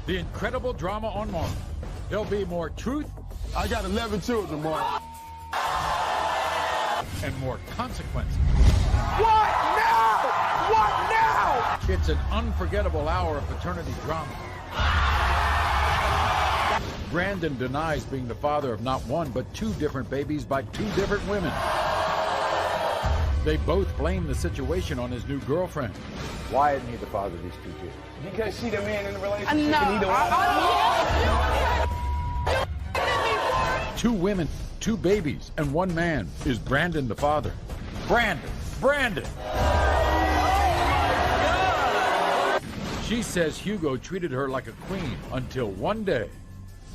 The incredible drama on Maury. There'll be more truth. I got 11 children, Maury. And more consequences. What now? What now? It's an unforgettable hour of paternity drama. Brandon denies being the father of not one, but two different babies by two different women. They both blame the situation on his new girlfriend. Why isn't he the father of these two kids? Because she the man in the relationship No. and he the wife. Two women, two babies, and one man. Is Brandon the father? Brandon! She says Hugo treated her like a queen until one day,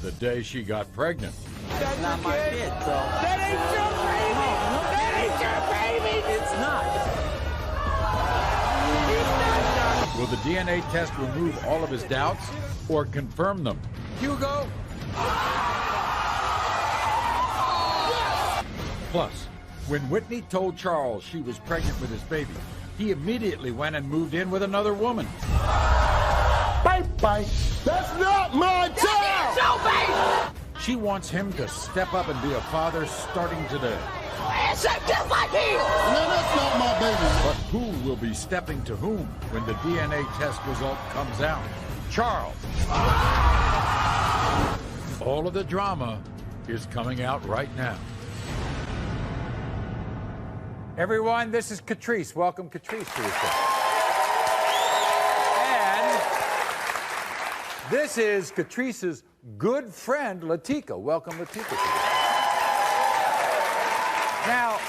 the day she got pregnant. That's not my kid, so. That ain't your baby! That ain't your baby! It's not. Will the DNA test remove all of his doubts or confirm them? Hugo! Plus, when Whitney told Charles she was pregnant with his baby, he immediately went and moved in with another woman. Bye. That's not my child! She wants him to step up and be a father starting today. Just like him! No, that's not my baby. But who will be stepping to whom when the DNA test result comes out? Charles. All of the drama is coming out right now. Everyone, this is Catrice. Welcome, Catrice, to the show. And this is Catrice's good friend, Latika. Welcome, Latika, to the show. Now,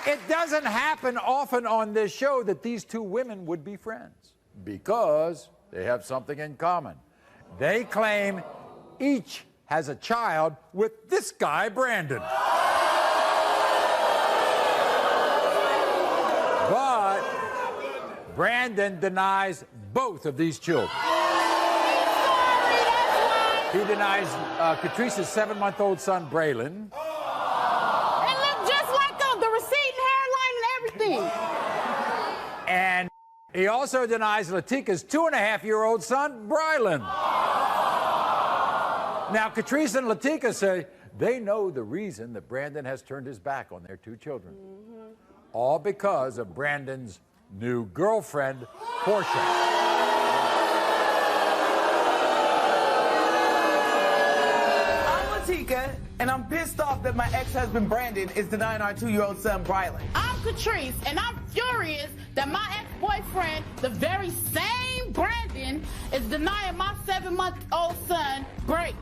it doesn't happen often on this show that these two women would be friends because they have something in common. They claim each has a child with this guy, Brandon. But Brandon denies both of these children. He denies Catrice's 7-month-old son, Braylon. And look just like him, the receding hairline and everything. And he also denies Latika's 2.5-year-old son, Brylan. Now, Catrice and Latika say they know the reason that Brandon has turned his back on their two children. All because of Brandon's new girlfriend, Portia. I'm Latika, and I'm pissed off that my ex-husband Brandon is denying our 2-year-old son Brylan. I'm Catrice, and I'm furious that my ex-boyfriend, the very same Brandon, is denying my 7-month-old son, Brayden.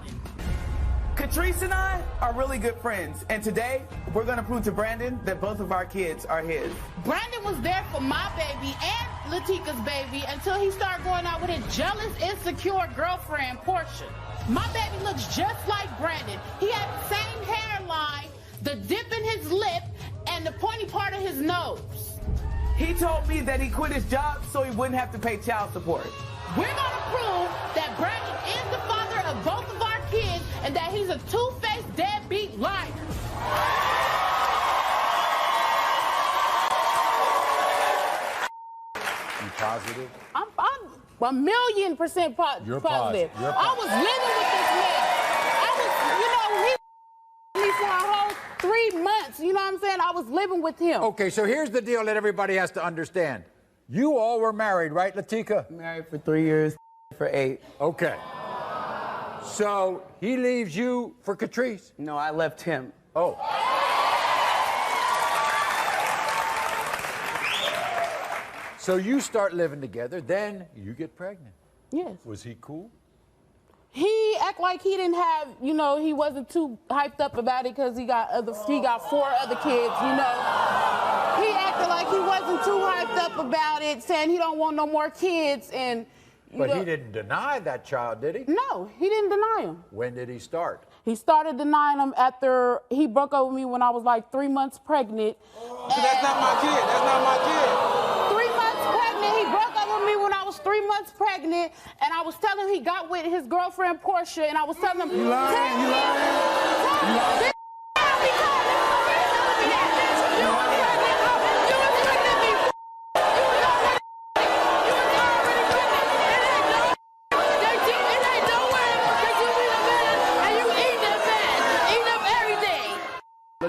Catrice and I are really good friends, and today we're going to prove to Brandon that both of our kids are his. Brandon was there for my baby and Latika's baby until he started going out with his jealous, insecure girlfriend, Portia. My baby looks just like Brandon. He had the same hairline, the dip in his lip, and the pointy part of his nose. He told me that he quit his job so he wouldn't have to pay child support. We're going to prove that Brandon is the father of both of our kids and that he's a two-faced, deadbeat liar. You positive? I'm 1,000,000% You're positive. You're I was living with this man. He me for a whole 3 months. You know what I'm saying? I was living with him. Okay, so here's the deal that everybody has to understand. You all were married, right, Latika? Married for 3 years, for 8. Okay. So he leaves you for Catrice? No, I left him. Oh. So you start living together, then you get pregnant. Yes. Was he cool? He act like he didn't have, you know, he wasn't too hyped up about it because he got 4 other kids, you know. He acted like he wasn't too hyped up about it, saying he don't want no more kids, and But he didn't deny that child, did he? No, he didn't deny him. When did he start? He started denying him after he broke up with me when I was like 3 months pregnant. That's not my kid. That's not my kid. 3 months pregnant. He broke up with me when I was 3 months pregnant, and I was telling him he got with his girlfriend Portia, and I was telling him, You lying. You lying.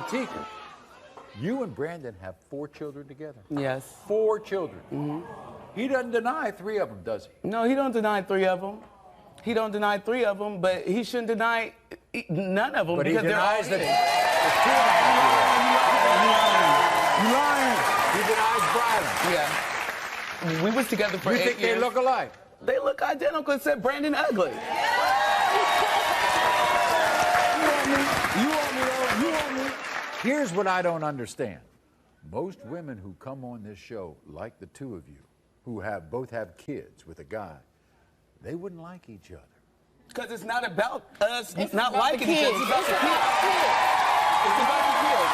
Latika, you and Brandon have 4 children together. Yes. 4 children. He doesn't deny 3 of them, does he? No, he don't deny 3 of them. He don't deny 3 of them, but he shouldn't deny none of them. But he because denies that you lying. Yeah. We was together for 8 years. You think they look alike? They look identical except Brandon ugly. You want me. Here's what I don't understand. Most women who come on this show, like the 2 of you, who both have kids with a guy, they wouldn't like each other. Because it's not about us not about liking each other. the It's about the kids. It's about the kids.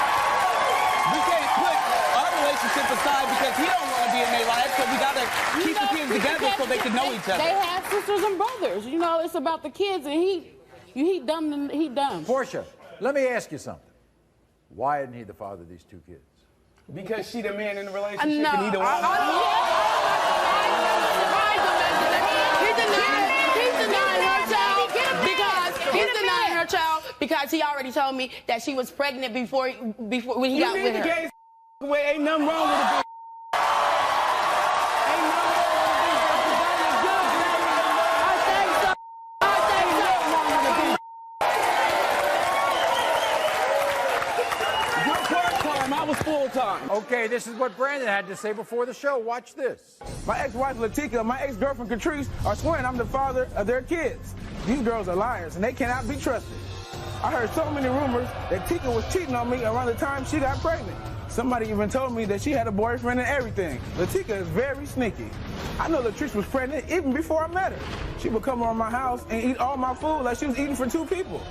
We can't put our relationship aside because he don't want to be in their life, so we got to keep the kids together so they can know each other. They have sisters and brothers. You know, it's about the kids, and he dumb. Portia, let me ask you something. Why isn't he the father of these 2 kids? Because she the man in the relationship No, and he the woman. He's denying her child because he already told me that she was pregnant before when he got with her. Gay way, ain't nothing wrong with it. I was full-time. Okay, this is what Brandon had to say before the show. Watch this. My ex-wife Latika, my ex-girlfriend Catrice are swearing I'm the father of their kids. These girls are liars and they cannot be trusted. I heard so many rumors that Tika was cheating on me around the time she got pregnant. Somebody even told me that she had a boyfriend and everything. Latika is very sneaky. I know Latrice was pregnant even before I met her. She would come around my house and eat all my food like she was eating for 2 people.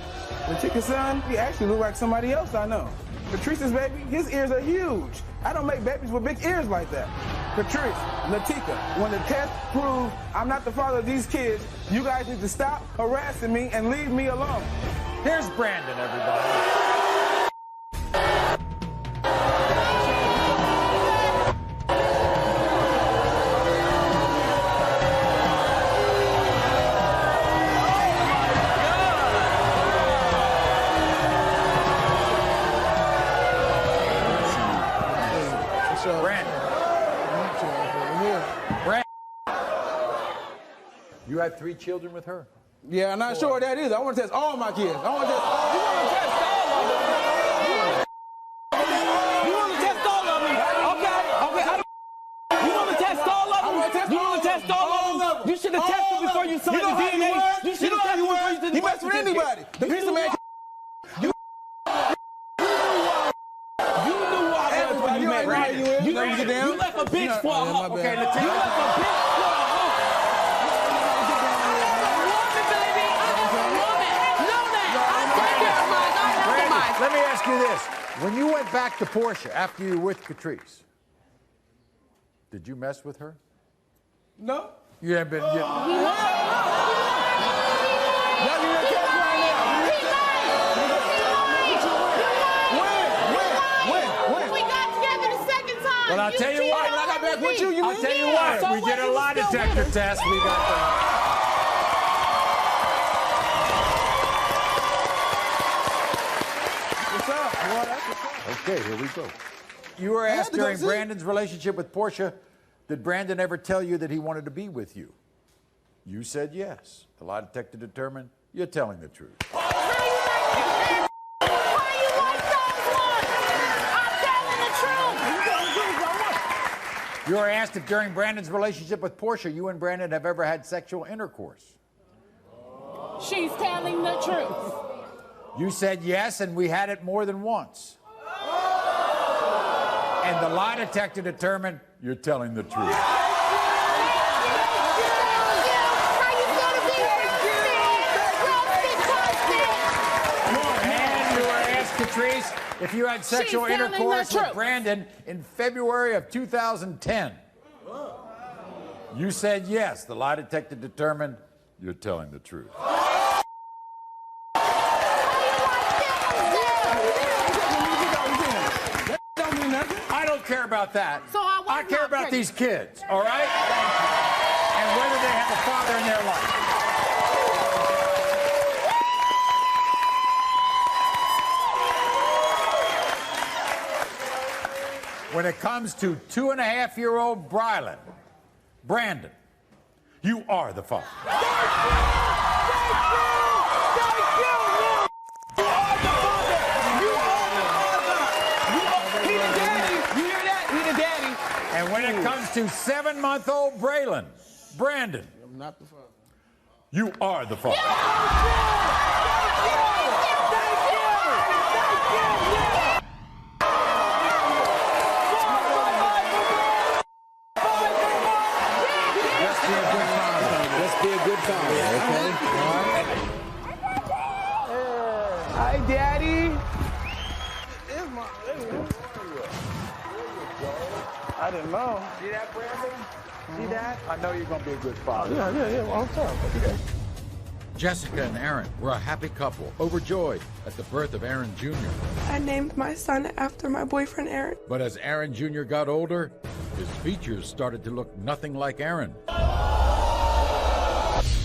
Latika's son, he actually looked like somebody else I know. Patrice's baby, his ears are huge. I don't make babies with big ears like that. Patrice, Latika, when the test proves I'm not the father of these kids, you guys need to stop harassing me and leave me alone. Here's Brandon, everybody. You had 3 children with her? Yeah, I'm not sure what that is. I want to test all my kids. I want to test all. You want to test all of them? You want to test all of them? Okay. You want to test all of them? You want to test all of them? You should have tested before you signed the DNA. You should have tested before you did the He messed with anybody. The piece of man. You knew why everybody met right. You left a bitch for a hoe. Okay, let's take You left a bitch for a hoe. Let me ask you this. When you went back to Portia after you were with Catrice, did you mess with her? No. You haven't been... Y'all need to test right now. When? We got together the second time. Well, I'll tell you what. I got back with you. I'll tell you what. So We what, did a you lie still detector with us? test. We got the... Okay, here we go. You were asked during Brandon's relationship with Portia, did Brandon ever tell you that he wanted to be with you? You said yes. The lie detector determined you're telling the truth. You were asked if during Brandon's relationship with Portia, you and Brandon have ever had sexual intercourse. She's telling the truth. You said yes, and we had it more than once. And the lie detector determined you're telling the truth. And you were asked, Catrice, if you had sexual intercourse with Brandon in February of 2010. You said yes. The lie detector determined you're telling the truth. I don't care about that. So I care about these kids, all right? And whether they have a father in their life. it comes to 2.5-year-old Brandon, you are the father. And when it comes to 7-month-old Brandon, I'm not the father. you are the father. Just be a good father, okay? All right? Hi, Daddy. I didn't know. See that, Brandon? See that? I know you're going to be a good father. Yeah, long time. Okay. Jessica and Aaron were a happy couple, overjoyed at the birth of Aaron Jr. I named my son after my boyfriend, Aaron. But as Aaron Jr. got older, his features started to look nothing like Aaron.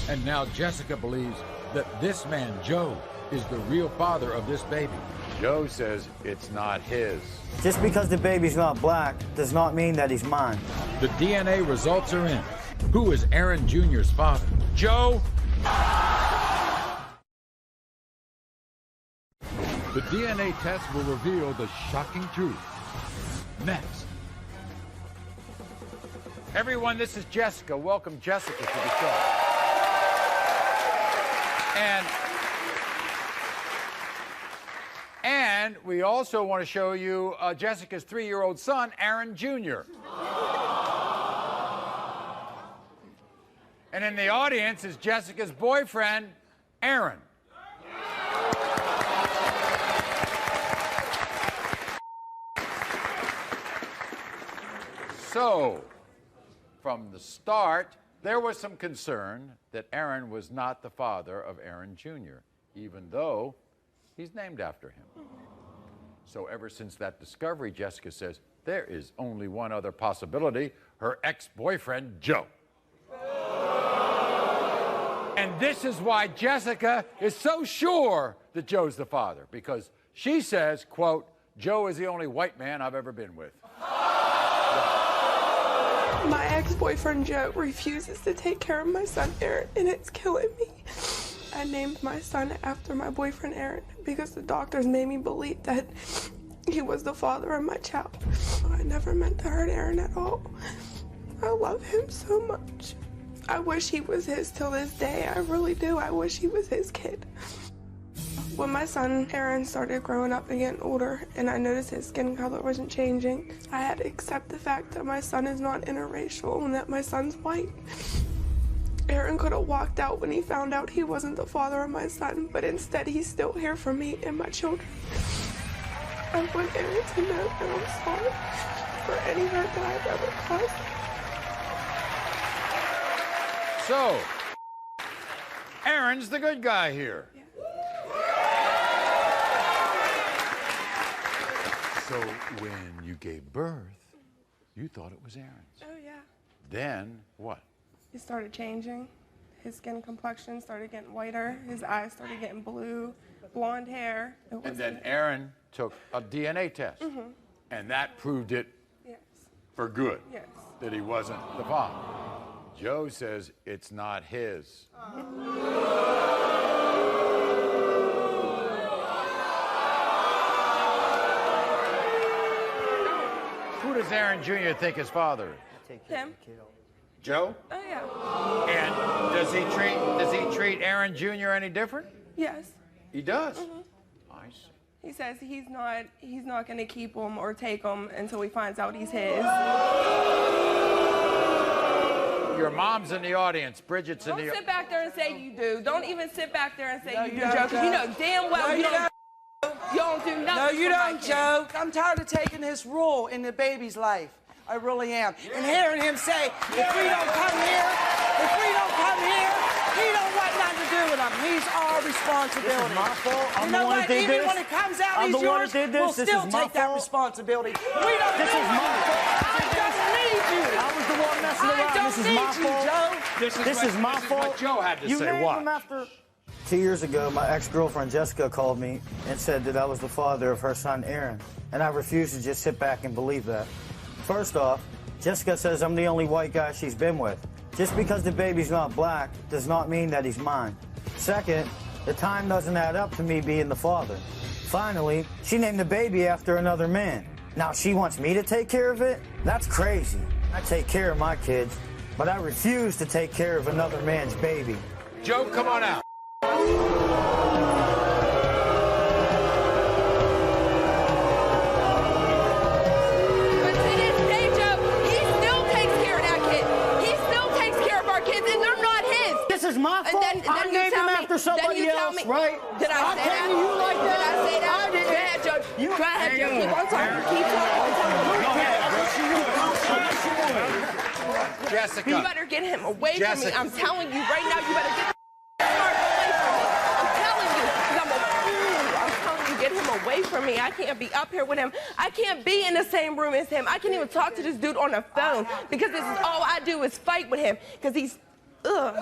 And now Jessica believes that this man, Joe, is the real father of this baby. Joe says it's not his. Just because the baby's not black does not mean that he's mine. The DNA results are in. Who is Aaron Jr.'s father? Joe? The DNA test will reveal the shocking truth. Next. Everyone, this is Jessica. Welcome Jessica to the show. And we also want to show you Jessica's 3-year-old son, Aaron Jr. And in the audience is Jessica's boyfriend, Aaron. So, from the start, there was some concern that Aaron was not the father of Aaron Jr., even though he's named after him. So ever since that discovery, Jessica says, there is only one other possibility, her ex-boyfriend, Joe. And this is why Jessica is so sure that Joe's the father, because she says, quote, Joe is the only white man I've ever been with. My ex-boyfriend, Joe, refuses to take care of my son, Aaron, and it's killing me. I named my son after my boyfriend, Aaron, because the doctors made me believe that he was the father of my child. I never meant to hurt Aaron at all. I love him so much. I wish he was his till this day. I really do. I wish he was his kid. When my son, Aaron, started growing up and getting older, and I noticed his skin color wasn't changing, I had to accept the fact that my son is not interracial and that my son's white. Aaron could have walked out when he found out he wasn't the father of my son, but instead he's still here for me and my children. I want Aaron to know that I'm sorry for any hurt that I've ever caused. So, Aaron's the good guy here. Yeah. So when you gave birth, you thought it was Aaron's. Oh, yeah. Then what? He started changing. His skin complexion started getting whiter. His eyes started getting blue, blonde hair. And then Aaron took a DNA test. Mm-hmm. And that proved it Yes. for good. Yes. That he wasn't the father. Joe says it's not his. Who does Aaron Jr. think his father is? Him. Joe? Oh, yeah. And does he treat Aaron Jr. any different? Yes. He does. Mm-hmm. I see. He says he's not going to keep him or take him until he finds out he's his. Your mom's in the audience. Bridget's in the Don't sit back there and say you do. Don't even sit back there and say you do, don't, Joe, because you Joe. know damn well you don't do nothing. No, you for my don't, kids. Joe. I'm tired of taking his role in the baby's life. I really am. And hearing him say, if we don't come here, he don't want nothing to do with him. He's our responsibility. This is my fault. I'm You the know one what? that did Even this. when it comes out I'm he's the one yours, that did this. we'll This still is my take that fault. responsibility. We don't This need is my you. fault. I don't need you. I was the one messing I around. don't This is need my you, fault. Joe. This is my fault. what Joe had to You say. named Watch. him after. 2 years ago, my ex-girlfriend Jessica called me and said that I was the father of her son Aaron, and I refused to just sit back and believe that. First off, Jessica says I'm the only white guy she's been with. Just because the baby's not black does not mean that he's mine. Second, the time doesn't add up to me being the father. Finally, she named the baby after another man. Now she wants me to take care of it? That's crazy. I take care of my kids, but I refuse to take care of another man's baby. Joe, come on out. My fault. I named him after somebody else, right? Did I say that? Came to you like that? Did I say that? I didn't. Go ahead, Joe. Go ahead, Joe. Keep on talking. Keep talking. Jessica. You better get him away from me. I'm telling you right now, you better get him away from me. I'm telling you. I'm a fool. I'm telling you, get him away from me. I can't be up here with him. I can't be in the same room as him. I can't even talk to this dude on the phone because this is all I do is fight with him because he's ugh.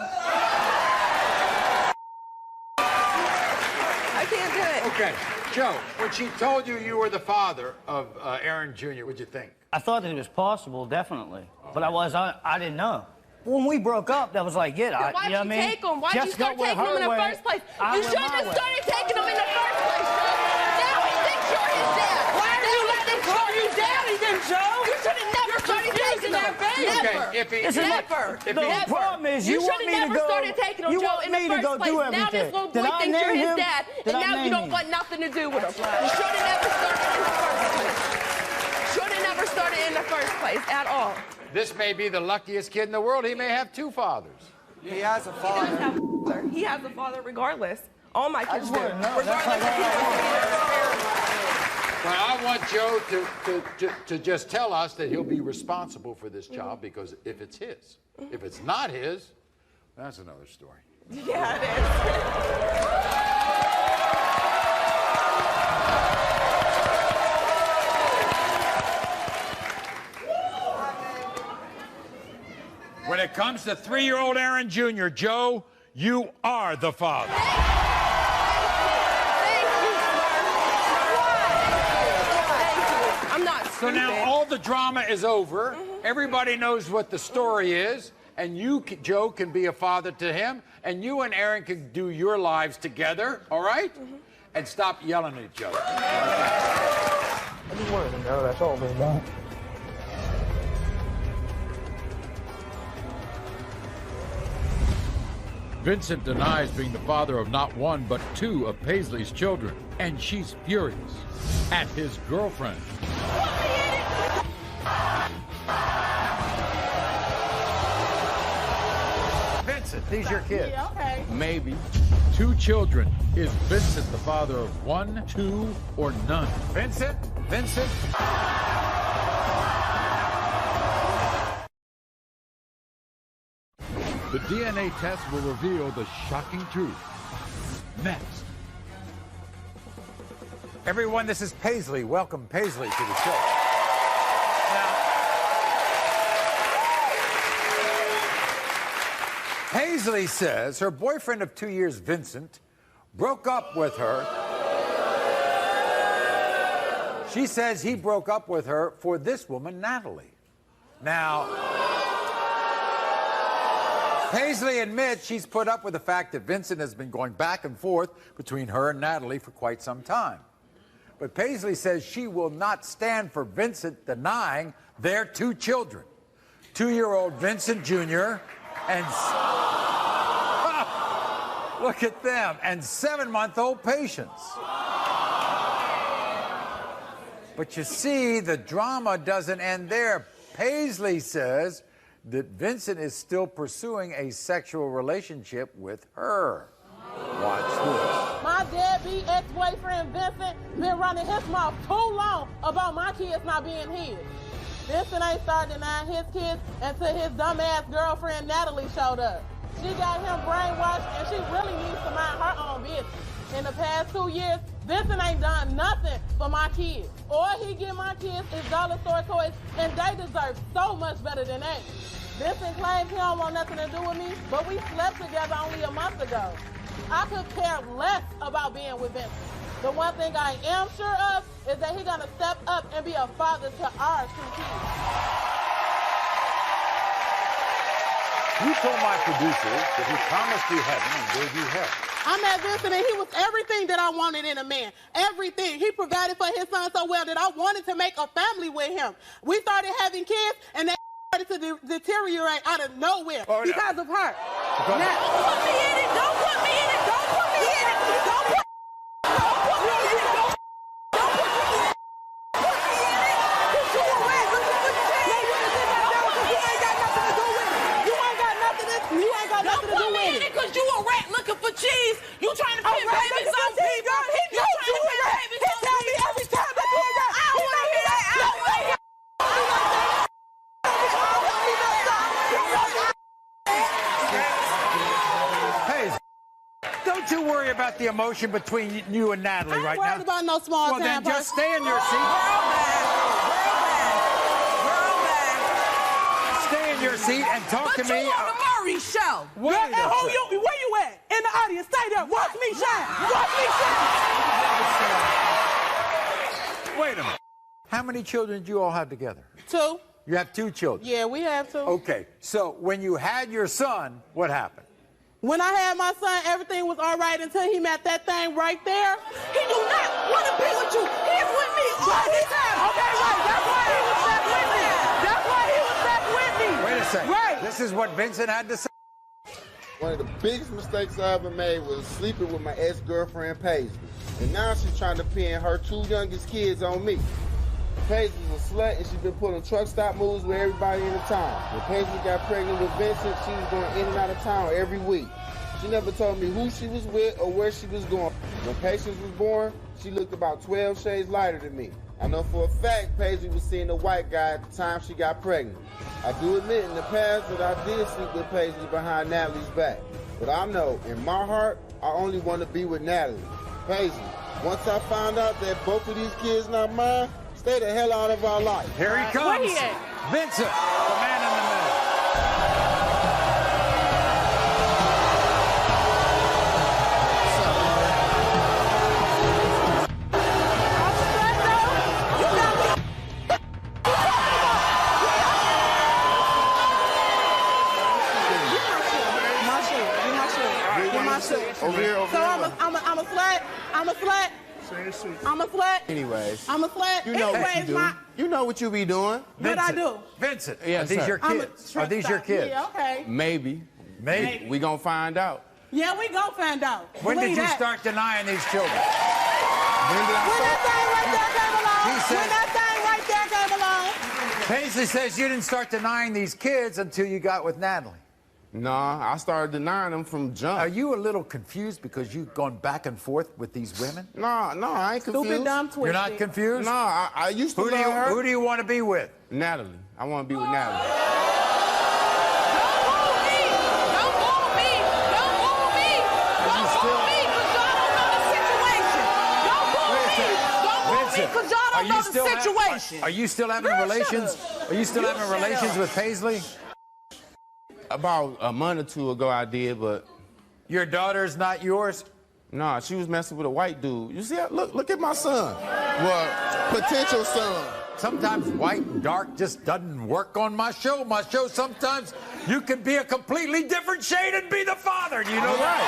I can't do it. Okay, Joe, when she told you you were the father of Aaron Jr., what'd you think? I thought that it was possible, definitely. But I didn't know. When we broke up, that was like, why'd you take him? Why'd you start taking him in the first place? You shouldn't have started taking him in the first place, Joe. Now he thinks you're his dad. Why do you let him call you daddy then, Joe? You should have never started taking him. Never. The problem is you want me to go. Started taking him, You Joe, want in me the to first go do place. Now everything. this little boy thinks you're his dad, and now you don't want nothing to do with him. You should have never started in the first place. Should have never started in the first place at all. This may be the luckiest kid in the world. He may have two fathers. He has a father. He has a father regardless. All my kids do. Regardless if he wants to be their Well, I want Joe to just tell us that he'll be responsible for this child because if it's his. If it's not his, that's another story. Yeah, it is. When it comes to 3-year-old Aaron Jr., Joe, you are the father. I'm not So now all the drama is over. Everybody knows what the story is. And you, Joe, can be a father to him. And you and Aaron can do your lives together, all right? And stop yelling at each other. I just wanted to know, that's all they want. Vincent denies being the father of not one, but 2 of Paisley's children. And she's furious at his girlfriend. Vincent, these your kids. Yeah, okay. Maybe. 2 children. Is Vincent the father of 1, 2, or none? Vincent? Vincent? The DNA test will reveal the shocking truth. Next. Everyone, this is Paisley. Welcome, Paisley, to the show. Now, Paisley says her boyfriend of 2 years, Vincent, broke up with her. She says he broke up with her for this woman, Natalie. Now, Paisley admits she's put up with the fact that Vincent has been going back and forth between her and Natalie for quite some time. But Paisley says she will not stand for Vincent denying their 2 children. 2-year-old Vincent Jr. and... look at them. And 7-month-old Patience. But you see, the drama doesn't end there. Paisley says that Vincent is still pursuing a sexual relationship with her. Watch this. My deadbeat ex-boyfriend Vincent been running his mouth too long about my kids not being his. Vincent ain't started denying his kids until his dumbass girlfriend Natalie showed up. She got him brainwashed and she really needs to mind her own business. In the past 2 years, Vincent ain't done nothing for my kids. Or he give my kids his dollar store toys and they deserve so much better than that. Vincent claims he don't want nothing to do with me, but we slept together only a month ago. I could care less about being with Vincent. The one thing I am sure of is that he's gonna step up and be a father to our 2 kids. You told my producer that he promised you heaven and gave you hell. I met Vincent and he was everything that I wanted in a man. Everything. He provided for his son so well that I wanted to make a family with him. We started having kids and that started to deteriorate out of nowhere because of her. Now, put me in it. Don't put me in it. Don't put me in it. Don't put me in it. Because you a rat looking for cheese. You trying to pin babies on people. You trying to pin babies on people. He tell me every time that you a rat. I don't want to hear that. I don't want to hear Hey, don't you worry about the emotion between you and Natalie right now. I ain't worried about no small Well, time then just person. stay in your seat. Stay in your seat and talk to me. But you on the Maury show. Wait a second. Where you at? In the audience. Stay there. Watch me shine. Watch me shine. Wait a minute. How many children did you all have together? 2. You have 2 children. Yeah, we have 2. Okay, so when you had your son, what happened? When I had my son, everything was all right until he met that thing right there. He do not want to be with you. He's with me all the time. Okay, right. That's why he was back with me. That's why he was back with me. Wait a second. Right. This is what Vincent had to say. One of the biggest mistakes I ever made was sleeping with my ex-girlfriend, Paisley. And now she's trying to pin her 2 youngest kids on me. Paisley's a slut, and she's been pulling truck stop moves with everybody in the town. When Paisley got pregnant with Vincent, she was going in and out of town every week. She never told me who she was with or where she was going. When Patience was born, she looked about 12 shades lighter than me. I know for a fact Paisley was seeing a white guy at the time she got pregnant. I do admit in the past that I did sleep with Paisley behind Natalie's back. But I know, in my heart, I only want to be with Natalie. Paisley, once I found out that both of these kids not mine, stay the hell out of our life. Here he comes. Where he at? Vincent, the man in the middle. Over here, over So here. I'm a slut. I'm a slut. I'm a slut. Anyways. I'm a slut. You know what you Anyways, do. You know what you be doing. What I do? Vincent, Yes, are these sir. your I'm a kids? truck Are these your stop. kids? Yeah, okay. Maybe. Maybe. We gonna find out. Yeah, we gon' find out. When Believe did you that. start denying these children? When that thing right there came along. He said- When that thing right there came along. Paisley says you didn't start denying these kids until you got with Natalie. Nah, I started denying them from jump. Are you a little confused because you've gone back and forth with these women? No, I ain't confused. Stupid, dumb, twisted. You're not confused? No, I used to Who do love her. you want to be with? Natalie. I want to be with Natalie. Don't move me. Don't move me. Don't move me. Don't move me because y'all don't know the situation. Don't move me. Don't move me because y'all don't know the situation. Are you still having relations? Are you still having relations with Paisley? About a month or 2 ago I did, but Your daughter's not yours? nah, she was messing with a white dude. You see, look at my son. Well, potential son. Sometimes white and dark just doesn't work on my show. My show, sometimes you can be a completely different shade and be the father. Do you know that?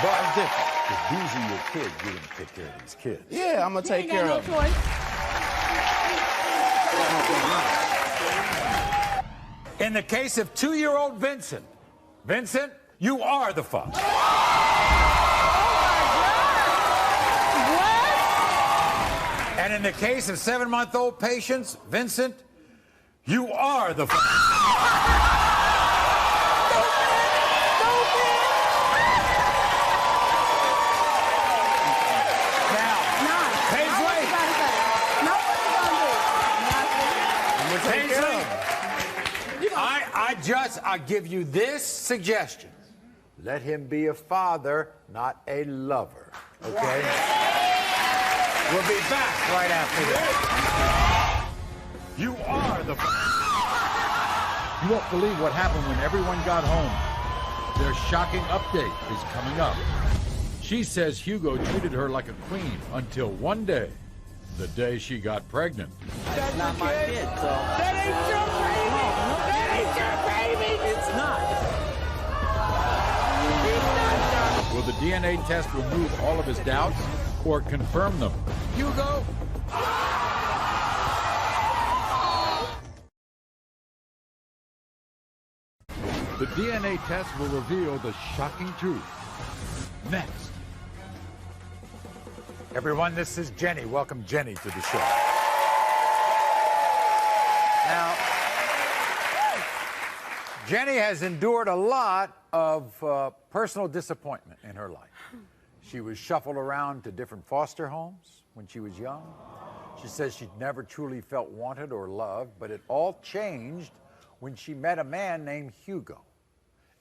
But if these are your kids, you're going to take care of these kids. Yeah, I'm going to take care of them. In the case of 2-year-old Vincent, you are the father. And in the case of 7-month-old Patience, Vincent, you are the father. I give you this suggestion. Let him be a father, not a lover. Okay? We'll be back right after this. You are the father. You won't believe what happened when everyone got home. Their shocking update is coming up. She says Hugo treated her like a queen until one day, the day she got pregnant. That's not my kid, so... That ain't your baby! That ain't your baby! It's not. Will the DNA test remove all of his doubts or confirm them? Hugo? The DNA test will reveal the shocking truth. Next. Everyone, this is Jenny. Welcome Jenny to the show. Now, Jenny has endured a lot of personal disappointment in her life. She was shuffled around to different foster homes when she was young. She says she'd never truly felt wanted or loved, but it all changed when she met a man named Hugo.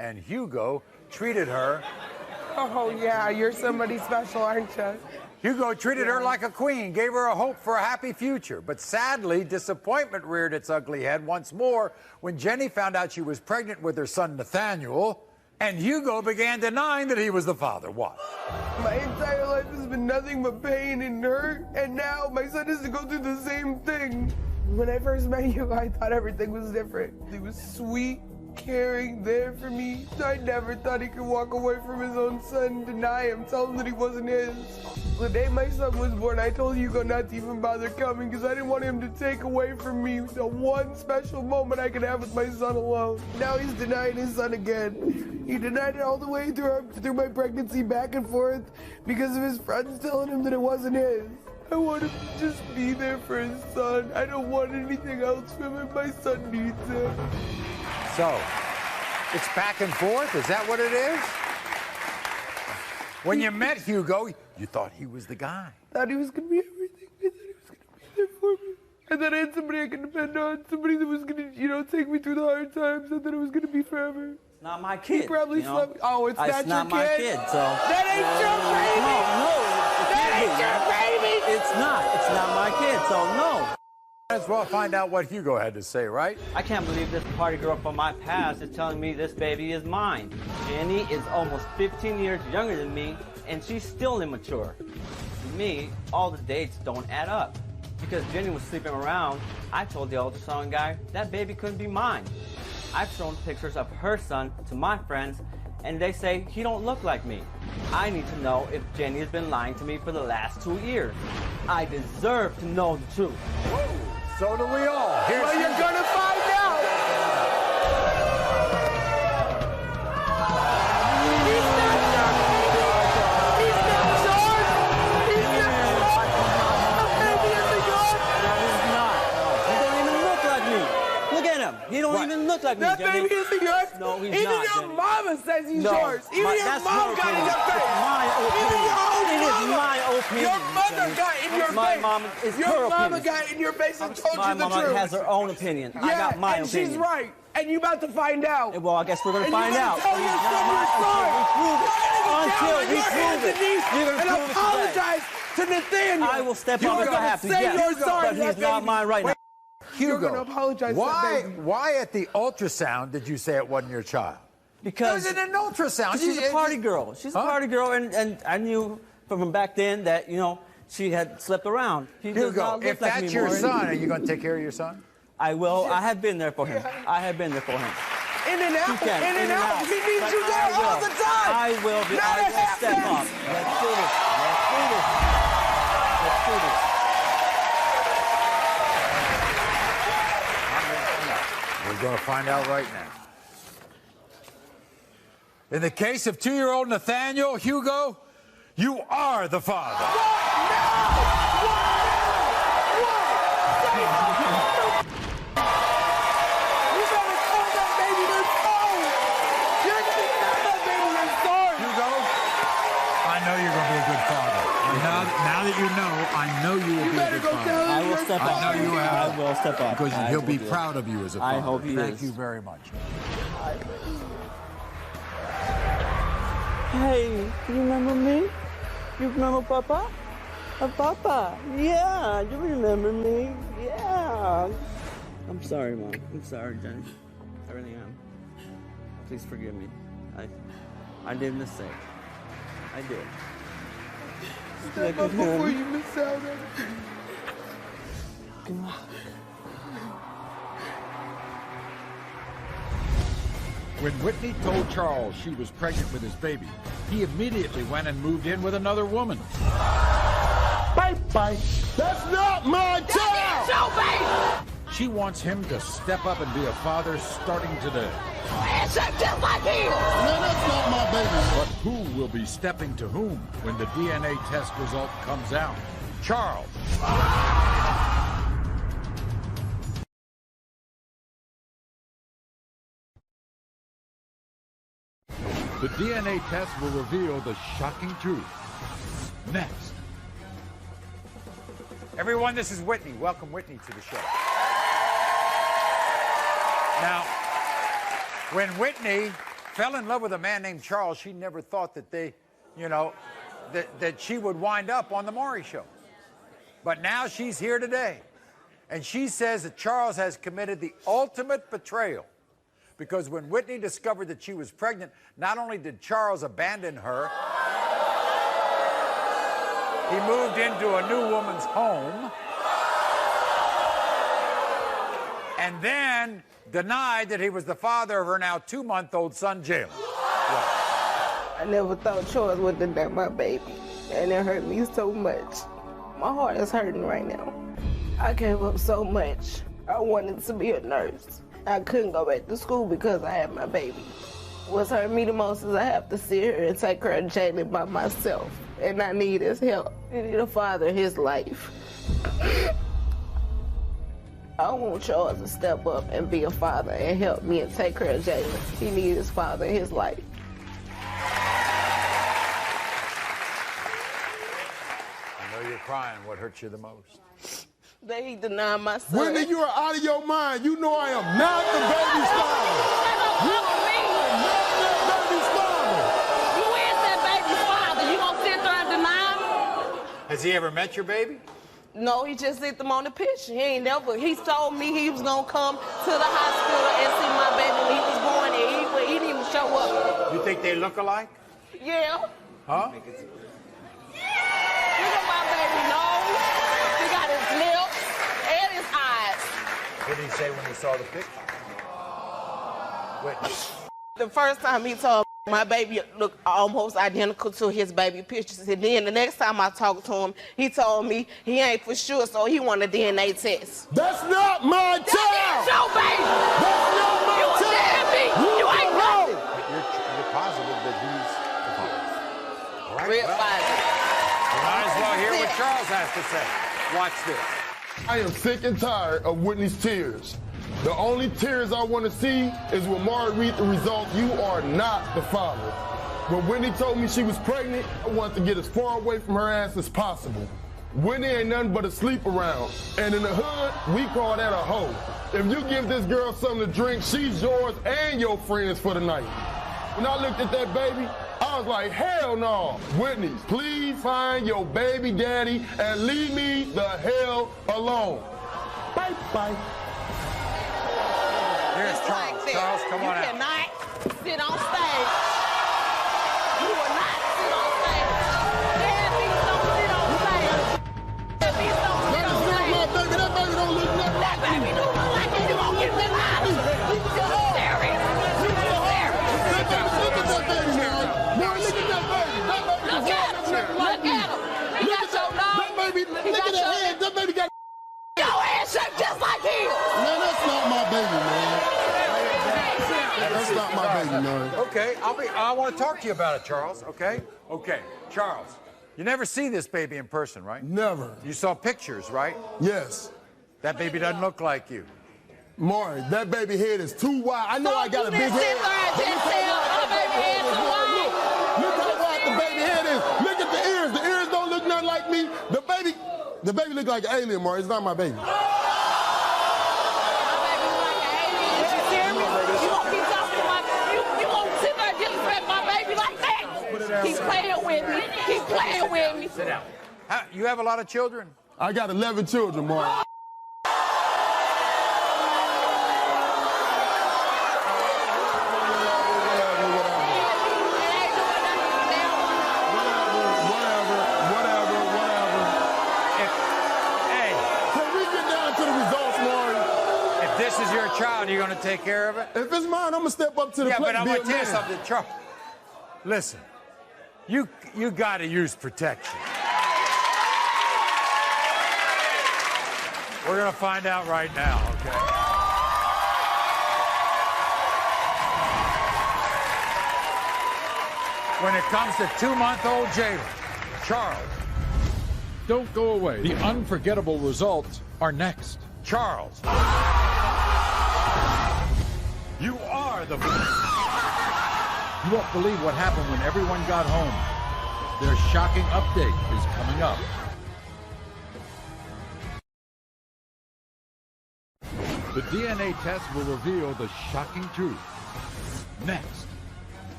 And Hugo treated her... Oh, yeah, you're somebody special, aren't you? Hugo treated her like a queen, gave her a hope for a happy future. But sadly, disappointment reared its ugly head once more when Jenny found out she was pregnant with her son, Nathaniel, and Hugo began denying that he was the father. What? My entire life has been nothing but pain and hurt, and now my son has to go through the same thing. When I first met you, I thought everything was different. He was sweet, caring, there for me. I never thought he could walk away from his own son, deny him, tell him that he wasn't his. The day my son was born, I told Hugo not to even bother coming because I didn't want him to take away from me the one special moment I could have with my son alone. Now he's denying his son again. He denied it all the way through my pregnancy, back and forth, because of his friends telling him that it wasn't his. I want him to just be there for his son. I don't want anything else from him. My son needs him. So, it's back and forth? Is that what it is? When you met Hugo, you thought he was the guy. Thought he was going to be everything. I thought he was going to be there for me. I thought I had somebody I could depend on. Somebody that was going to, take me through the hard times. I thought it was going to be forever. It's not my kid. He probably slept. Oh, it's not your my kid, so... That ain't your baby! No, That ain't your baby! it's not. It's not my kid, so no. Might as well find out what Hugo had to say, right? I can't believe this party girl from my past is telling me this baby is mine. Jenny is almost 15 years younger than me, and she's still immature. To me, all the dates don't add up. Because Jenny was sleeping around, I told the ultrasound guy that baby couldn't be mine. I've shown pictures of her son to my friends, and they say he don't look like me. I need to know if Jenny has been lying to me for the last 2 years. I deserve to know the truth. So do we all. Well, you're gonna find out. He's not yours. He's not yours. He's not yours. Maybe it's yours. No, he's not. He don't even look like me. Look at him. He don't even look like me, That Jenny. baby isn't yours. No, he's Even not, your Jenny. mama says he's No, yours. Even your that's mom your got in opinion. your face. It's my Even your own opinion. It is mama. my opinion. Your mother Jenny. got in your My face. mama is your her mama opinion. got in your face and told My you the mama truth. has her own opinion. I got my and opinion. she's right. And you about to find out. Well, I guess we're gonna And find you're out. gonna tell your son your Until story. we prove it. Until we You're prove gonna it. You're gonna and prove it today. apologize to Nathaniel. I will step You're up if I gonna have to, say yes. you're sorry But to he's that not baby. mine right now. You're Hugo, gonna apologize to that baby. why at the ultrasound did you say it wasn't your child? Because it was an ultrasound. She's a party girl. She's a party girl, and I knew from back then that, she had slept around. He does Hugo, not look if like that's me, your Maury. son, are you going to take care of your son? I will. I have been there for him. I have been there for him. In and out, He can. in and out. He needs But you there I will. all the time. I will be. Not I a will step half-ass. up. Let's do this. Let's do this. Let's do this. We're going to find out right now. In the case of 2-year-old Nathaniel, Hugo, you are the father. Hugo, I know you're going to be a good father. Now that you know, I know you will be a good father. I will step up. I know you will. I will step up. Because I he'll will be do it. proud of you as a father. I hope he Thank is. you very much. Hey, you remember me? You remember Papa? Papa, yeah, you remember me? Yeah. I'm sorry, Mom. I'm sorry, Jenny. I really am. Please forgive me. I did a mistake. I did. Step up before you miss out on it. When Whitney told Charles she was pregnant with his baby, he immediately went and moved in with another woman. Bye. That's not my child! Your baby! She wants him to step up and be a father starting today. Man, shaped just like him! No, that's not my baby. But who will be stepping to whom when the DNA test result comes out? Charles. The DNA test will reveal the shocking truth. Next. Everyone, this is Whitney. Welcome Whitney to the show. Now, when Whitney fell in love with a man named Charles, she never thought that that she would wind up on the Maury show. But now she's here today. And she says that Charles has committed the ultimate betrayal. Because when Whitney discovered that she was pregnant, not only did Charles abandon her, he moved into a new woman's home and then denied that he was the father of her now 2-month-old son, Jalen. I never thought Charles would deny my baby, and it hurt me so much. My heart is hurting right now. I gave up so much. I wanted to be a nurse. I couldn't go back to school because I had my baby. What's hurt me the most is I have to sit here and take care of Jalen by myself, and I need his help. I need a father in his life. I want Charles to step up and be a father and help me and take care of Jalen. He needs his father in his life. I know you're crying. What hurts you the most? That he denied my son. Whitney, you are out of your mind. You know I am not the baby's father. You are not that baby's father. You is that baby's father. You gonna sit there and deny him? Has he ever met your baby? No, he just hit them on the picture. He told me he was gonna come to the hospital and see my baby when he was born, and he didn't even show up. You think they look alike? Yeah. Huh? Look at my baby nose. He got his lips and his eyes. What did he say when he saw the picture? Whitney. The first time he told me my baby looked almost identical to his baby pictures. And then the next time I talked to him, he told me he ain't for sure, so he wanted a DNA test. That's not my child! That's your baby! That's not my You child! deadbeat! You ain't nothing! You're positive that he's the father. All right? Real positive. You might as well hear what Charles has to say. Watch this. I am sick and tired of Whitney's tears. The only tears I want to see is when Maury read the results. You are not the father. When Whitney told me she was pregnant, I wanted to get as far away from her ass as possible. Whitney ain't nothing but a sleep around. And in the hood, we call that a hoe. If you give this girl something to drink, she's yours and your friends for the night. When I looked at that baby, I was like, hell no. Whitney, please find your baby daddy and leave me the hell alone. Bye-bye. Here's Charles. Charles, come on out. You cannot sit on stage. You will not sit on stage. Deadbeats don't sit on stage. Deadbeats don't sit on stage. That baby don't look nothing That baby do look like you gonna get them out. Serious. Look at that baby now. Maury, look at that baby. That baby Look at him. Look at him. He got your nose. That baby, look at that head. That baby got your ass shaped just like him. Man, that's not my baby, man. That's not my baby, man. Okay, I want to talk to you about it, Charles, okay? Okay, Charles, you never see this baby in person, right? Never. You saw pictures, right? Yes. That baby doesn't look like you. Maury, that baby head is too wide. I know I got a big head. Sit there and just tell my baby head too wide. Look how wide the baby head is. Look at the ears. The ears don't look nothing like me. The baby look like an alien, Maury. It's not my baby. He's playing with me. He's playing with me. Sit down. You have a lot of children? I got 11 children, Maury. is your child. Are you going to take care of it? If it's mine, I'm going to step up to the plate. Yeah, but I'm going to tell you man. something, Charles. Listen, you got to use protection. We're going to find out right now, okay? When it comes to 2-month-old Jalen, Charles. Don't go away. The unforgettable results are next. Charles. You are the... You won't believe what happened when everyone got home. Their shocking update is coming up. The DNA test will reveal the shocking truth. Next.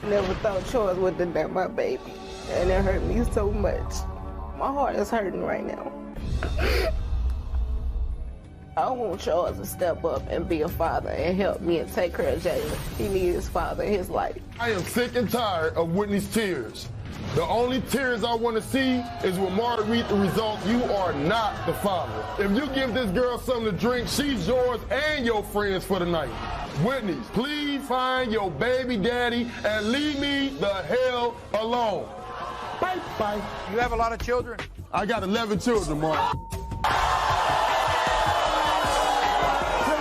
Never thought Charles would have done my baby. And it hurt me so much. My heart is hurting right now. I want Charles to step up and be a father and help me and take care of Jalen. He needs his father in his life. I am sick and tired of Whitney's tears. The only tears I want to see is when Maury read the results. You are not the father. If you give this girl something to drink, she's yours and your friends for the night. Whitney, please find your baby daddy and leave me the hell alone. Bye, bye. You have a lot of children? I got 11 children, Maury. Can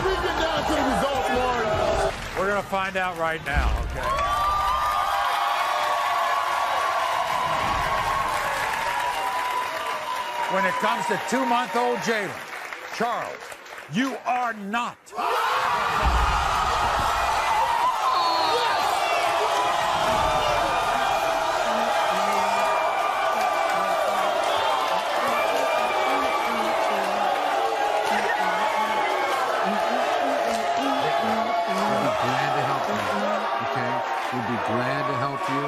we get down to the results, Maury? We're going to find out right now, okay? When it comes to 2-month-old Jalen, Charles, you are not. Glad to help you.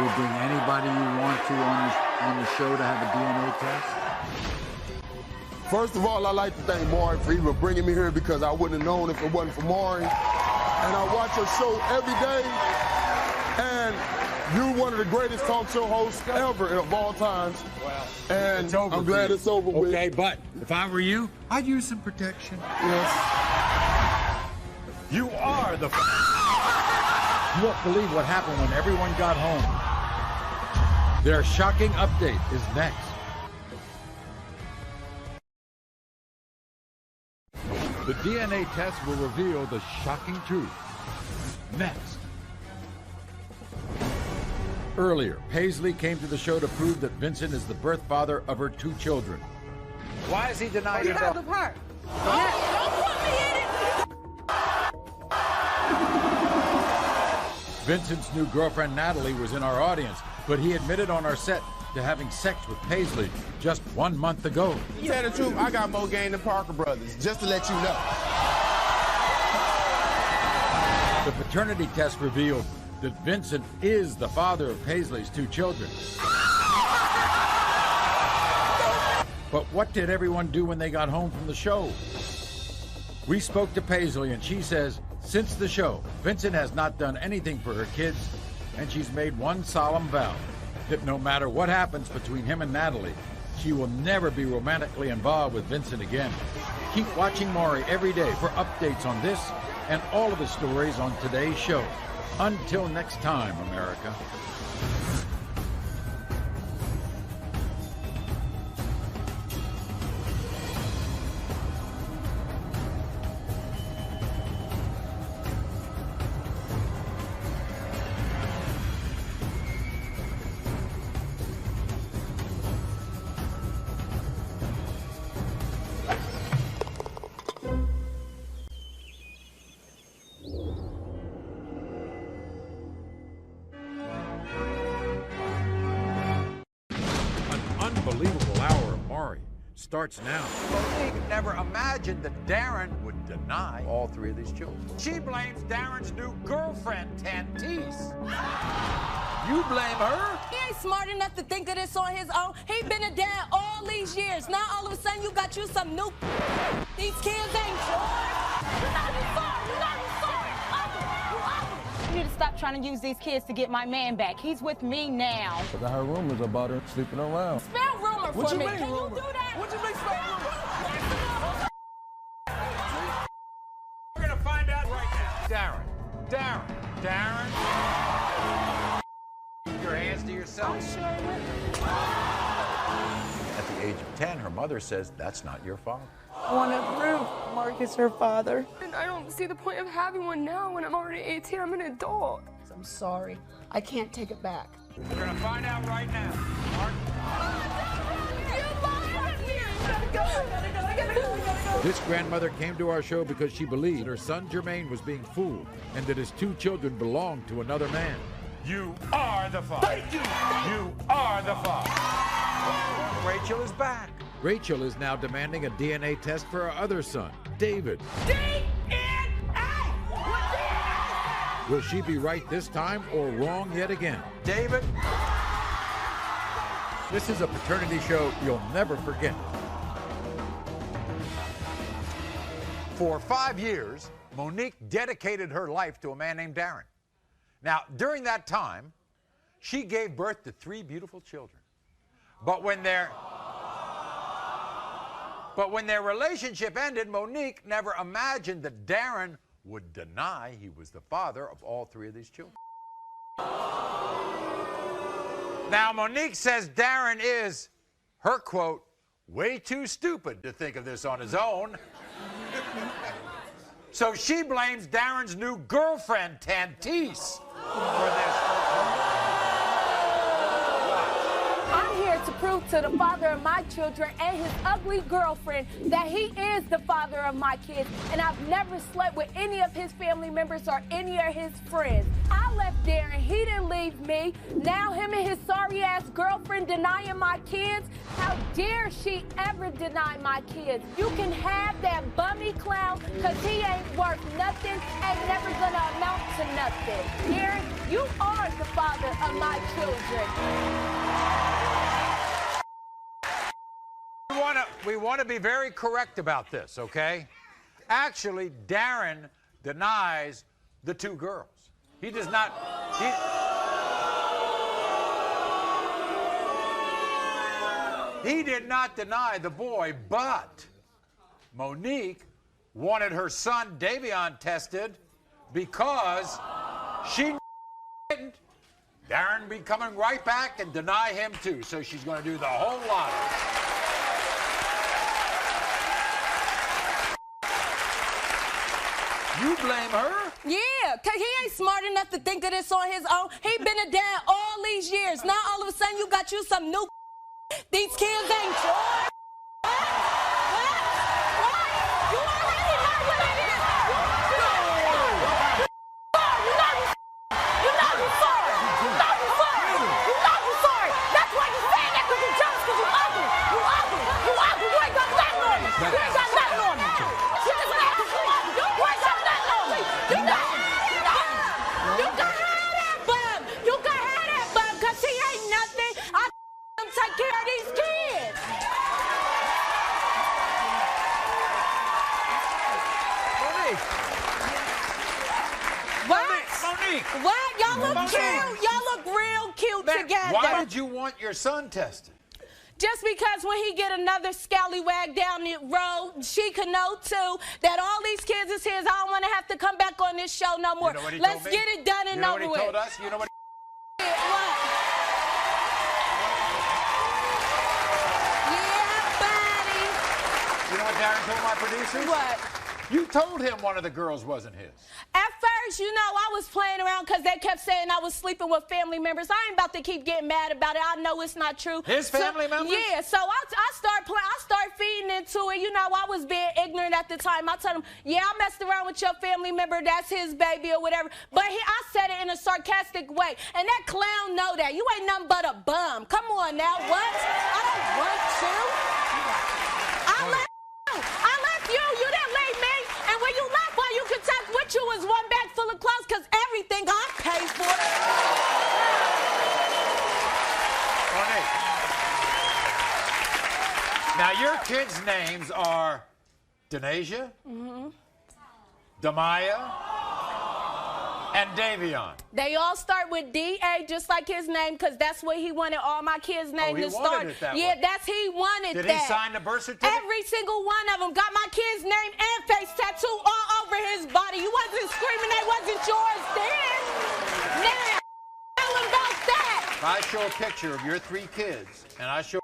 We'll bring anybody you want to on the show to have a DNA test. First of all, I'd like to thank Maury for even bringing me here because I wouldn't have known if it wasn't for Maury. And I watch your show every day. And you're one of the greatest talk show hosts ever of all times. Well, and I'm glad it's over with. Okay, but if I were you, I'd use some protection. Yes. You are the... You won't believe what happened when everyone got home. Their shocking update is next. The DNA test will reveal the shocking truth. Next. Earlier, Paisley came to the show to prove that Vincent is the birth father of her 2 children. Why is he denying You it? have the part. Don't put me in it. Vincent's new girlfriend, Natalie, was in our audience, but he admitted on our set to having sex with Paisley just 1 month ago. To tell the truth, I got more game than Parker Brothers, just to let you know. The paternity test revealed that Vincent is the father of Paisley's 2 children. But what did everyone do when they got home from the show? We spoke to Paisley, and she says, since the show, Vincent has not done anything for her kids, and she's made one solemn vow that no matter what happens between him and Natalie, she will never be romantically involved with Vincent again. Keep watching Maury every day for updates on this and all of the stories on today's show. Until next time, America. Unbelievable hour of Maury starts now. Monique never imagined that Darren would deny all 3 of these children. She blames Darren's new girlfriend, Tantise. You blame her? He ain't smart enough to think of this on his own. He been a dad all these years. Now all of a sudden you got you some new... These kids ain't yours. You're not even sorry. You're not even sorry. You need to stop trying to use these kids to get my man back. He's with me now. But I heard rumors about her sleeping around. Spell rumor What for you me. mean, Can rumor? you do that? What you mean spell rumor? Darren. Keep your hands to yourself. I sure will. At the age of 10, her mother says that's not your father. I want to prove Mark is her father. And I don't see the point of having one now when I'm already 18. I'm an adult. I'm sorry. I can't take it back. We're going to find out right now. Mark? This grandmother came to our show because she believed her son Jermaine was being fooled and that his 2 children belonged to another man. You are the father. Thank you. You are the father. Rachel is back. Rachel is now demanding a DNA test for her other son, David. Will she be right this time or wrong yet again? David? This is a paternity show you'll never forget. For 5 years, Monique dedicated her life to a man named Darren. Now, during that time, she gave birth to 3 beautiful children. But when their relationship ended, Monique never imagined that Darren would deny he was the father of all 3 of these children. Now, Monique says Darren is, her quote, way too stupid to think of this on his own. So she blames Darren's new girlfriend, Tantise, for this. I'm here to prove to the father of my children and his ugly girlfriend that he is the father of my kids, and I've never slept with any of his family members or any of his friends. I left Darren, he didn't leave me. Now him and his sorry-ass girlfriend denying my kids. How dare she ever deny my kids? You can have that bummy clown, because he ain't worth nothing and never gonna amount to nothing. Darren, you are the father of my children. We want to be very correct about this, okay? Actually, Darren denies the 2 girls. He does not. He did not deny the boy, but Monique wanted her son Davion tested because she didn't. Darren be coming right back and deny him too, so she's going to do the whole lot. You blame her? Yeah, because he ain't smart enough to think of this on his own. He been a dad all these years. Now all of a sudden you got you some new These kids ain't yours. What? You already know what it is. You know you sorry. That's why you saying that, because you're jealous, because you ugly. You ugly. You ain't got nothing on me. You ain't got nothing on me. You ain't got nothing on me. You can have that bum. You can have that bum, because he ain't nothing. I take care of these kids. Monique. What? Y'all look cute. Y'all look real cute together. Why did you want your son tested? Just because when he get another scallywag down the road, she could know too that all these kids is his. I don't want to have to come back on this show no more. You know what he Let's told me? get it done and over with. You know what he told us? You know what What? Yeah, buddy. You know what Darren told my producers? What? You told him one of the girls wasn't his. At first, you know, I was playing around because they kept saying I was sleeping with family members. I ain't about to keep getting mad about it. I know it's not true. His family members? Yeah, so I started feeding into it. You know, I was being ignorant at the time. I told him, yeah, I messed around with your family member. That's his baby or whatever. But I said it in a sarcastic way. And that clown know that. You ain't nothing but a bum. Come on now, what? I don't want to. I left you. You didn't leave me. And when you left, all you could take with you was one bag full of clothes, because everything I paid for. Now, your kids' names are Denasia, Damaya, and Davion. They all start with D.A., just like his name, because that's what he wanted all my kids' names to start. It that yeah, way. he wanted that. Did he sign the birth certificate? Every single one of them got my kid's name and face tattoo all over his body. You wasn't screaming they ain't yours then. Now, tell him about that. If I show a picture of your 3 kids and I show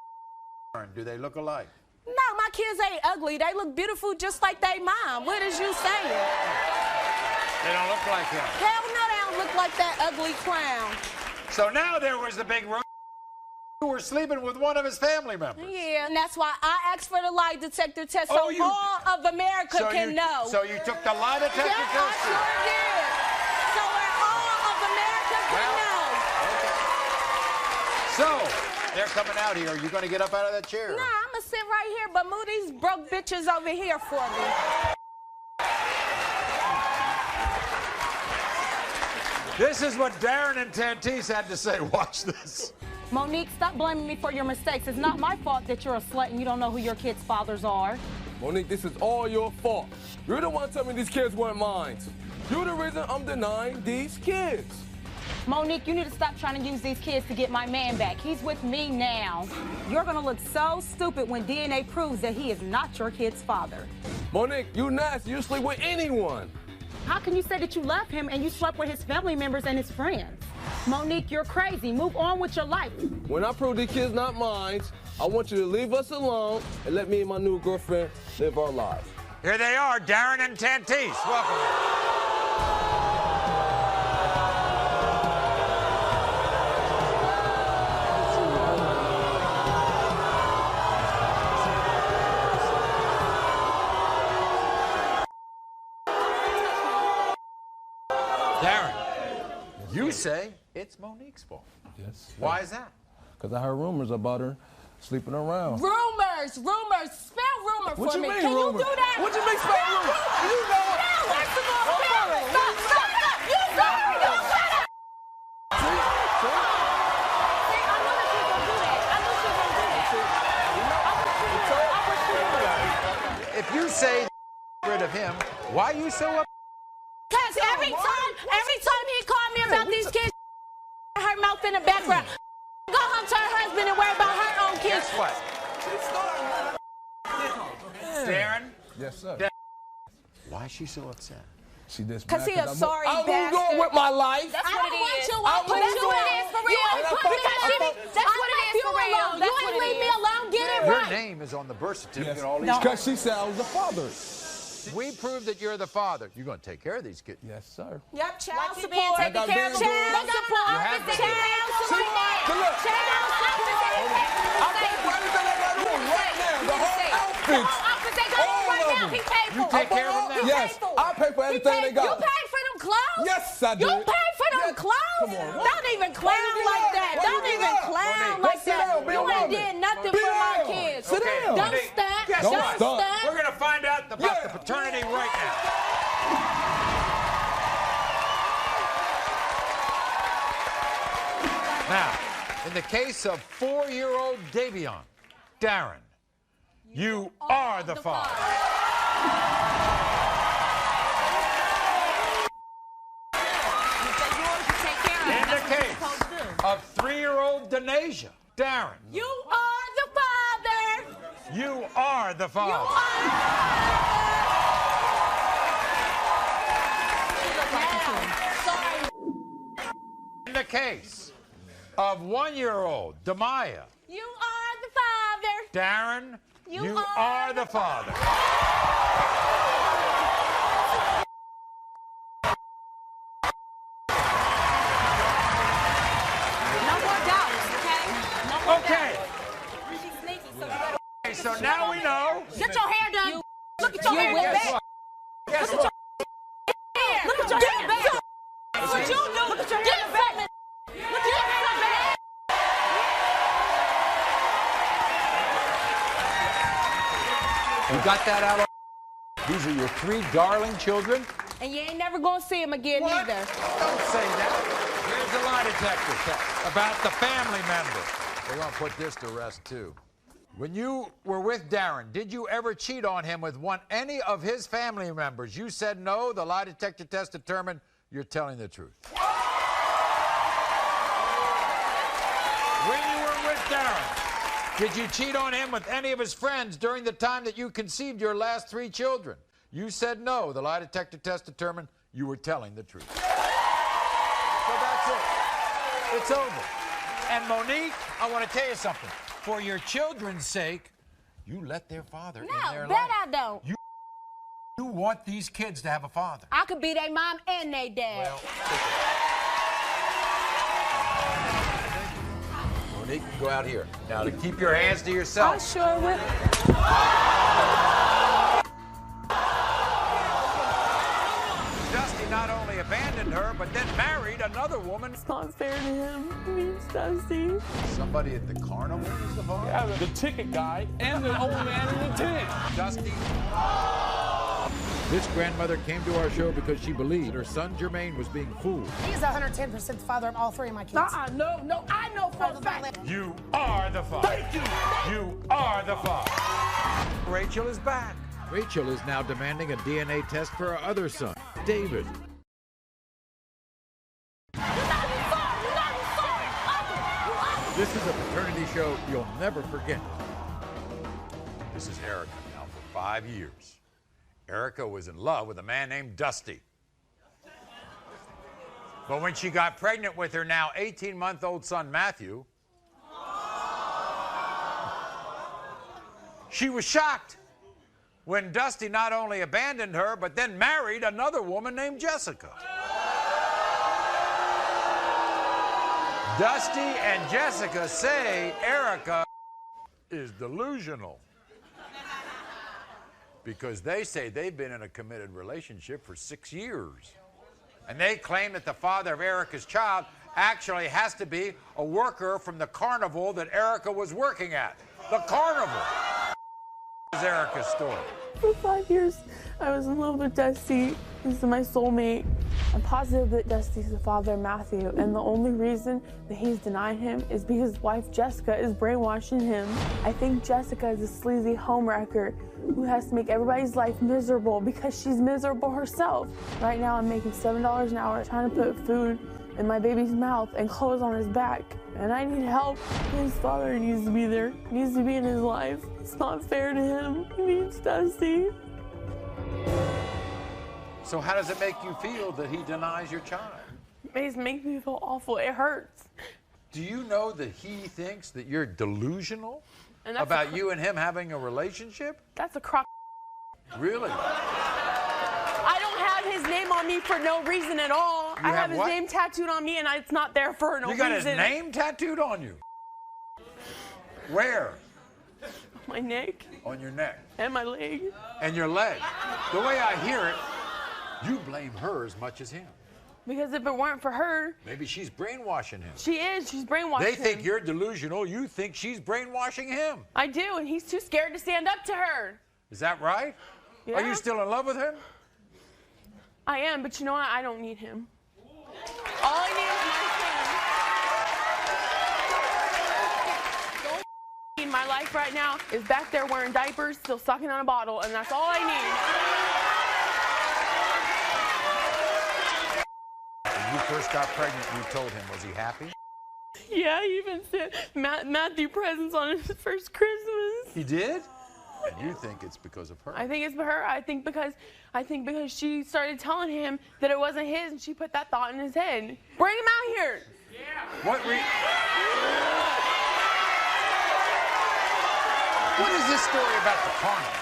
do they look alike? No, my kids ain't ugly. They look beautiful just like they mom. What is you saying? They don't look like him. Hell no, they don't look like that ugly clown. So now there was the big rumor you were sleeping with one of his family members. Yeah, and that's why I asked for the lie detector test so Oh, all of America can know. So you took the lie detector test? Yeah, I sure did. So where all of America can know. So, they're coming out here. Are you going to get up out of that chair? Nah, I'm going to sit right here, but move these broke bitches over here for me. This is what Darren and Tantise had to say. Watch this. Monique, stop blaming me for your mistakes. It's not my fault that you're a slut and you don't know who your kids' fathers are. Monique, this is all your fault. You're the one telling me these kids weren't mine. You're the reason I'm denying these kids. Monique, you need to stop trying to use these kids to get my man back. He's with me now. You're going to look so stupid when DNA proves that he is not your kid's father. Monique, you nasty. You sleep with anyone. How can you say that you love him and you slept with his family members and his friends? Monique, you're crazy. Move on with your life. When I prove these kids not mine, I want you to leave us alone and let me and my new girlfriend live our lives. Here they are, Darren and Tantise. Welcome. Darren, you say it's Monique's fault. Yes. Why is that? Because I heard rumors about her sleeping around. Rumors. Spell rumor What for you me. mean, Can rumor? you do that? What you mean spell rumor? You know it. No, first of all, spell it. Stop. You said it. You said it. See, I know that she's going to do that. I know she's going to do that. If you say rid of him, why are you so upset? Because every time he called me about these kids, her mouth in the background. Go home to her husband and worry about her own kids. Guess what? Darren? Yes, sir. Why is she so upset? She just Because he a sorry I'm bastard. going with my life. That's what it is. I'm That's what it is for real. That's what it is for real. You ain't leave me alone. Get it Your right. name is on the birth certificate. Yes. All these Because she said I was the father. We proved that you're the father. You're going to take care of these kids. Yes, sir. Yep, child support. taking care of Child support. You have been. Child support. Look. Child support. I pay for everything I got on right now. The whole outfit. All of them. He paid for You take care of them now? Yes, I pay for everything they got. You paid for them clothes? Yes, I did. You paid for them clothes? Come on. Don't even clown like that. Don't even clown like that. You ain't did nothing for my kids. Sit down. Don't stunt. Don't stunt. We're going to find out about the paternity right now. Now, in the case of 4-year-old Davion, Darren, you are the father. In the case of 3-year-old Denasia, Darren, You are the father. you are the father. In the case of 1-year-old Demaya, You are the father. Darren, You are the father. No more doubts, okay? No more Okay. doubts. She's sneaky, so you better. Okay, so now we know. Get your hair done. Look at your hair Guess done. what? Guess what? Look at your hair back. That's what you do. Look at your hair back. Look at your hair back. You got that out? These are your 3 darling children? And you ain't never gonna see him again either. Don't say that. Here's the lie detector test about the family member. We're going to put this to rest, too. When you were with Darren, did you ever cheat on him with any of his family members? You said no. The lie detector test determined you're telling the truth. When you were with Darren, did you cheat on him with any of his friends during the time that you conceived your last 3 children? You said no. The lie detector test determined you were telling the truth. So that's it. It's over. And Monique, I want to tell you something. For your children's sake, you let their father in their life. No, that I don't. You want these kids to have a father. I could be their mom and their dad. Well, Monique, go out here. Now, to keep your hands to yourself. I sure will. Dusty not only abandoned her, but then married another woman. It's not fair to him. He means Dusty. Somebody at the carnival is the father? Yeah, the ticket guy and the old man in the tent. Dusty. This grandmother came to our show because she believed her son Jermaine was being fooled. He's 110% the father of all three of my kids. No, I know for a fact. You are the father. Thank you. You are the father. Rachel is back. Rachel is now demanding a DNA test for her other son, David. This is a paternity show you'll never forget. This is Erica now for 5 years. Erica was in love with a man named Dusty. But when she got pregnant with her now 18-month-old son, Matthew, she was shocked when Dusty not only abandoned her, but then married another woman named Jessica. Dusty and Jessica say Erica is delusional because they say they've been in a committed relationship for 6 years. And they claim that the father of Erica's child actually has to be a worker from the carnival that Erica was working at. The carnival is Erica's story. For 5 years, I was in love with Dusty. He's my soulmate. I'm positive that Dusty's the father of Matthew, and the only reason that he's denying him is because his wife Jessica is brainwashing him. I think Jessica is a sleazy homewrecker who has to make everybody's life miserable because she's miserable herself. Right now, I'm making $7 an hour trying to put food in my baby's mouth and clothes on his back. And I need help. His father needs to be there. He needs to be in his life. It's not fair to him. He needs Dusty. So how does it make you feel that he denies your child? It makes me feel awful. It hurts. Do you know that he thinks that you're delusional about you and him having a relationship? That's a crock. Really? I don't have his name on me for no reason at all. I have his name tattooed on me, and it's not there for no reason. You got his name tattooed on you? Where? My neck. On your neck. And my leg. And your leg. The way I hear it, you blame her as much as him. Because if it weren't for her... Maybe she's brainwashing him. She is. She's brainwashing him. They think you're delusional. You think she's brainwashing him. I do, and he's too scared to stand up to her. Is that right? Yeah. Are you still in love with him? I am, but you know what? I don't need him. All I need is my son. In my life right now is back there wearing diapers, still sucking on a bottle, and that's all I need. When you first got pregnant, you told him, was he happy? Yeah, he even sent Matthew presents on his first Christmas. He did? And you think it's because of her? I think it's for her. I think because she started telling him that it wasn't his, and she put that thought in his head. Bring him out here. Yeah. What is this story about the carnival?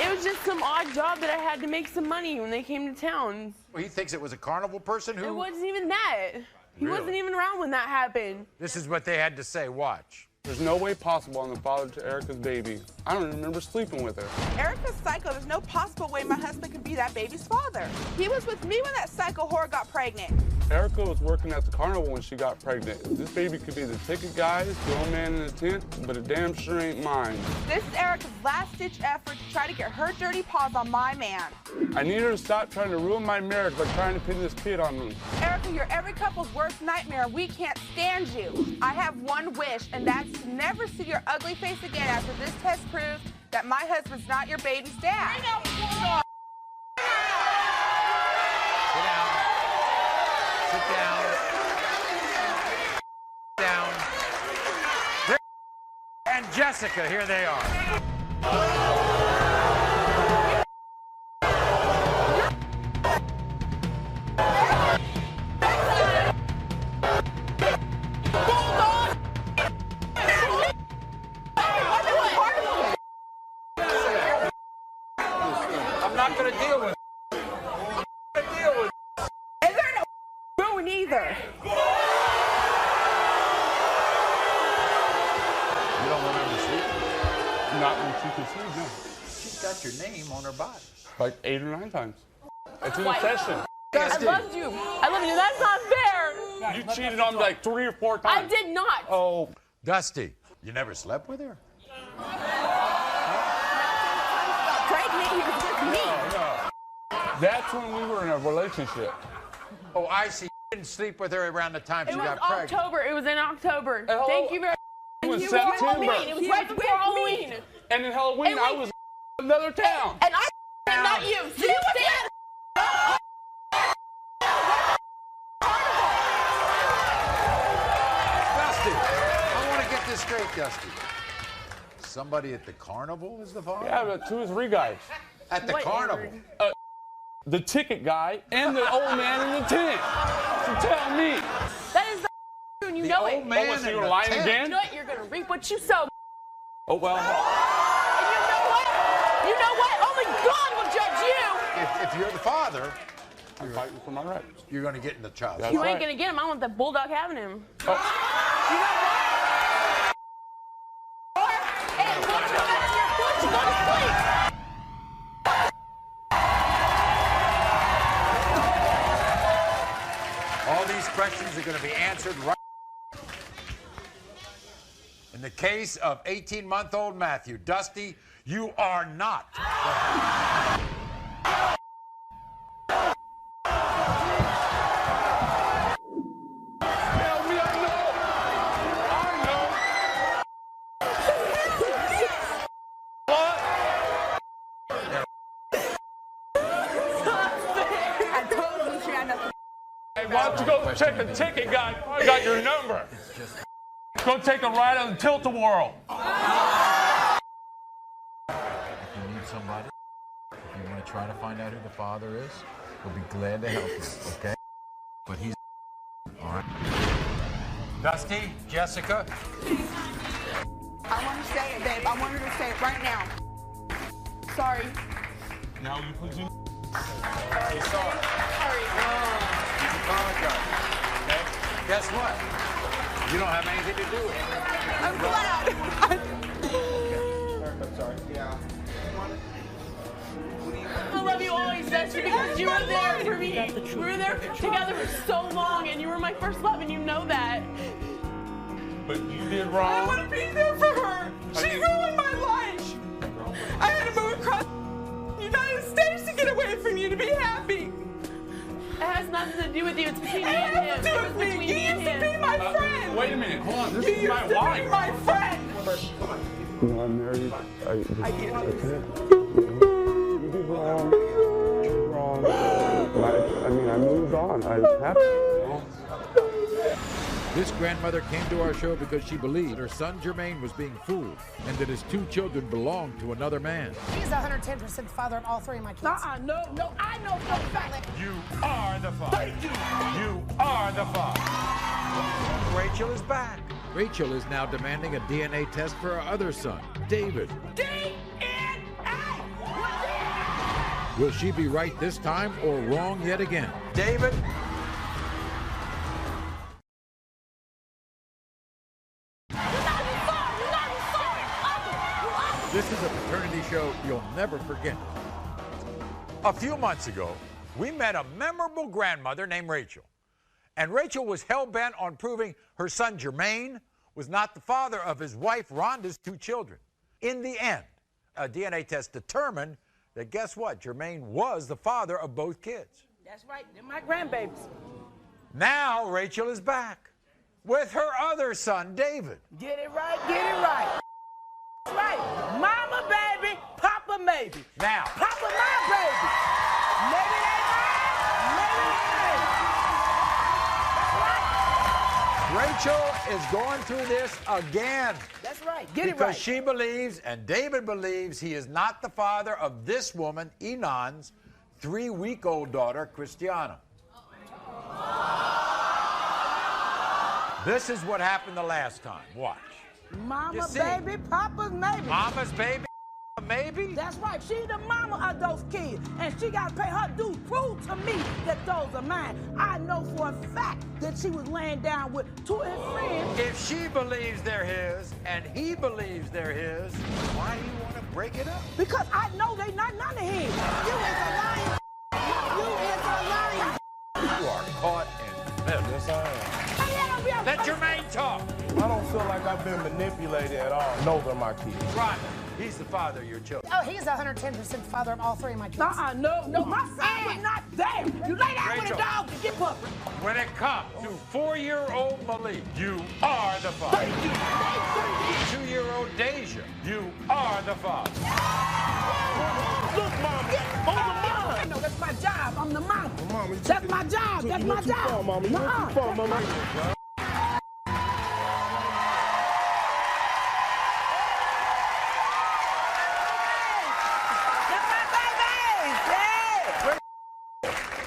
It was just some odd job that I had to make some money when they came to town. Well, he thinks it was a carnival person who... It wasn't even that. He wasn't even around when that happened. This is what they had to say. Watch. There's no way possible I'm the father to Erica's baby. I don't even remember sleeping with her. Erica's psycho. There's no possible way my husband could be that baby's father. He was with me when that psycho whore got pregnant. Erica was working at the carnival when she got pregnant. This baby could be the ticket guys, the old man in the tent, but it damn sure ain't mine. This is Erica's last-ditch effort to try to get her dirty paws on my man. I need her to stop trying to ruin my marriage by trying to pin this kid on me. Erica, you're every couple's worst nightmare. We can't stand you. I have one wish, and that's to never see your ugly face again after this test proves that my husband's not your baby's dad. Sit down. Down. And Jessica, here they are. deal with And there ain't no moon either. You don't remember sleeping? Not when she could sleep, no. She's got your name on her body. Like 8 or 9 times. It's an Why? obsession. I loved you. I love you. That's not fair. You cheated on me like 3 or 4 times. I did not. Oh, Dusty, you never slept with her? Pregnant, he was with me. No. That's when we were in a relationship. Oh, I see. You didn't sleep with her around the time she It was got pregnant. October. It was in October. Oh, Thank you very much. it was You September. were Halloween. It was right before Halloween. And in Halloween, And I we- was in another town. And I not you. So you stand. Dusty, I want to get this straight, Dusty. Somebody at the carnival is the father? Yeah, but 2 or 3 guys. At the carnival? The ticket guy and the old man in the tent. So tell me. That is the and you know it. Oh, so you're lying again? You know it. You're gonna reap what you sow. Oh, well. And you know what? You know what? Only God will judge you. If you're the father, I'm fighting for my rights. You're going to get in the child. You ain't gonna get him. I want the bulldog having him. Oh. You know what? Hey, don't you go back to your foot. You go to sleep. all these questions are going to be answered right. In the case of 18-month-old Matthew, Dusty, you are not. Hey, why don't you go check the ticket guy? I got your number. Go take a ride on the Tilt-A-Whirl. If you need somebody, if you want to try to find out who the father is, we'll be glad to help you, okay? But he's all right. Dusty, Jessica. I want to say it, babe. I want her to say it right now. Sorry. Now you put you. Sorry. Apologize. Okay? Guess what? You don't have anything to do with it. I'm glad. I'm sorry. Yeah. I love you always, Dusty, because you were there for me. We were there together for so long, and you were my first love, and you know that. But you did wrong. I want to be there for her. She ruined my life. I had to move across the United States to get away from you to be happy. It has nothing to do with you. It's between me and him. It has to do with me. You used to be my friend. Wait a minute. Hold on. This You is used my to be wife. my friend. No, I'm married. I can't. You did wrong. You did wrong. I mean, I moved on. I was happy. This grandmother came to our show because she believed her son Jermaine was being fooled and that his 2 children belonged to another man. He's 110% the father of all 3 of my kids. No, I know for a fact. You are the father. You are the father. Rachel is back. Rachel is now demanding a DNA test for her other son, David. Will she be right this time or wrong yet again? David. This is a paternity show you'll never forget. A few months ago, we met a memorable grandmother named Rachel. And Rachel was hell-bent on proving her son Jermaine was not the father of his wife Rhonda's 2 children. In the end, a DNA test determined that guess what? Jermaine was the father of both kids. That's right. They're my grandbabies. Now Rachel is back with her other son, David. Get it right, get it right. That's right. Mama baby, Papa maybe. Now, Papa my baby. Maybe they mine, maybe they ain't. Rachel is going through this again. That's right. Get it Because right. she believes, and David believes, he is not the father of this woman, Enon's 3-week-old daughter, Christiana. This is what happened the last time. Watch. Mama You see? baby, Papa's maybe. Mama's baby, maybe? That's right. She's the mama of those kids, and she got to pay her dues. Prove to me that those are mine. I know for a fact that she was laying down with two of his friends. If she believes they're his and he believes they're his, why do you want to break it up? Because I know they not none of his. You is a liar. You is a liar. You are caught in the middle. Yes, I am. Let Jermaine talk. I don't feel like I've been manipulated at all. No, they're my kids. Right. He's the father of your children. Oh, he's 110% father of all three of my kids. No, my son was not there. You lay down with a dog and get puppy. When it comes to 4-year-old Malik, you are the father. 2-year-old Deja, you are the father. Look, Mama, no, that's my job. I'm the mama. That's my job. That's my job. Far, Mama. You went too far, Mama.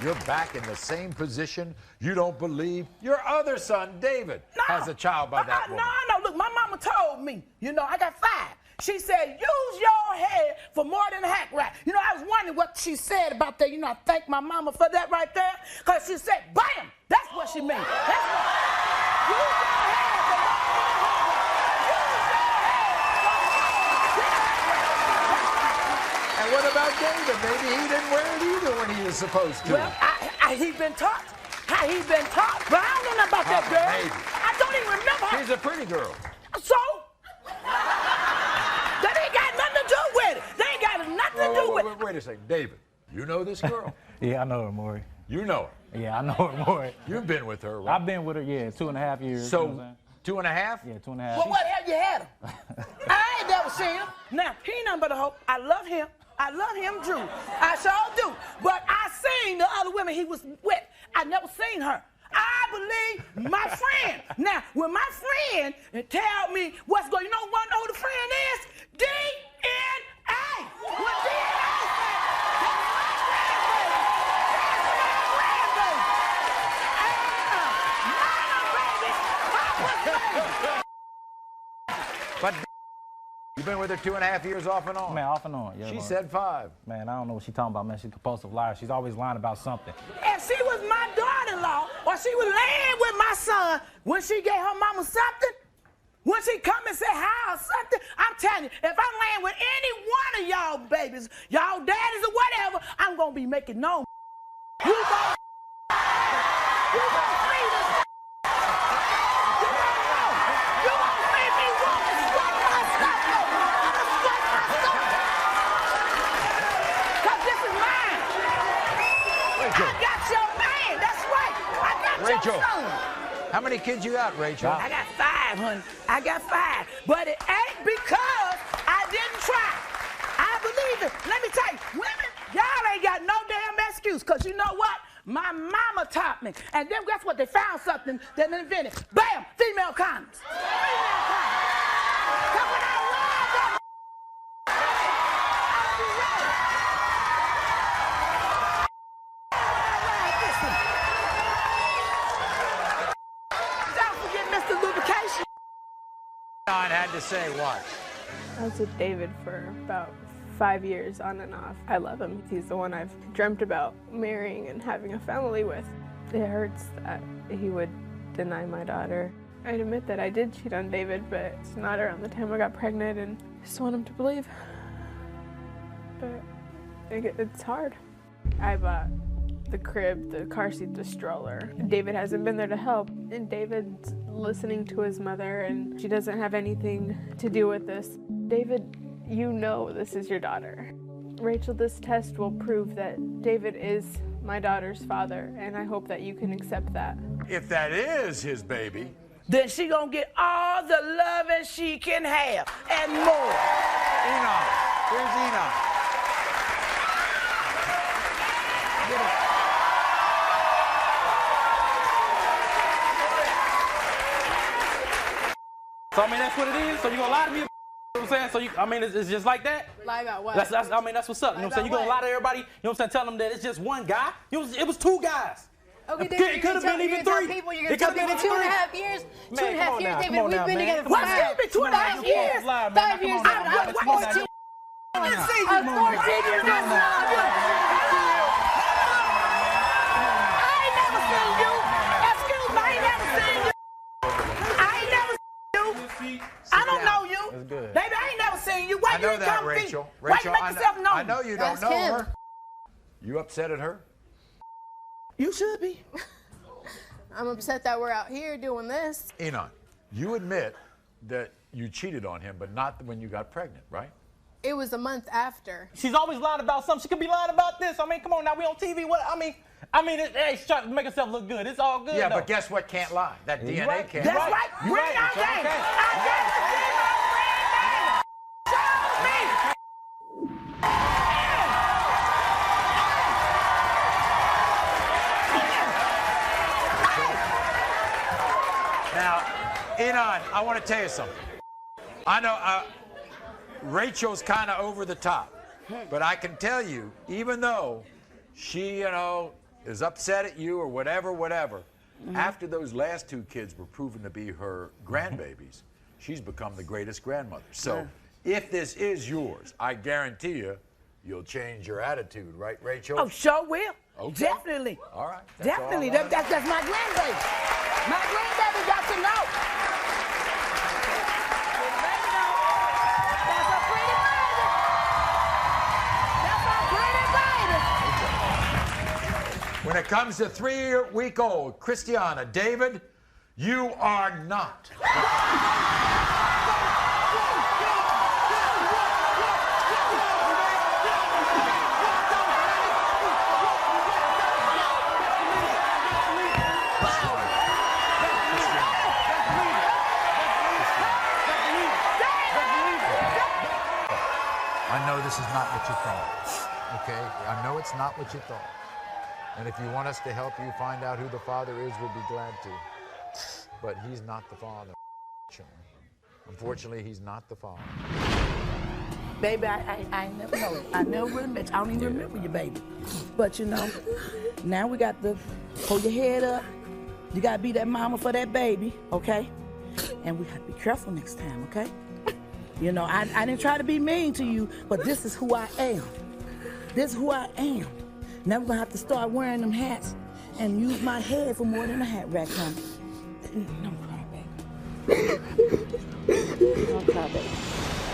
You're back in the same position you don't believe your other son, David, has a child by that woman. No. Look, my mama told me, I got 5. She said, use your head for more than a hack rack. I was wondering what she said about that. I thank my mama for that right there. Because she said, bam! That's what she meant. That's what. Use your head for more than a hack rack. And what about David? Maybe he didn't wear it either when he was supposed to. Well, he been taught. He been taught. But I don't know nothing about that girl. Maybe. I don't even remember her. She's a pretty girl. So? That ain't got nothing to do with it. They ain't got nothing to do with it. Wait a second. David, you know this girl? Yeah, I know her, Maury. You know her? Yeah, I know her, Maury. You've been with her, right? I've been with her, 2.5 years. So, you know what I'm saying? 2.5? Yeah, 2.5. Well, what have you had him? I ain't never seen him. Now, he ain't nothing but a hoe. I love him. I love him, Drew. I sure do. But I seen the other women he was with. I never seen her. I believe my friend. Now, when my friend tell me what's going on, you know who the friend is? DNA. What DNA said? That's But you've been with her 2.5 years off and on? Man, off and on. Yeah, she Maury. said 5. Man, I don't know what she's talking about, man. She's a compulsive liar. She's always lying about something. If she was my daughter-in-law, or she was laying with my son, when she gave her mama something, when she come and say hi or something, I'm telling you, if I'm laying with any one of y'all babies, y'all daddies or whatever, I'm gonna be making no. You gonna free this. You gonna make me want to sweat my stuff. Cause this is mine. Rachel. I got your man. That's right. I got Rachel. your son. How many kids you got, Rachel? I got 5, honey. I got 5. But it ain't because I didn't try. I believe it. Let me tell you, women, y'all ain't got no damn excuse. Because you know what? My mama taught me. And then guess what? They found something that they invented. Bam! Female condoms. Female condoms. Because when I love them, I'll be ready. Listen. Don't forget Mr. Lubrication. I had to say what? I was with David for about 5 years on and off. I love him. He's the one I've dreamt about marrying and having a family with. It hurts that he would deny my daughter. I'd admit that I did cheat on David, but it's not around the time I got pregnant, and I just want him to believe. But it's hard. I bought the crib, the car seat, the stroller. David hasn't been there to help, and David's listening to his mother, and she doesn't have anything to do with this. David, you know this is your daughter. Rachel, this test will prove that David is my daughter's father, and I hope that you can accept that. If that is his baby, then she gonna get all the loving she can have and more. Enoch. Where's Enoch? So, I mean, that's what it is? So you gonna lie to me? You know what I'm saying? So, it's just like that? Lie about what? That's what's up. You know what I'm saying? You gonna lie to everybody? You know what I'm saying? Tell them that it's just one guy? It was 2 guys. Okay, It could have been even 3. It could have been 2.5 years. 2.5 years, David. We've been together for 5 years. 2.5 years. 5 years. I didn't see you, 14 years old. I ain't never seen you. Excuse me, I ain't never seen you. I ain't never seen you. I don't know you. That's good. Baby, I ain't never seen you. Why I you know ain't that, come Rachel. see? Why you make yourself known? I know you don't know her. You upset at her? You should be. I'm upset that we're out here doing this. Enon, you admit that you cheated on him, but not when you got pregnant, right? It was a month after. She's always lying about something. She could be lying about this. I mean, come on now, we on TV. What? I mean, hey, she's trying to make herself look good. It's all good. Yeah, though. but guess what? Can't lie. That DNA right. can't That's lie. right. Bring your game. Show me. Now, Enon, I want to tell you something. I know Rachel's kind of over the top, but I can tell you, even though she, is upset at you or whatever, after those last two kids were proven to be her grandbabies, she's become the greatest grandmother. So if this is yours, I guarantee you'll change your attitude, right, Rachel? Oh, sure will. Okay. Definitely. All right. Definitely. That's my grandbaby. My grandbaby got to know. That's a pretty baby. When it comes to 3-week-old Christiana, David, you are not. I know this is not what you thought, okay? I know it's not what you thought. And if you want us to help you find out who the father is, we'll be glad to. But he's not the father. Unfortunately, he's not the father. Baby, I never know you. I never really met you. I don't even remember you, baby. But now we got to hold your head up. You got to be that mama for that baby, okay? And we have to be careful next time, okay? I didn't try to be mean to you, but this is who I am. This is who I am. Now we're going to have to start wearing them hats and use my head for more than a hat rack, honey. Don't cry, baby. Don't cry, baby.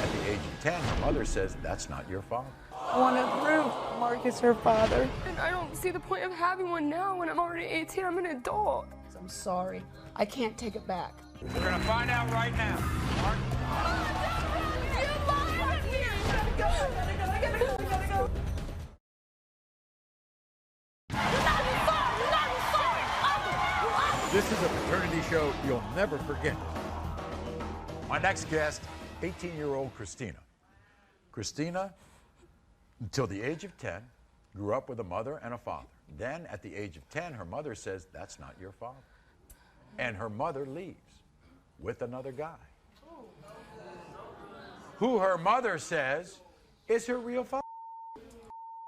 At the age of 10, her mother says, that's not your father. I want to prove Mark is her father. And I don't see the point of having one now when I'm already 18. I'm an adult. I'm sorry. I can't take it back. We're going to find out right now. Mark? This is a paternity show you'll never forget. My next guest, 18-year-old Christina. Christina, until the age of 10, grew up with a mother and a father. Then, at the age of 10, her mother says, that's not your father. And her mother leaves with another guy, who her mother says is her real father.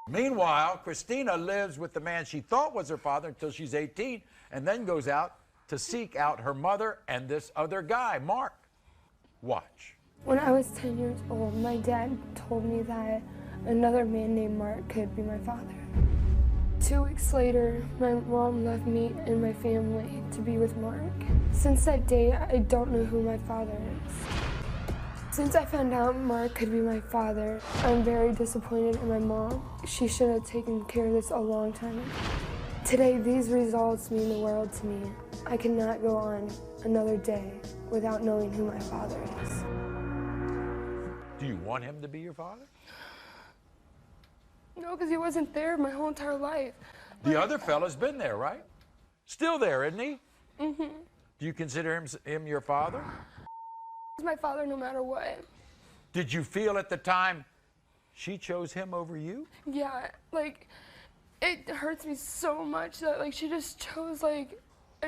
Meanwhile, Christina lives with the man she thought was her father until she's 18, and then goes out to seek out her mother and this other guy, Mark. Watch. When I was 10 years old, my dad told me that another man named Mark could be my father. 2 weeks later, my mom left me and my family to be with Mark. Since that day, I don't know who my father is. Since I found out Mark could be my father, I'm very disappointed in my mom. She should have taken care of this a long time ago. Today, these results mean the world to me. I cannot go on another day without knowing who my father is. Do you want him to be your father? No, because he wasn't there my whole entire life. The other fella's been there, right? Still there, isn't he? Mm-hmm. Do you consider him your father? He's my father no matter what. Did you feel at the time she chose him over you? Yeah, it hurts me so much that, she just chose, a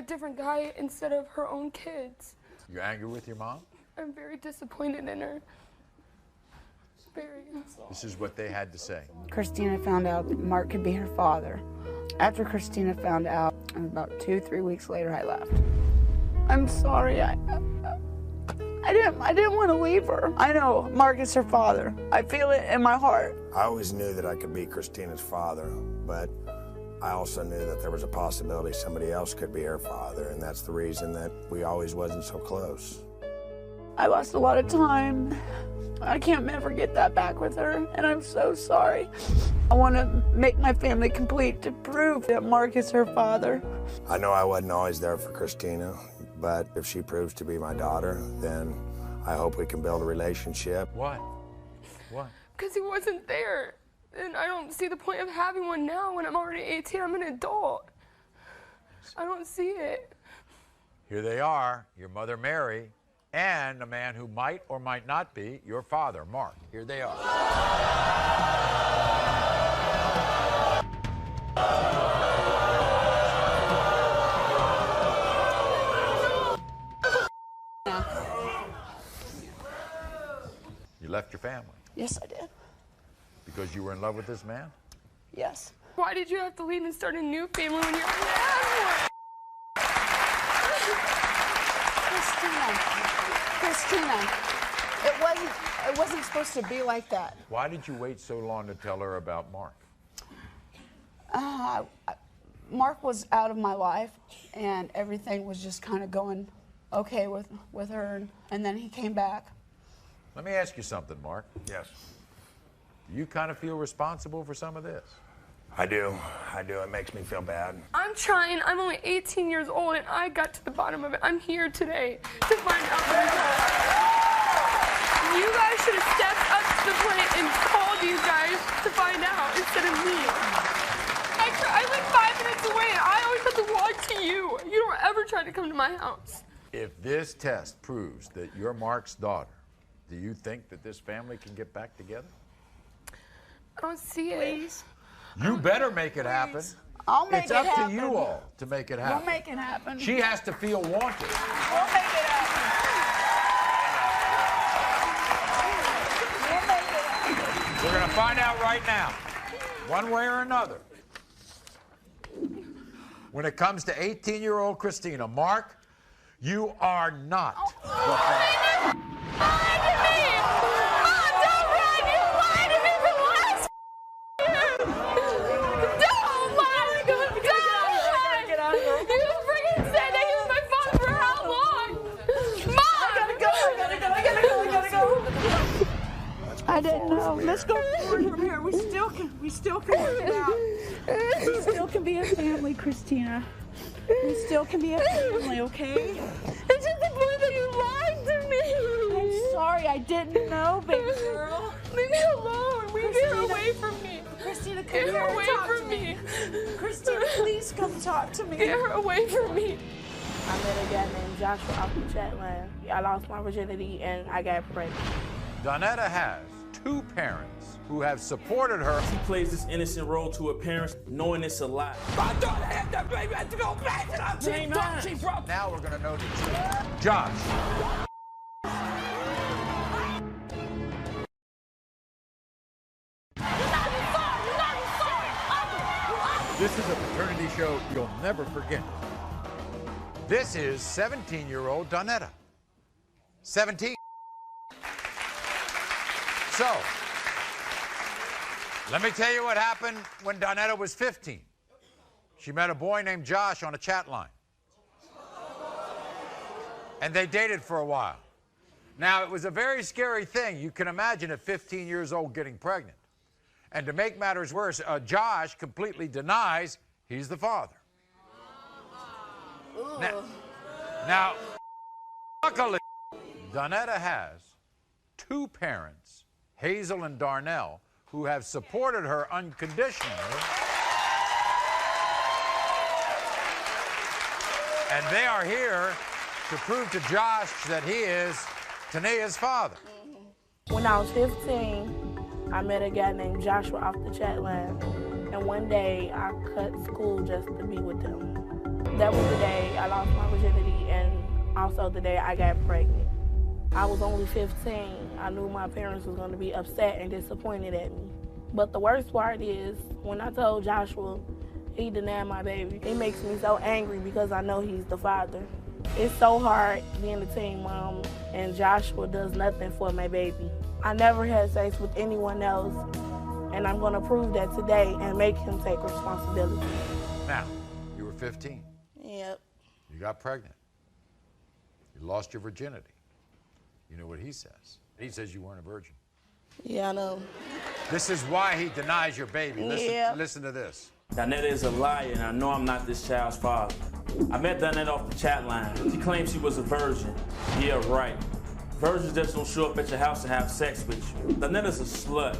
different guy instead of her own kids. You're angry with your mom? I'm very disappointed in her. Very. This is what they had to say. Christina found out that Mark could be her father. After Christina found out, and about 2-3 weeks later, I left. I'm sorry. I I didn't want to leave her. I know Mark is her father. I feel it in my heart. I always knew that I could be Christina's father, but I also knew that there was a possibility somebody else could be her father, and that's the reason that we always wasn't so close. I lost a lot of time. I can't ever get that back with her, and I'm so sorry. I want to make my family complete to prove that Mark is her father. I know I wasn't always there for Christina, but if she proves to be my daughter, then I hope we can build a relationship. Why? Why? Because he wasn't there. And I don't see the point of having one now when I'm already 18. I'm an adult. I don't see it. Here they are, your mother, Mary, and a man who might or might not be your father, Mark. Here they are. You left your family Yes, I did. because you were in love with this man? Yes. Why did you have to leave and start a new family when you already had one? Christina, it wasn't supposed to be like that. Why did you wait so long to tell her about Mark? Mark was out of my life, and everything was just kind of going okay with her, and then he came back. Let me ask you something, Mark. Yes. Do you kind of feel responsible for some of this? I do. It makes me feel bad. I'm trying. I'm only 18 years old, and I got to the bottom of it. I'm here today to find out the result. You guys should have stepped up to the plate and called these guys to find out instead of me. I live 5 minutes away, and I always have to walk to you. You don't ever try to come to my house. If this test proves that you're Mark's daughter, do you think that this family can get back together? I don't see it. Please. You better make it happen. I'll make it's it up happen. to you all to make it happen. We'll make it happen. She has to feel wanted. We'll make it happen. We'll make it happen. We're going to find out right now, one way or another. When it comes to 18-year-old Christina, Mark, you are not the father. I didn't know. Let's go forward from here. We still can work it out. We still can be a family, Christina. We still can be a family, okay? It's just the point that you lied to me. I'm sorry, I didn't know, baby girl. Leave me alone. Get her away from me. Christina, come Get here her and away talk from to me. Christina, please come talk to me. Get her away from me. I met a guy named Joshua off the chat line. I lost my virginity and I got pregnant. Donetta has 2 parents who have supported her. She plays this innocent role to her parents, knowing it's a lie. My daughter had that baby. I had to go back to her. She broke. Now we're going to know the truth. Josh. This is a paternity show you'll never forget. This is 17-year-old Donetta. 17. So, let me tell you what happened when Donetta was 15. She met a boy named Josh on a chat line. And they dated for a while. Now, it was a very scary thing. You can imagine at 15 years old getting pregnant. And to make matters worse, Josh completely denies he's the father. Now, luckily, Donetta has 2 parents, Hazel and Darnell, who have supported her unconditionally. And they are here to prove to Josh that he is Tanea's father. When I was 15, I met a guy named Joshua off the chat line. And one day, I cut school just to be with him. That was the day I lost my virginity and also the day I got pregnant. I was only 15. I knew my parents was going to be upset and disappointed at me. But the worst part is, when I told Joshua, he denied my baby. It makes me so angry because I know he's the father. It's so hard being a teen mom, and Joshua does nothing for my baby. I never had sex with anyone else, and I'm gonna prove that today and make him take responsibility. Now, you were 15. Yep. You got pregnant. You lost your virginity. You know what he says? He says you weren't a virgin. Yeah, I know. This is why he denies your baby. Listen to this. Donetta is a liar, and I know I'm not this child's father. I met Donetta off the chat line. She claims she was a virgin. Yeah, right. Virgins just don't show up at your house to have sex with you. Donetta's a slut.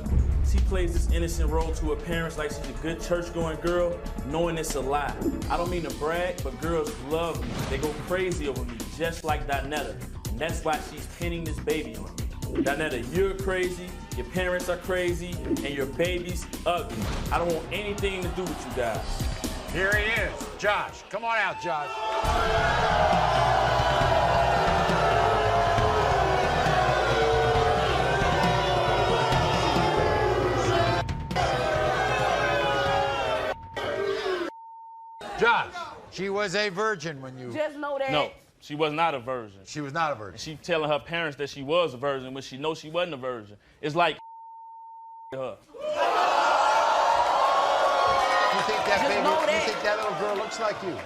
She plays this innocent role to her parents like she's a good church-going girl, knowing it's a lie. I don't mean to brag, but girls love me. They go crazy over me, just like Donetta. And that's why she's pinning this baby on me. Donetta, you're crazy, your parents are crazy, and your baby's ugly. I don't want anything to do with you guys. Here he is, Josh. Come on out, Josh. Josh, she was a virgin when you... Just know that. No, she was not a virgin. She was not a virgin. And she telling her parents that she was a virgin when she knows she wasn't a virgin. It's like her. You think that baby, you think that little girl looks like you?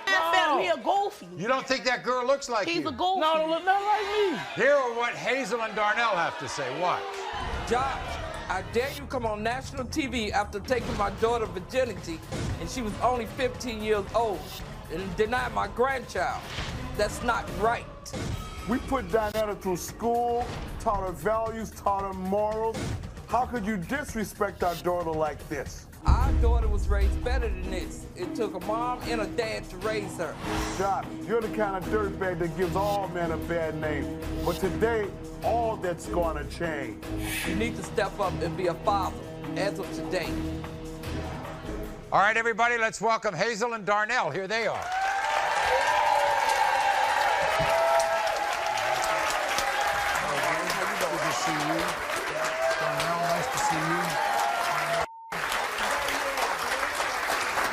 No. He a goofy. You don't think that girl looks like you? He's a goofy. No, don't look nothing like me. Here are what Hazel and Darnell have to say. Watch. Josh, I dare you come on national TV after taking my daughter virginity, and she was only 15 years old, and deny my grandchild. That's not right. We put Donetta through school, taught her values, taught her morals. How could you disrespect our daughter like this? Our daughter was raised better than this. It took a mom and a dad to raise her. Josh, you're the kind of dirtbag that gives all men a bad name. But today, all that's going to change. You need to step up and be a father as of today. All right, everybody, let's welcome Hazel and Darnell. Here they are. Good to see you. Darnell, nice to see you.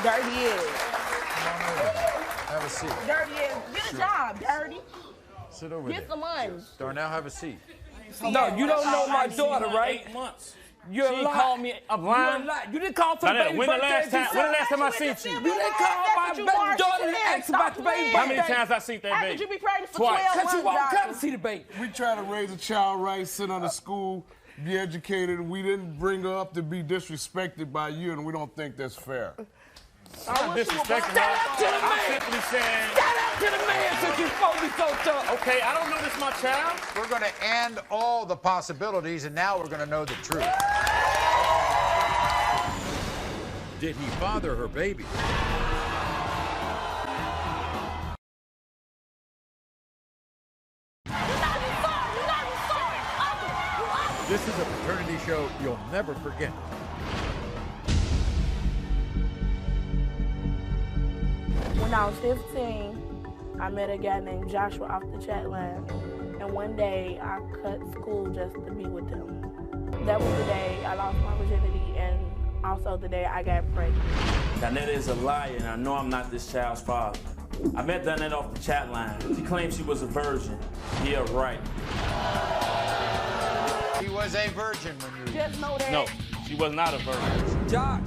Dirty is. Have a seat. Dirty is. Get a job, Dirty. Sit over Get some money. Darnell, have a seat. No, you don't know my daughter, right? 8 months. You're She a lie. called me a blind. You're a lie. You didn't call for the baby When the birthday. last time I seen you? You didn't call my baby daughter and ask about the baby birthday. How many times I seen that How baby? could you be pregnant for Twice. 12 Because you months, won't come Joshua? to see the baby. We try to raise a child right, sit on a school, be educated. We didn't bring her up to be disrespected by you, and we don't think that's fair. I'm not disrespecting her. I'm simply saying. Stand up to the man since you're supposed to be so tough. Okay, I don't know this my child. We're going to end all the possibilities, and now we're going to know the truth. Did he father her baby? This is a paternity show you'll never forget. When I was 15, I met a guy named Joshua off the chat line. And one day, I cut school just to be with him. That was the day I lost my virginity, and also the day I got pregnant. Donetta is a liar, and I know I'm not this child's father. I met Donetta off the chat line. She claims she was a virgin. Yeah, right. She was a virgin when you... Just know that. No, she was not a virgin. Josh,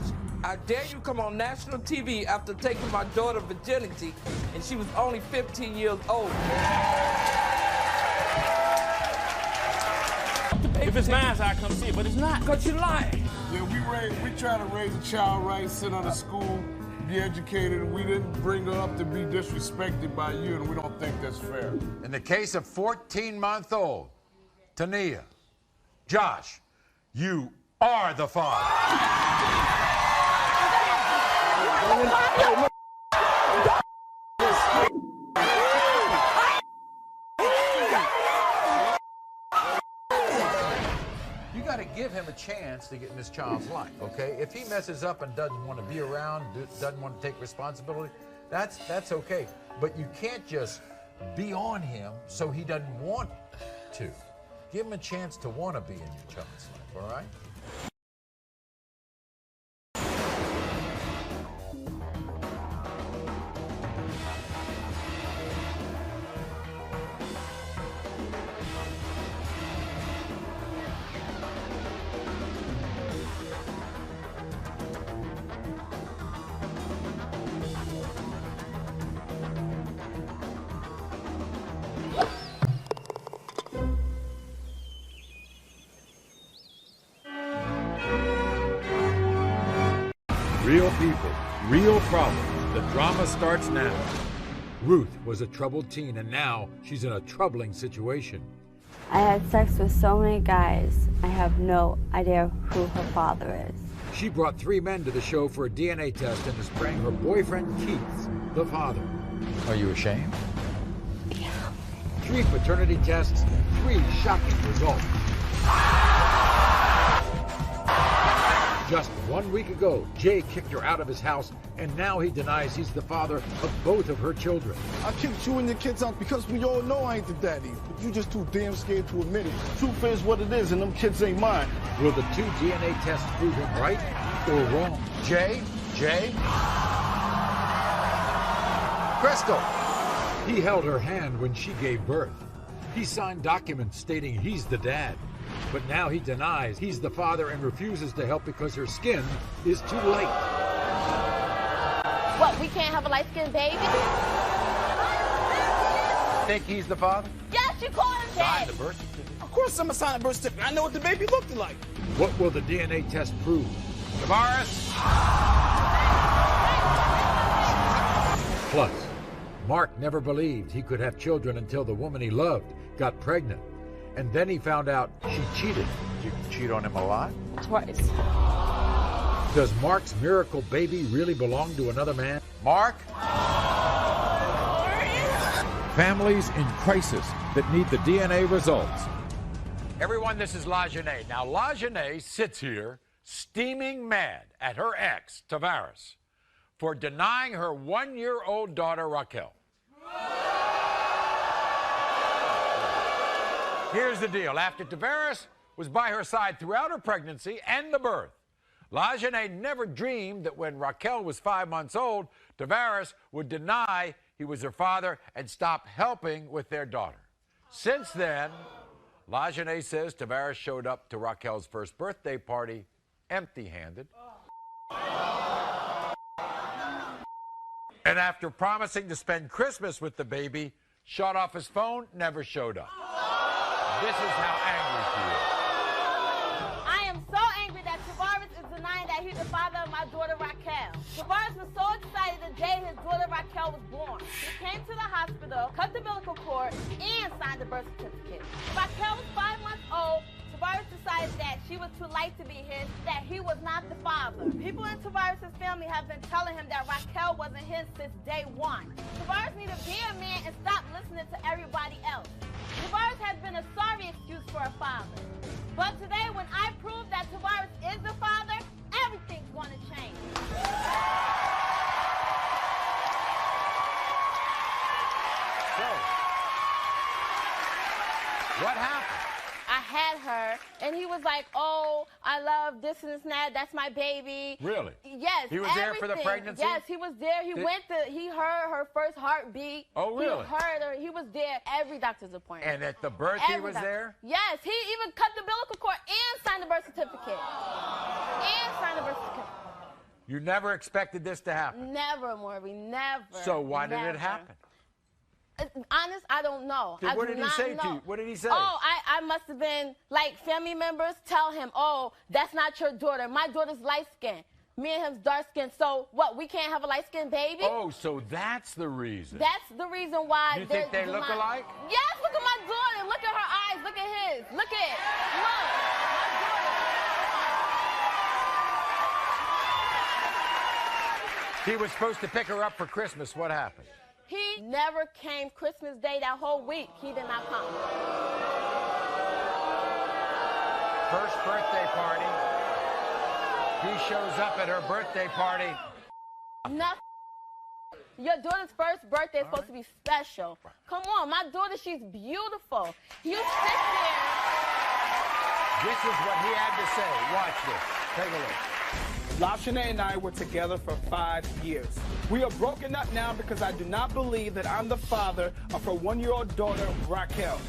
I dare you come on national TV after taking my daughter virginity, and she was only 15 years old. If it's mine, I come see it, but it's not. Because you're lying. Yeah, we try to raise a child right, sit on a school, be educated. We didn't bring her up to be disrespected by you, and we don't think that's fair. In the case of 14-month-old Tania, Josh, you are the father. You got to give him a chance to get in this child's life, okay? If he messes up and doesn't want to be around, doesn't want to take responsibility, that's okay. But you can't just be on him so he doesn't want to. Give him a chance to want to be in your child's life, all right? real people, real problems. The drama starts now. Ruth was a troubled teen, and now she's in a troubling situation. I had sex with so many guys, I have no idea who her father is. She brought 3 men to the show for a DNA test and is praying her boyfriend Keith's the father. Are you ashamed? 3 paternity tests, 3 shocking results. Just 1 week ago, Jay kicked her out of his house, and now he denies he's the father of both of her children. I kicked you and your kids out because we all know I ain't the daddy. But you just too damn scared to admit it. Truth is what it is, and them kids ain't mine. Will the 2 DNA tests prove him right or wrong? Jay? Crystal! He held her hand when she gave birth. He signed documents stating he's the dad. But now he denies he's the father and refuses to help because her skin is too light. What, we can't have a light-skinned baby? Think he's the father? Yes, you call him Sign dead. the birth certificate. Of course I'm a sign of birth certificate. I know what the baby looked like. What will the DNA test prove? Tavares? Plus, Mark never believed he could have children until the woman he loved got pregnant. And then he found out she cheated. Did you cheat on him a lot? Twice. Does Mark's miracle baby really belong to another man? Mark? Families in crisis that need the DNA results. Everyone, this is LaJaunie. Now, LaJaunie sits here steaming mad at her ex, Tavares, for denying her 1-year-old daughter, Raquel. Here's the deal. After Tavares was by her side throughout her pregnancy and the birth, LaJaunie never dreamed that when Raquel was 5 months old, Tavares would deny he was her father and stop helping with their daughter. Since then, LaJaunie says Tavares showed up to Raquel's first birthday party empty-handed. And after promising to spend Christmas with the baby, shut off his phone, never showed up. This is how angry she is. I am so angry that Tavares is denying that he's the father of my daughter Raquel. Tavares was so excited the day his daughter Raquel was born. He came to the hospital, cut the umbilical cord, and signed the birth certificate. Raquel was 5 months old. Tavares decided that she was too light to be his, that he was not the father. People in Tavares' family have been telling him that Raquel wasn't his since day 1. Tavares needed to be a man and stop listening to everybody else. Tavares has been a sorry excuse for a father. But today, when I prove that Tavares is the father, everything's going to change. So, what happened? I had her, and he was like, oh, I love this and that. That's my baby. Really? Yes. He was there for the pregnancy? Yes, he was there. He heard her first heartbeat. Oh, really? He heard her. He was there every doctor's appointment. And at the birth he was there? Yes, he even cut the umbilical cord and signed the birth certificate. You never expected this to happen? Never, Maury, never. So why did it happen? Honest, I don't know. What did he say to you? What did he say? Oh, I must have been, like, family members tell him, oh, that's not your daughter. My daughter's light-skinned. Me and him's dark-skinned. So, what, we can't have a light-skinned baby? Oh, so that's the reason. That's the reason why. You think they look alike? Yes, look at my daughter. Look at her eyes. Look at his. Look. He was supposed to pick her up for Christmas. What happened? He never came Christmas Day that whole week. He did not come. First birthday party. He shows up at her birthday party. Nothing. Your daughter's first birthday is supposed to be special. Come on, my daughter, she's beautiful. You sit there. This is what he had to say. Watch this. Take a look. LaJaunie and I were together for 5 years. We are broken up now because I do not believe that I'm the father of her 1-year-old daughter, Raquel.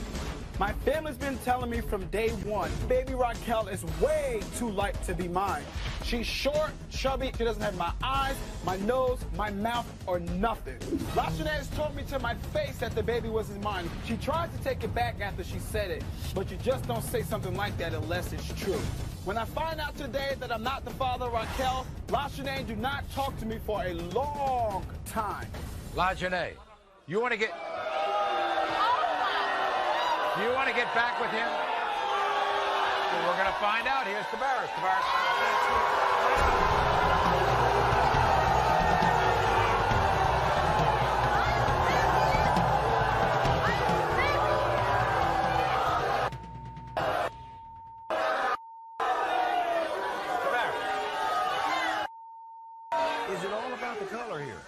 My family's been telling me from day 1, baby Raquel is way too light to be mine. She's short, chubby, she doesn't have my eyes, my nose, my mouth, or nothing. LaJaunie has told me to my face that the baby wasn't mine. She tried to take it back after she said it, but you just don't say something like that unless it's true. When I find out today that I'm not the father of Raquel, LaShanae, do not talk to me for a long time. LaShanae, you want to get... Do you want to get back with him? Well, we're going to find out. Here's Tavares. Is it all about the color here?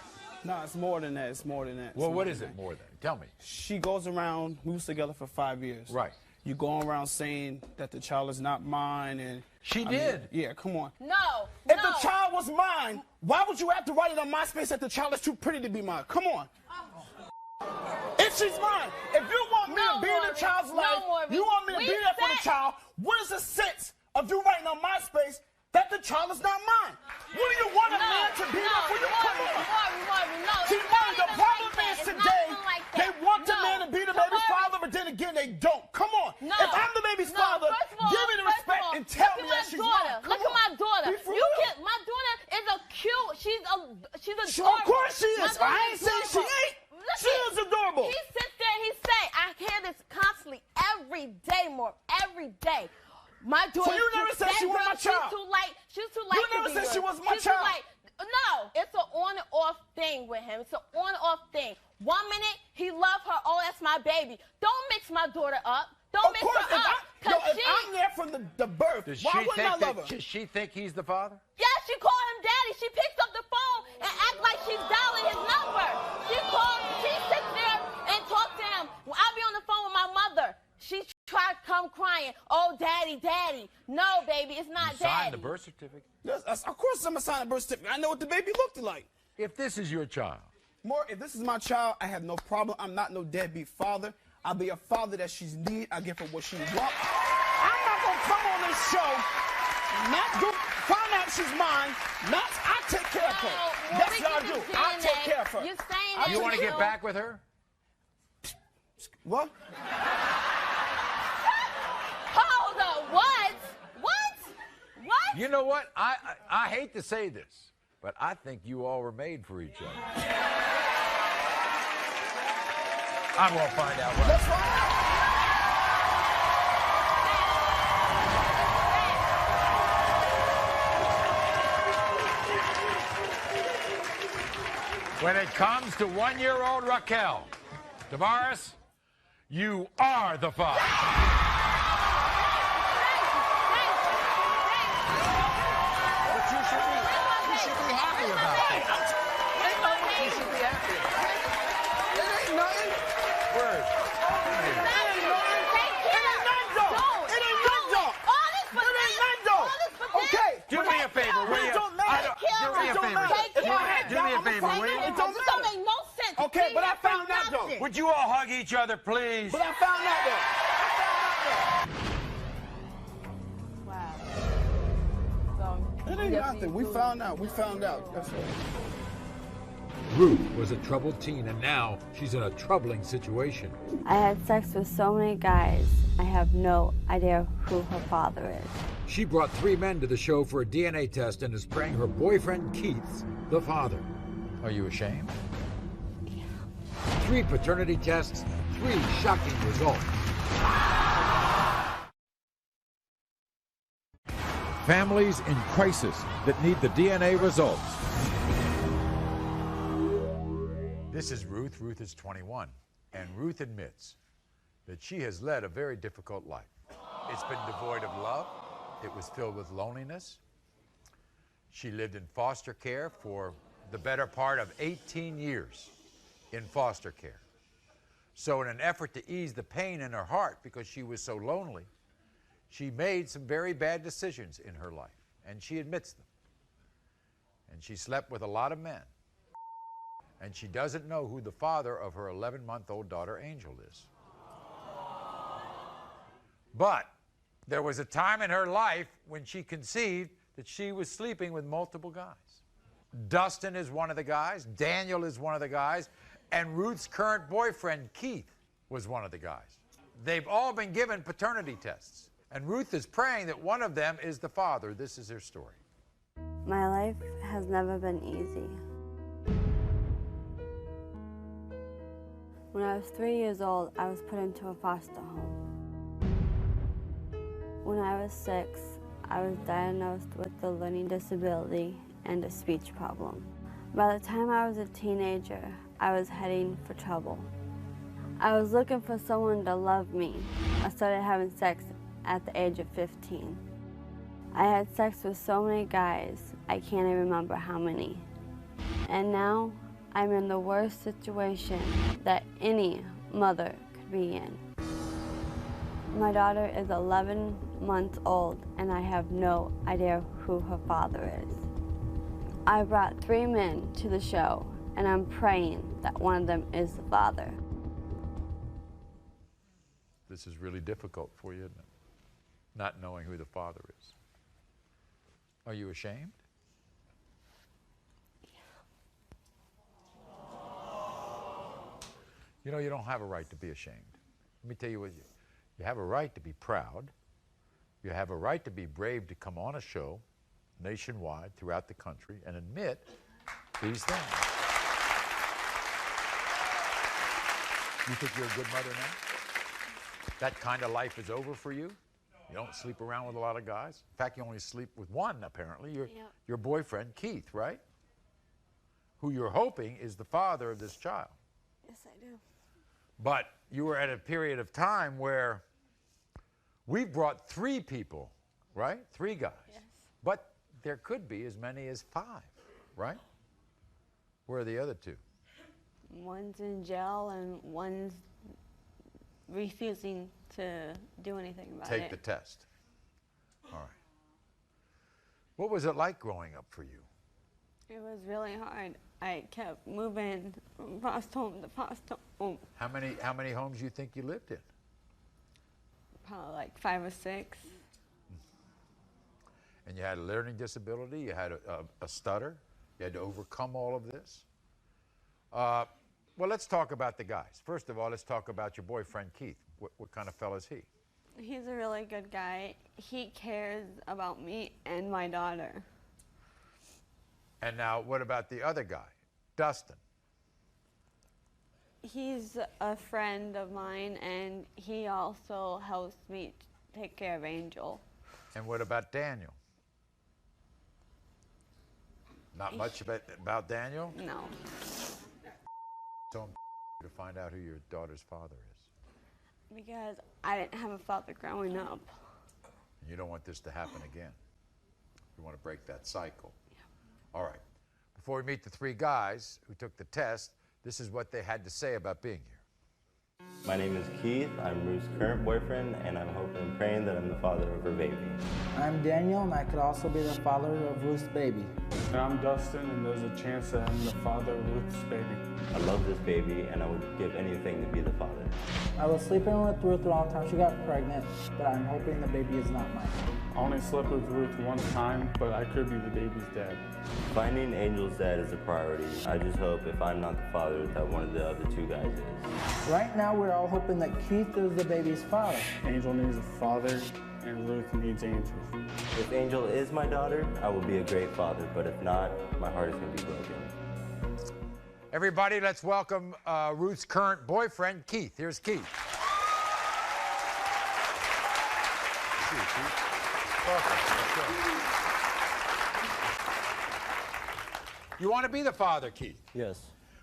No, it's more than that. It's more than that. Well, what is it more than? Tell me. She goes around, we was together for 5 years. Right. You go around saying that the child is not mine, and she did. Yeah, come on. No. If the child was mine, why would you have to write it on MySpace that the child is too pretty to be mine? Come on. If she's mine, if you want me to be in the child's life, you want me to be there for the child, what is the sense of you writing on MySpace that the child is not mine? What do you want a man to be there for you? Come on. See, Maury, the problem is today, they want the man to be the baby's father, but then again, they don't. Come on. If I'm the baby's father, give me the respect and tell me that she's mine. Look at my daughter. My daughter is a cute. She's adorable. Of course she is. I ain't saying she ain't. She is adorable. He sits there and he say, I hear this constantly every day, more every day. My daughter. So you never said she was my child. She's too light. You never said she was my child. No, it's an on and off thing with him. It's an on and off thing. 1 minute he love her. Oh, that's my baby. Don't mix my daughter up. Don't mix her up. If I'm there from the birth, why wouldn't I love her? Does she think he's the father? Yeah, she called him daddy. She picks up the phone and act like she's dialing his number. She sits there and talks to him. I'll be on the phone with my mother. She tried to come crying. Oh, daddy, daddy. No, baby, it's not daddy. Sign the birth certificate. Of course I'm going to sign a birth certificate. I know what the baby looked like. If this is your child. More, if this is my child, I have no problem. I'm not no deadbeat father. I'll be a father that she's need. I give her what she wants. I'm not going to come on this show, not go find out she's mine. I take care of her. That's what I do. I take care of her. You're saying you want to get back with her? What? Hold on. What? You know what? I hate to say this, but I think you all were made for each other. I won't find out what. Let's find out. When it comes to 1-year-old Raquel, Tavares, you are the father. But you should be happy about it. You should be happy. It ain't nothing. Word. Okay. Do me a favor, will you? Do me a favor, will you? It don't make no sense. Okay, but I found out though. Would you all hug each other, please? But I found out though. Wow. It ain't nothing. We found out. That's all. Ruth was a troubled teen, and now she's in a troubling situation. I had sex with so many guys, I have no idea who her father is. She brought 3 men to the show for a DNA test and is praying her boyfriend Keith's the father. Are you ashamed? Yeah. 3 paternity tests, 3 shocking results. Families in crisis that need the DNA results. This is Ruth. Ruth is 21, and Ruth admits that she has led a very difficult life. It's been devoid of love. It was filled with loneliness. She lived in foster care for the better part of 18 years in foster care. So in an effort to ease the pain in her heart because she was so lonely, she made some very bad decisions in her life, and she admits them. And she slept with a lot of men. And she doesn't know who the father of her 11-month-old daughter, Angel, is. But there was a time in her life when she conceived that she was sleeping with multiple guys. Dustin is one of the guys, Daniel is one of the guys, and Ruth's current boyfriend, Keith, was one of the guys. They've all been given paternity tests, And Ruth is praying that one of them is the father. This is her story. My life has never been easy. When I was 3 years old, I was put into a foster home. When I was 6, I was diagnosed with a learning disability and a speech problem. By the time I was a teenager, I was heading for trouble. I was looking for someone to love me. I started having sex at the age of 15. I had sex with so many guys, I can't even remember how many. And now, I'm in the worst situation that any mother could be in. My daughter is 11 months old, and I have no idea who her father is. I brought 3 men to the show, and I'm praying that one of them is the father. This is really difficult for you, isn't it? Not knowing who the father is. Are you ashamed? You know, you don't have a right to be ashamed. Let me tell you what, you have a right to be proud. You have a right to be brave to come on a show nationwide throughout the country and admit these things. You think you're a good mother now? That kind of life is over for you? You don't sleep around with a lot of guys? In fact, you only sleep with one, apparently. Your boyfriend, Keith, right? Who you're hoping is the father of this child. Yes, I do. But you were at a period of time where we brought 3 people, right? 3 guys. Yes. But there could be as many as 5, right? Where are the other 2? One's in jail and one's refusing to do anything about it. Take the test. All right. What was it like growing up for you? It was really hard. I kept moving from foster home to foster home. How many homes do you think you lived in? Probably like 5 or 6. And you had a learning disability, you had a stutter, you had to overcome all of this. Well, let's talk about the guys. First of all, let's talk about your boyfriend, Keith. What kind of fellow is he? He's a really good guy. He cares about me and my daughter. And now, what about the other guy, Dustin? He's a friend of mine, and he also helps me take care of Angel. And what about Daniel? Not much about Daniel? No. So to find out who your daughter's father is. Because I didn't have a father growing up. You don't want this to happen again. You want to break that cycle. Yeah. All right. Before we meet the 3 guys who took the test, this is what they had to say about being here. My name is Keith. I'm Ruth's current boyfriend, and I'm hoping and praying that I'm the father of her baby. I'm Daniel, and I could also be the father of Ruth's baby. And I'm Dustin, and there's a chance that I'm the father of Ruth's baby. I love this baby, and I would give anything to be the father. I was sleeping with Ruth around the time she got pregnant, but I'm hoping the baby is not mine. I only slept with Ruth one time, but I could be the baby's dad. Finding Angel's dad is a priority. I just hope if I'm not the father, that one of the other 2 guys is. Right now, we're all hoping that Keith is the baby's father. Angel needs a father, and Ruth needs Angel. If Angel is my daughter, I will be a great father, but if not, my heart is going to be broken. Everybody, let's welcome Ruth's current boyfriend, Keith. Here's Keith. You want to be the father, Keith? Yes.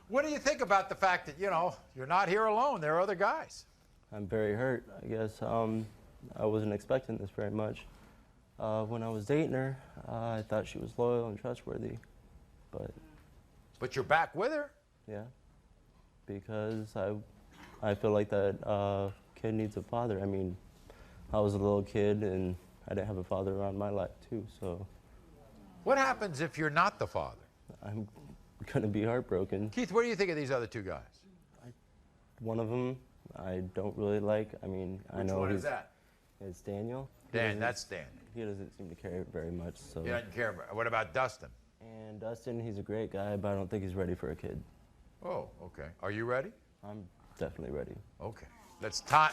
What do you think about the fact that, you know, you're not here alone? There are other guys. I'm very hurt, I guess. I wasn't expecting this very much. When I was dating her, I thought she was loyal and trustworthy, but... But you're back with her? Yeah, because I feel like that kid needs a father. I mean, I was a little kid, and I didn't have a father around my life, too, so... What happens if you're not the father? I'm gonna be heartbroken. Keith, what do you think of these other 2 guys? One of them I don't really like. I mean, I know Which one is that? It's Daniel. That's Daniel. He doesn't seem to care very much, so... He doesn't care. What about Dustin? And Dustin, he's a great guy, but I don't think he's ready for a kid. Oh, okay. Are you ready? I'm definitely ready. Okay. Let's time.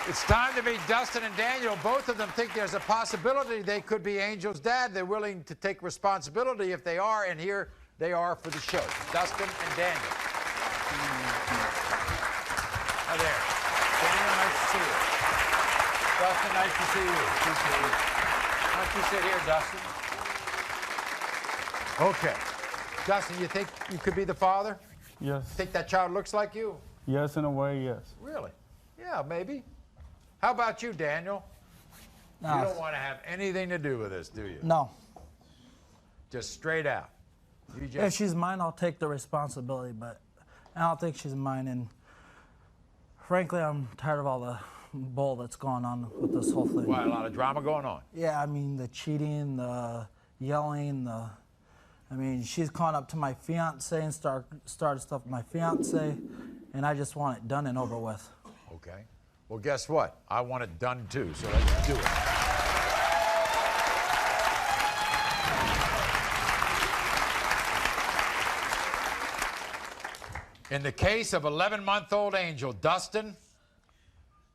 It's time to meet Dustin and Daniel. Both of them think there's a possibility they could be Angel's dad. They're willing to take responsibility if they are, and here they are for the show. Dustin and Daniel. Hi there. Daniel, nice to see you. Dustin, nice to see you. Why don't you sit here, Dustin? Okay. Dustin, you think you could be the father? Yes. Think that child looks like you? Yes, in a way, yes. Really? Yeah, maybe. How about you, Daniel? No. You don't want to have anything to do with this, do you? No. Just straight out. You just... If she's mine, I'll take the responsibility, but I don't think she's mine. And frankly, I'm tired of all the bull that's going on with this whole thing. Why, a lot of drama going on? Yeah, I mean, the cheating, the yelling, I mean, she's calling up to my fiance and started stuff with my fiance, and I just want it done and over with. Okay. Well, guess what? I want it done too, so let's do it. In the case of 11-month-old Angel, Dustin,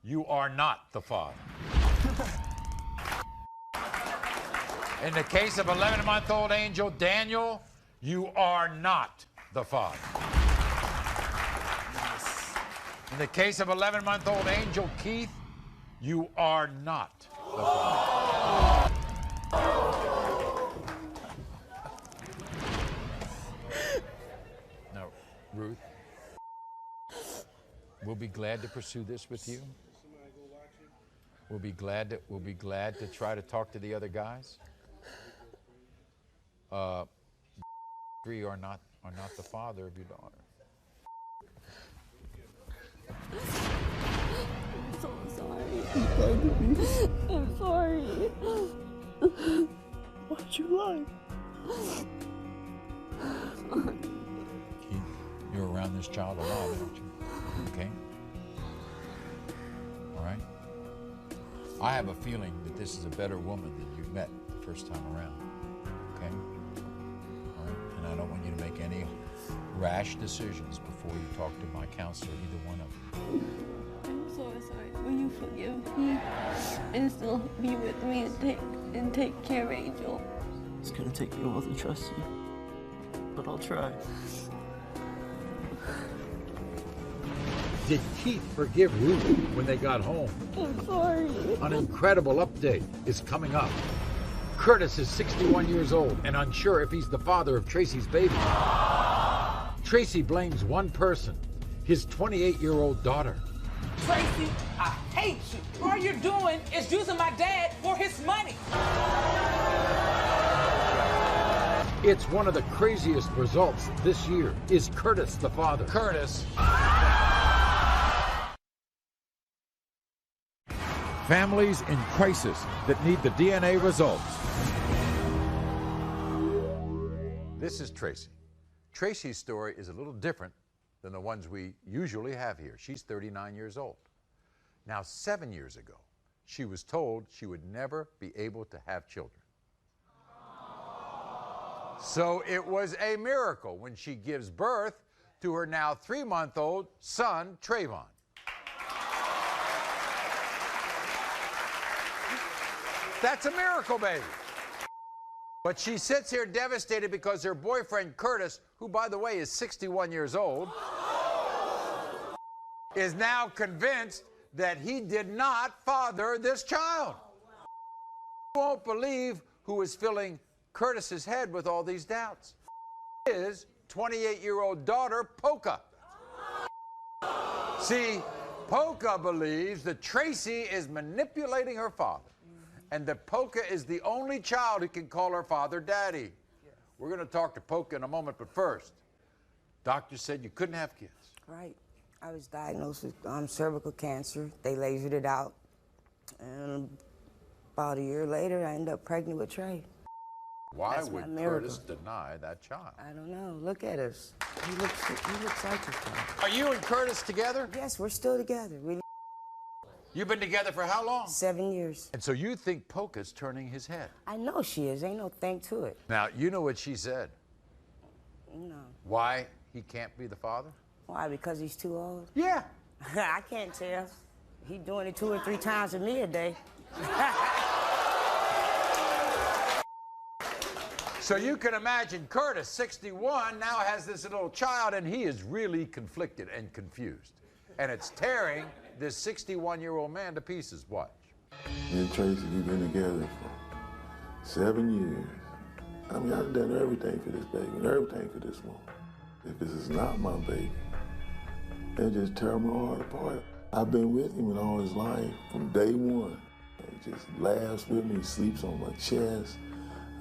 you are not the father. In the case of 11-month-old Angel, Daniel, you are not the father. In the case of 11-month-old Angel, Keith, you are not the father. Now, Ruth, we'll be glad to pursue this with you. We'll be glad to try to talk to the other guys. Three are not the father of your daughter. I'm so sorry. I'm sorry. Why'd you lie? Keith, you're around this child a lot, aren't you? Okay? All right? I have a feeling that this is a better woman than you met the first time around. Okay? All right? And I don't want you to make any rash decisions before you talk to my counselor, either one of them. I'm so sorry. Will you forgive me and still be with me and take care of Angel? It's gonna take me a while to trust you, but I'll try. Did Keith forgive Ruth when they got home? I'm sorry. An incredible update is coming up. Curtis is 61 years old and unsure if he's the father of Tracy's baby. Tracy blames one person, his 28-year-old daughter. Tracy, I hate you. All you're doing is using my dad for his money. It's one of the craziest results this year. Is Curtis the father? Curtis. Families in crisis that need the DNA results. This is Tracy. Tracy's story is a little different than the ones we usually have here. She's 39 years old. Now, 7 years ago, she was told she would never be able to have children. So it was a miracle when she gives birth to her now 3-month-old son, Trayvon. That's a miracle, baby. But she sits here devastated because her boyfriend, Curtis, who, by the way, is 61 years old, is now convinced that he did not father this child. You won't believe who is filling Curtis's head with all these doubts. His 28-year-old daughter, Polka. See, Polka believes that Tracy is manipulating her father, and that Polka is the only child who can call her father daddy. We're going to talk to Polka in a moment, but first, doctor said you couldn't have kids. Right. I was diagnosed with cervical cancer. They lasered it out. And about a year later, I ended up pregnant with Trey. Why That's would my miracle. Curtis deny that child? I don't know. Look at us. He looks like his child. Are you and Curtis together? Yes, we're still together. You've been together for how long? 7 years. And so you think Polka's turning his head? I know she is. Ain't no thing to it. Now, you know what she said. No. Why he can't be the father? Why? Because he's too old? Yeah. I can't tell. He doing it 2 or 3 times with me a day. So you can imagine Curtis, 61, now has this little child, and he is really conflicted and confused. And it's tearing this 61-year-old man to pieces. Watch. Me and Tracy, we've been together for 7 years. I mean, I've done everything for this baby and everything for this woman. If this is not my baby, they just tear my heart apart. I've been with him in all his life from day one. He just laughs with me, sleeps on my chest.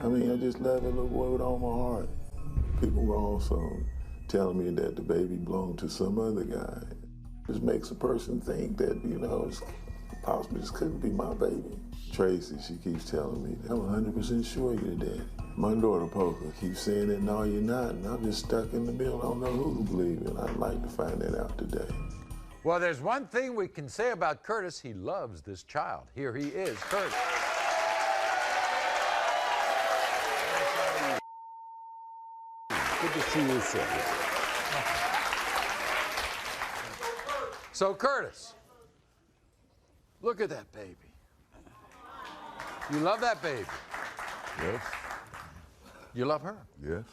I mean, I just love that little boy with all my heart. People were also telling me that the baby belonged to some other guy. Just makes a person think that, you know, it's possibly this couldn't be my baby. Tracy, she keeps telling me, I'm 100% sure you're the daddy. My daughter, Poker, keeps saying that, no, you're not, and I'm just stuck in the middle. I don't know who to believe in. I'd like to find that out today. Well, there's one thing we can say about Curtis. He loves this child. Here he is, Curtis. Good to see you, sir. So, Curtis, look at that baby. You love that baby? Yes. You love her? Yes.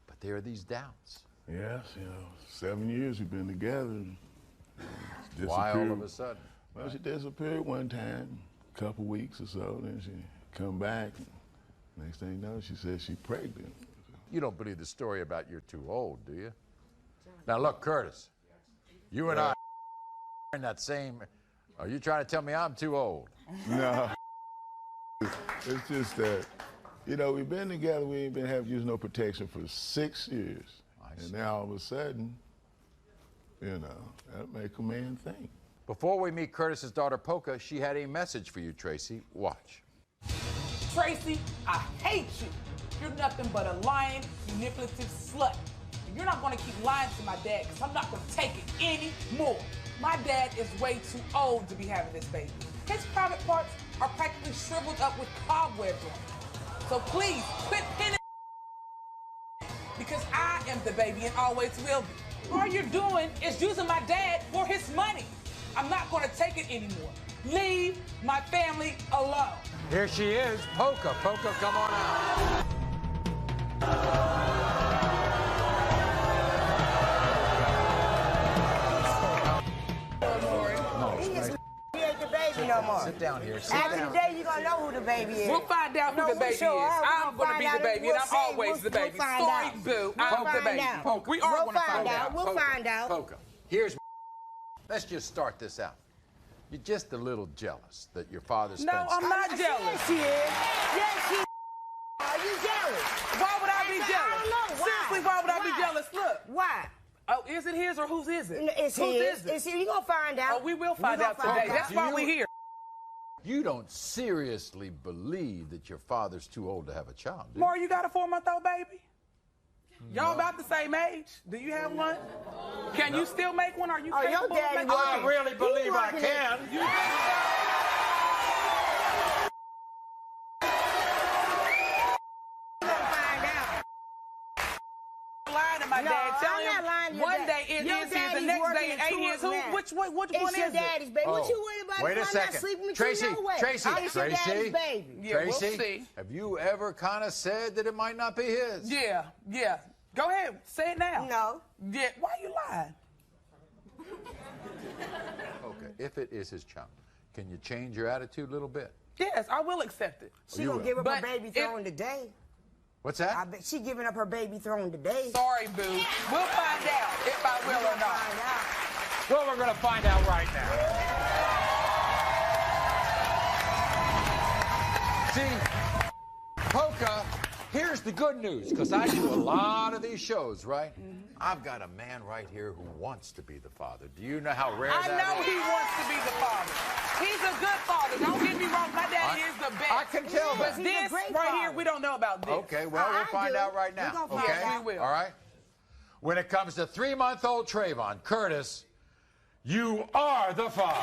But there are these doubts. Yes, you know, 7 years we've been together. Why all of a sudden? Well, she disappeared one time, a couple weeks or so, then she come back. Next thing you know, she said she's pregnant. You don't believe the story about you're too old, do you? Now look, Curtis, you and I are in that same, are you trying to tell me I'm too old? No. It's just that, you know, we've been together, we ain't been having used no protection for 6 years. And now all of a sudden, you know, that make a man think. Before we meet Curtis's daughter, Polka, she had a message for you, Tracy. Watch. Tracy, I hate you. You're nothing but a lying, manipulative slut. And you're not gonna keep lying to my dad, because I'm not gonna take it anymore. My dad is way too old to be having this baby. His private parts are practically shriveled up with cobwebs on them. So please, quit pinning because I am the baby and always will be. All you're doing is using my dad for his money. I'm not gonna take it anymore. Leave my family alone. Here she is, Polka. Polka, come on out. He ain't the baby no more. Sit down here. Sit After down. today, you're gonna know who the baby is. We'll find out who the baby is. I'm gonna be the baby, and I'm always the baby. Sorry, boo. I'm the baby. We are gonna find out. We'll find out. Polka, here's. Let's just start this out. You're just a little jealous that your father spends. No, I'm not jealous. Yes, she is. Yes, she is. Are you jealous? Why would I be jealous? I don't know. Why? Seriously, why would I be jealous? Look. Why? Oh, is it his or whose is it? It's whose his. is it? It's his. You're gonna find out. Oh, we will find out today. That's why we're here. You don't seriously believe that your father's too old to have a child, do you? Maury, you got a 4-month-old baby? Y'all about the same age. Do you have one? Can you still make one? Are you capable of making one? I really believe I can. Lying to my dad, telling I'm not lying to him your one dad. day it Your is his, the daddy's next working day it at ain't 2 his. Who? now. Which one It's your is daddy's it? baby. What you worried about? Wait a I'm second. not sleeping with Tracy, you no way. Tracy, It's your daddy's baby. Yeah, we'll Tracy, see. have you ever kind of said that it might not be his? Yeah. Go ahead, say it now. No. Yeah, why you lying? Okay, if it is his child, can you change your attitude a little bit? Yes, I will accept it. She gonna give up her baby throne today. What's that? I bet she giving up her baby throne today. Sorry, boo. We'll find out if I will or not. Well, we're going to find out right now. See, Polka, here's the good news, because I do a lot of these shows, right? I've got a man right here who wants to be the father. Do you know how rare I that know is? he wants to be the father. He's a good father. Don't get me wrong. My daddy is the best. I can tell But that. this right here, we don't know about this. Okay, well, we'll find out right now. We're gonna Okay? find out. We will. All right? When it comes to 3-month-old Trayvon, Curtis, you are the father.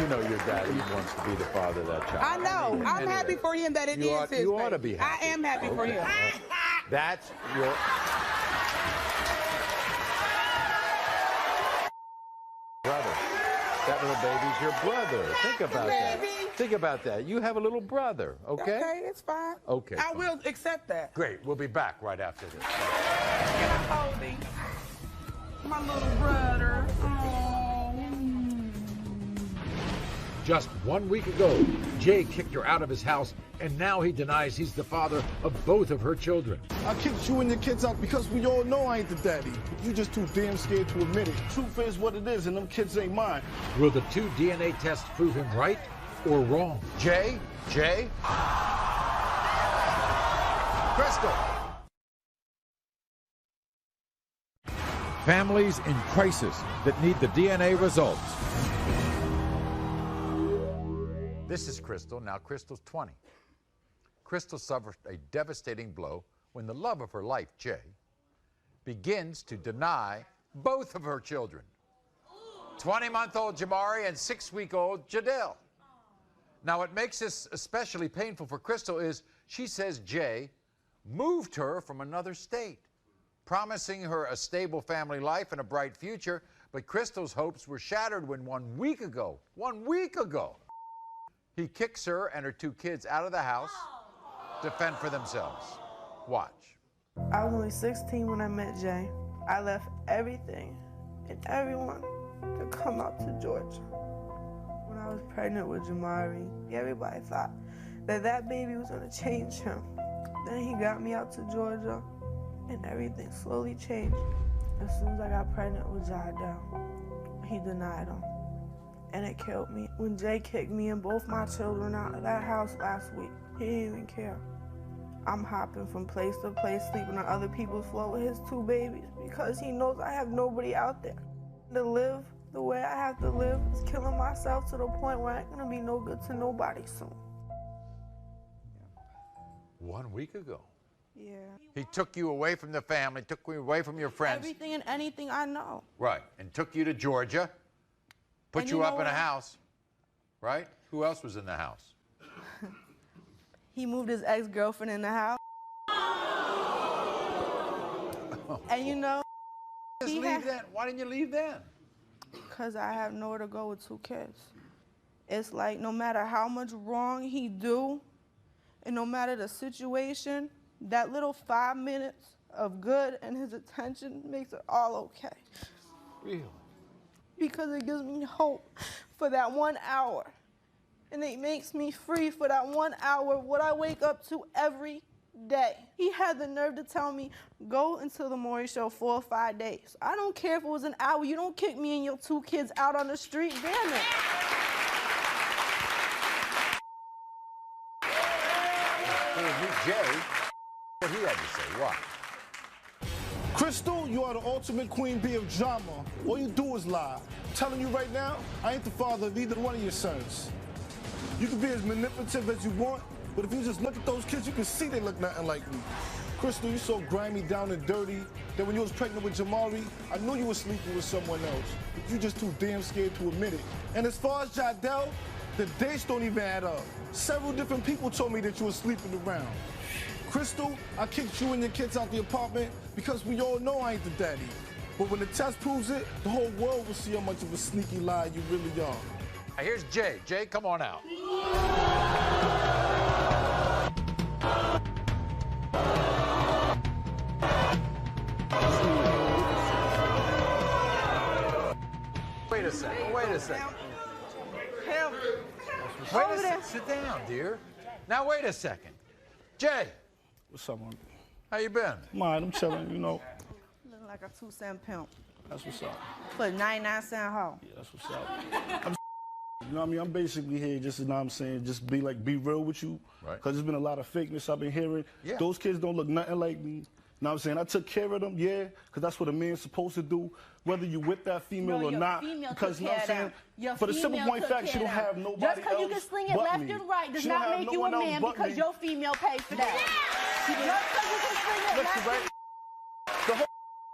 You know your daddy wants to be the father of that child. I know. I'm Anyway, happy for him that it is his You ought to baby. be happy. I am happy for him. That's your... brother. That little baby's your brother. Think about that. Think about that. You have a little brother, okay? Okay, it's fine. Okay. I will accept that. Great. We'll be back right after this. Can I hold him? My little brother. Just 1 week ago, Jay kicked her out of his house, and now he denies he's the father of both of her children. I kicked you and your kids out because we all know I ain't the daddy. You just too damn scared to admit it. Truth is what it is, and them kids ain't mine. Will the 2 DNA tests prove him right or wrong? Jay? Crystal! Families in crisis that need the DNA results. This is Crystal. Now Crystal's 20. Crystal suffered a devastating blow when the love of her life, Jay, begins to deny both of her children. 20-month-old Jamari and 6-week-old Jadelle. Now, what makes this especially painful for Crystal is she says Jay moved her from another state, promising her a stable family life and a bright future, but Crystal's hopes were shattered when 1 week ago, he kicks her and her 2 kids out of the house to fend for themselves. Watch. I was only 16 when I met Jay. I left everything and everyone to come out to Georgia. When I was pregnant with Jamari, everybody thought that baby was gonna change him. Then he got me out to Georgia and everything slowly changed. As soon as I got pregnant with Jadelle, he denied him. And it killed me. When Jay kicked me and both my children out of that house last week, he didn't even care. I'm hopping from place to place, sleeping on other people's floor with his 2 babies because he knows I have nobody out there. To live the way I have to live is killing myself to the point where I ain't gonna be no good to nobody soon. 1 week ago. Yeah. He took you away from the family, took you away from your friends. Everything and anything I know. Right, and took you to Georgia, put And you you up know in a what? house, right? Who else was in the house? He moved his ex-girlfriend in the house. And you know, Just leave then. Why didn't you leave then? because I have nowhere to go with 2 kids. It's like no matter how much wrong he do, and no matter the situation, that little 5 minutes of good and his attention makes it all okay. Really? Because it gives me hope for that 1 hour. And it makes me free for that 1 hour, what I wake up to every day. He had the nerve to tell me, go into the Maury show 4 or 5 days. I don't care if it was an hour. You don't kick me and your 2 kids out on the street, damn it. Meet Jay, what he had to say. Watch. Crystal, you are the ultimate queen bee of drama. All you do is lie. I'm telling you right now, I ain't the father of either one of your sons. You can be as manipulative as you want, but if you just look at those kids, you can see they look nothing like me. Crystal, you so grimy, down and dirty that when you was pregnant with Jamari, I knew you were sleeping with someone else, but you just too damn scared to admit it. And as far as Jadelle, the dates don't even add up. Several different people told me that you were sleeping around. Crystal, I kicked you and your kids out the apartment because we all know I ain't the daddy. But when the test proves it, the whole world will see how much of a sneaky lie you really are. Now here's Jay. Jay, come on out. Wait a second. Wait a second. Wait a second. Sit down, dear. Now wait a second. Jay. What's up, man? How you been? I'm chilling, you know. Looking like a 2-cent pimp. That's what's up. For a 99-cent hoe. Yeah, that's what's up. You know what I mean? I'm basically here just, you know what I'm saying, just be real with you. Right. Because there's been a lot of fakeness I've been hearing. Yeah. Those kids don't look nothing like me. You know what I'm saying? I took care of them, yeah, because that's what a man's supposed to do, whether you with that female or not. Because, you know what I'm saying? For the simple point fact, she don't have nobody else. Just because you can sling it left and right does not make you a man because your female pays for that. Just because you can sling it left and right. The whole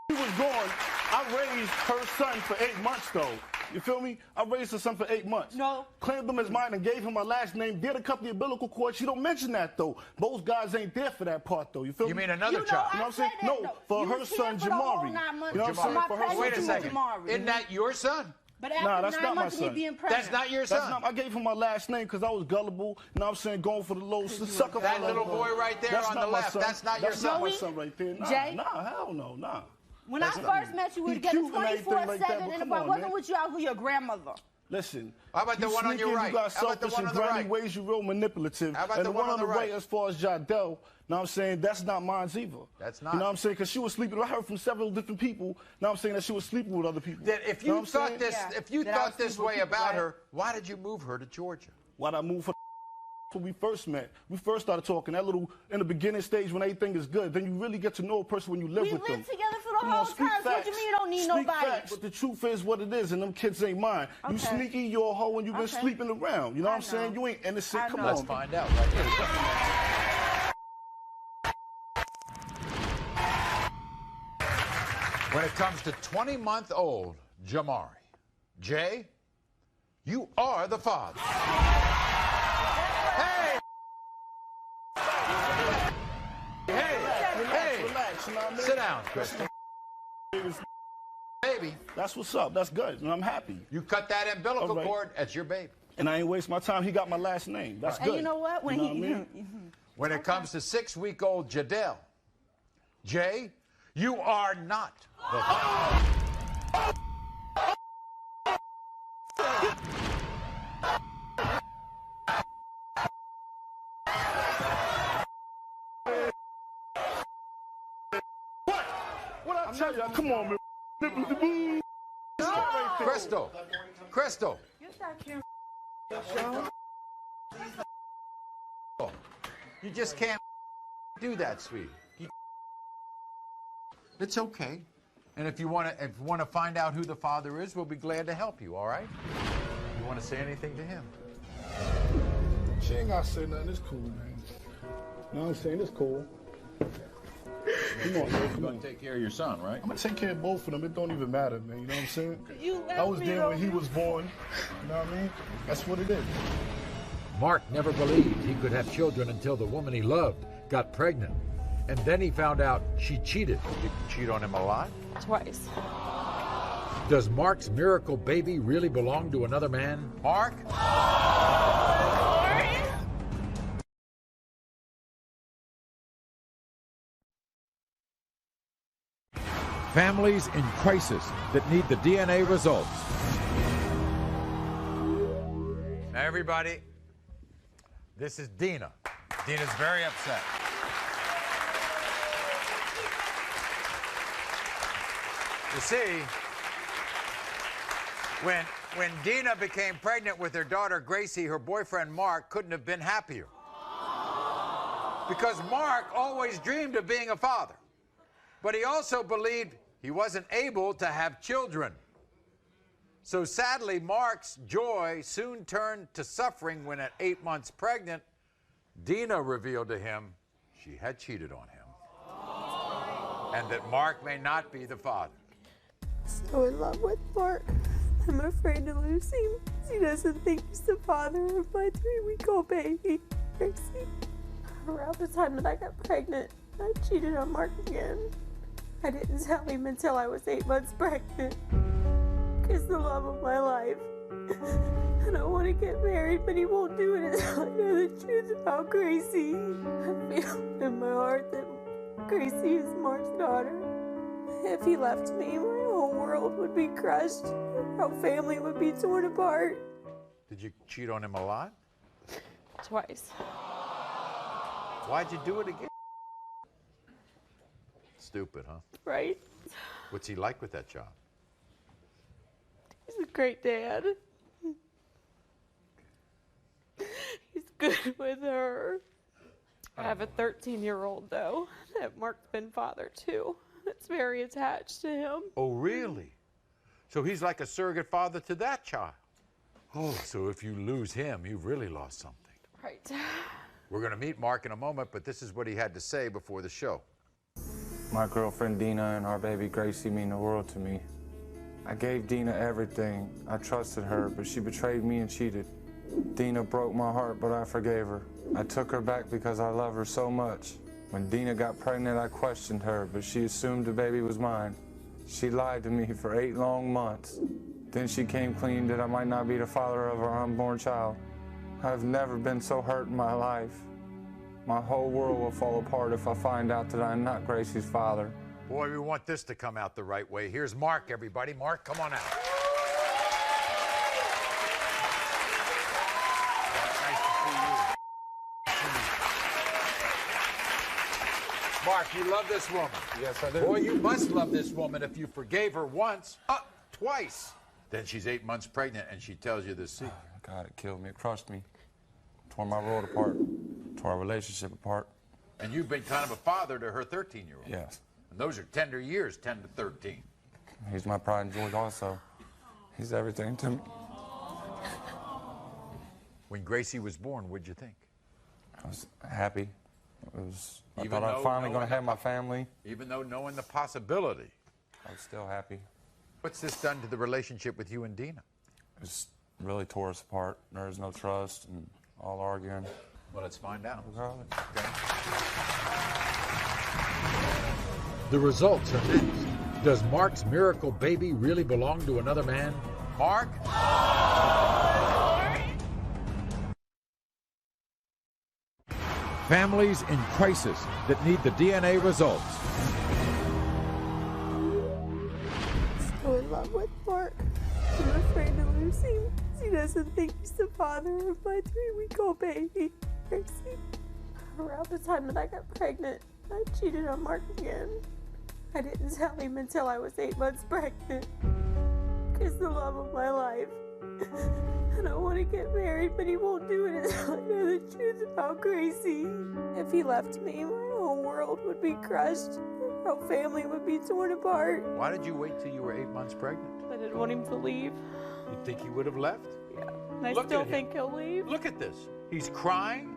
he was gone, I raised her son for 8 months, though. You feel me? I raised her son for 8 months. No. Claimed him as mine and gave him my last name. Did a couple of umbilical cords. She don't mention that, though. Both guys ain't there for that part, though. You feel me? You mean another You child? know what I'm saying? No, for her son, Jamari. You know what I'm saying? For her son, Wait a second. Jamari. Isn't that your son? But Nah, after that's 9 not my months of me son. being pregnant. That's not your son. I gave him my last name because I was gullible. You know what I'm saying? Going for the low sucker. That little boy right there That's on not the my left, son. that's not your That's son. not my son right there. Nah, Jay? nah, hell no, nah. When That's I not first me. met you, we He were together cute and everything 24/7, like that, but and if come I on, wasn't man. with you, I was your grandmother. Listen. How about the one on your sneaky, right? You got How about the selfish one and on the grimy right? ways, you real manipulative. How about and the one on the right? as far as Jardel, know what I'm saying, that's not mine either. That's not. You know what I'm saying? Because she was sleeping. I heard from several different people, know what I'm saying, that she was sleeping with other people. That if Know you what I'm thought saying? this, if you That I thought was this sleeping with way people, about right? her, why did you move her to Georgia? Why'd I move her? When we first met, we first started talking, that little, in the beginning stage when everything is good, then you really get to know a person when you live We with them. lived together for the Come on, whole speak time, so what facts. you mean you don't need Speak nobody? facts, but the truth is what it is, and them kids ain't mine. You Okay. sneaky, you're a hoe, and you been Okay. sleeping around. You know what I'm saying? You ain't innocent. Come on. Let's find out right here. When it comes to 20-month-old Jamari, Jay, you are the father. Hey! Hey! Relax, you know what I mean? Sit down, Kristen. Baby. That's what's up. That's good, and I'm happy. You cut that umbilical All right. cord, that's your baby. And I ain't waste my time. He got my last name. That's And good. you know what? When You know what I mean? When it comes to 6-week-old Jadel, Jay, you are not the father. What I tell you? Come on, man. Crystal, Crystal. You just can't do that, sweetie. It's okay. And if you want to find out who the father is, we'll be glad to help you, all right? You want to say anything to him? She ain't gotta say nothing. It's cool, man. You know what I'm saying? It's cool. Come on, man. You're Come going on. to take care of your son, right? I'm gonna take care of both of them. It don't even matter, man. You know what I'm saying? You left I was me there when he alone. was born. You know what I mean? That's what it is. Mark never believed he could have children until the woman he loved got pregnant. And then he found out she cheated. Did you cheat on him a lot? Twice. Does Mark's miracle baby really belong to another man? Mark? Families in crisis that need the DNA results. Now, everybody, this is Dina. Dina's very upset. You see, when Dina became pregnant with her daughter Gracie, her boyfriend Mark couldn't have been happier. Because Mark always dreamed of being a father. But he also believed he wasn't able to have children. So sadly, Mark's joy soon turned to suffering when at 8 months pregnant, Dina revealed to him she had cheated on him. And that Mark may not be the father. So in love with Mark. I'm afraid to lose him. He doesn't think he's the father of my 3-week-old baby, Gracie. Around the time that I got pregnant, I cheated on Mark again. I didn't tell him until I was 8 months pregnant. He's the love of my life. I don't want to get married, but he won't do it until I know the truth about Gracie. I feel in my heart that Gracie is Mark's daughter. If he left me, my whole world would be crushed. Our family would be torn apart. Did you cheat on him a lot? Twice. Why'd you do it again? Stupid, huh? Right? What's he like with that job? He's a great dad. He's good with her. I have a 13-year-old, though, that Mark's been father to. That's very attached to him. Oh, really? So he's like a surrogate father to that child. Oh, so if you lose him, you've really lost something. Right. We're going to meet Mark in a moment, but this is what he had to say before the show. My girlfriend Dina and our baby Gracie mean the world to me. I gave Dina everything. I trusted her, but she betrayed me and cheated. Dina broke my heart, but I forgave her. I took her back because I love her so much. When Dina got pregnant, I questioned her, but she assumed the baby was mine. She lied to me for 8 long months. Then she came clean that I might not be the father of our unborn child. I've never been so hurt in my life. My whole world will fall apart if I find out that I'm not Gracie's father. Boy, we want this to come out the right way. Here's Mark, everybody. Mark, come on out. Nice to see you. Mark, you love this woman. Yes, I do. Boy, you must love this woman if you forgave her once, twice. Then she's 8 months pregnant and she tells you this secret. God, it killed me. It crushed me. Tore my world apart. Tore our relationship apart. And you've been kind of a father to her 13-year-old. Yes. And those are tender years, 10 to 13. He's my pride and joy also. He's everything to me. When Gracie was born, what'd you think? I was happy. I Even thought I was finally though going to have my family. Even though knowing the possibility. I was still happy. What's this done to the relationship with you and Dina? It's really tore us apart. There was no trust and all arguing. Well, let's find out. Okay. The results are next. Does Mark's miracle baby really belong to another man? Mark? Families in crisis that need the DNA results. So in love with Mark. I'm afraid to lose him. He doesn't think he's the father of my 3-week-old baby, Gracie. Around the time that I got pregnant, I cheated on Mark again. I didn't tell him until I was 8 months pregnant. He's the love of my life. I don't want to get married, but he won't do it until I know the truth about Gracie. If he left me, my whole world would be crushed. Our family would be torn apart. Why did you wait till you were 8 months pregnant? I didn't want him to leave. You think he would have left? Yeah. And I Look still at him. think he'll leave. Look at this. He's crying.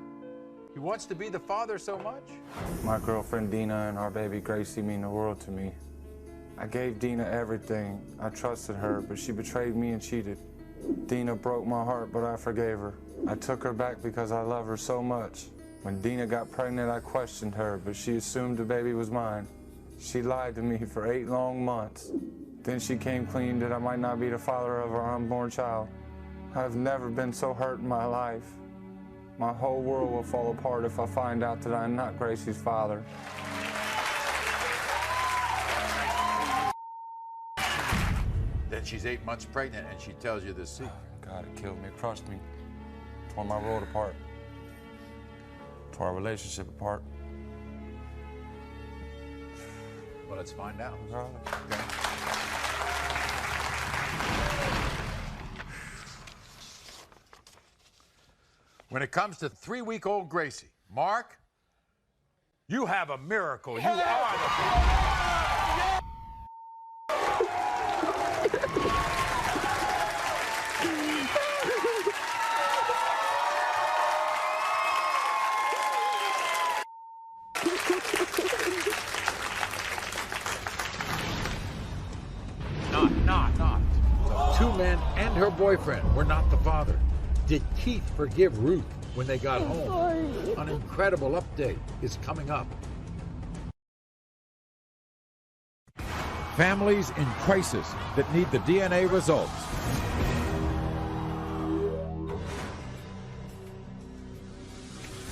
He wants to be the father so much. My girlfriend Dina and our baby Gracie mean the world to me. I gave Dina everything. I trusted her, but she betrayed me and cheated. Dina broke my heart, but I forgave her. I took her back because I love her so much. When Dina got pregnant, I questioned her, but she assumed the baby was mine. She lied to me for 8 long months. Then she came clean that I might not be the father of our unborn child. I've never been so hurt in my life. My whole world will fall apart if I find out that I'm not Gracie's father. Then she's 8 months pregnant and she tells you this secret. God, it killed me. It crushed me. Tore my world apart. Tore our relationship apart. Well, let's find out. When it comes to 3-week-old Gracie, Mark, you have a miracle. You are the Not. The 2 men and her boyfriend were not the father. Did Keith forgive Ruth when they got home? An incredible update is coming up. Families in crisis that need the DNA results.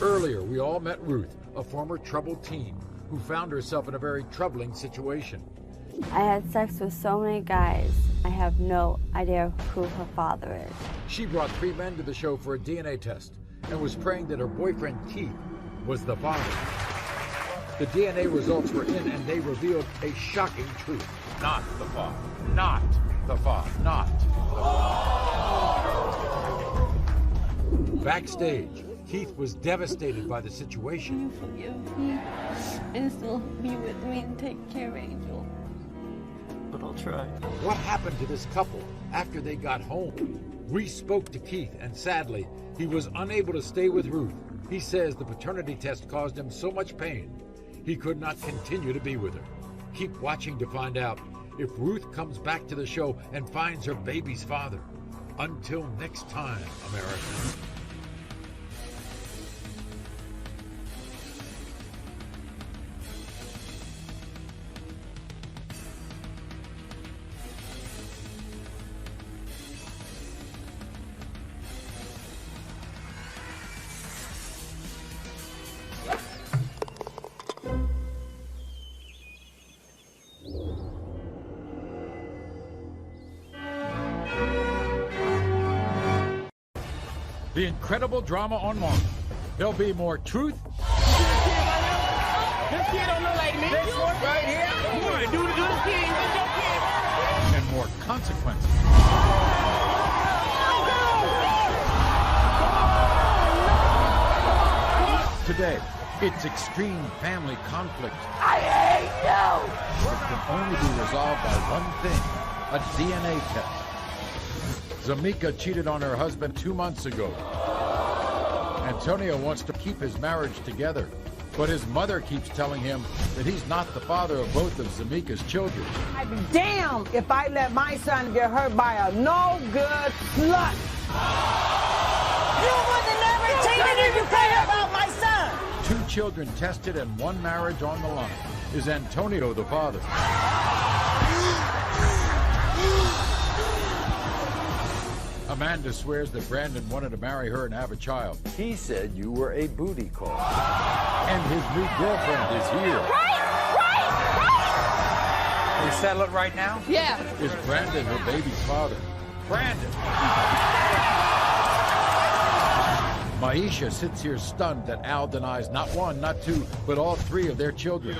Earlier, we all met Ruth, a former troubled teen who found herself in a very troubling situation. I had sex with so many guys. I have no idea who her father is. She brought 3 men to the show for a DNA test and was praying that her boyfriend Keith was the father. The DNA results were in and they revealed a shocking truth. Not the father. Not the father. Not the father. Backstage, Keith was devastated by the situation. Forgive me and still be with me and take care of Angel. But I'll try. What happened to this couple after they got home? We spoke to Keith, and sadly, he was unable to stay with Ruth. He says the paternity test caused him so much pain, he could not continue to be with her. Keep watching to find out if Ruth comes back to the show and finds her baby's father. Until next time, America. The incredible drama on Maury. There'll be more truth. This kid don't look like me. This one right here. Boy, do the good kid. Get your kid. And more consequences. Today, it's extreme family conflict. I hate you. It can only be resolved by one thing, a DNA test. Zamika cheated on her husband 2 months ago. Antonio wants to keep his marriage together, but his mother keeps telling him that he's not the father of both of Zamika's children. I'd be damned if I let my son get hurt by a no-good slut. You would have never cheated if you cared about my son. 2 children tested and 1 marriage on the line. Is Antonio the father? Amanda swears that Brandon wanted to marry her and have a child. He said you were a booty call. And his new girlfriend is here. We settle it right now? Yeah. Is Brandon her baby's father? Brandon. Maisha sits here stunned that Al denies not 1, not 2, but all 3 of their children.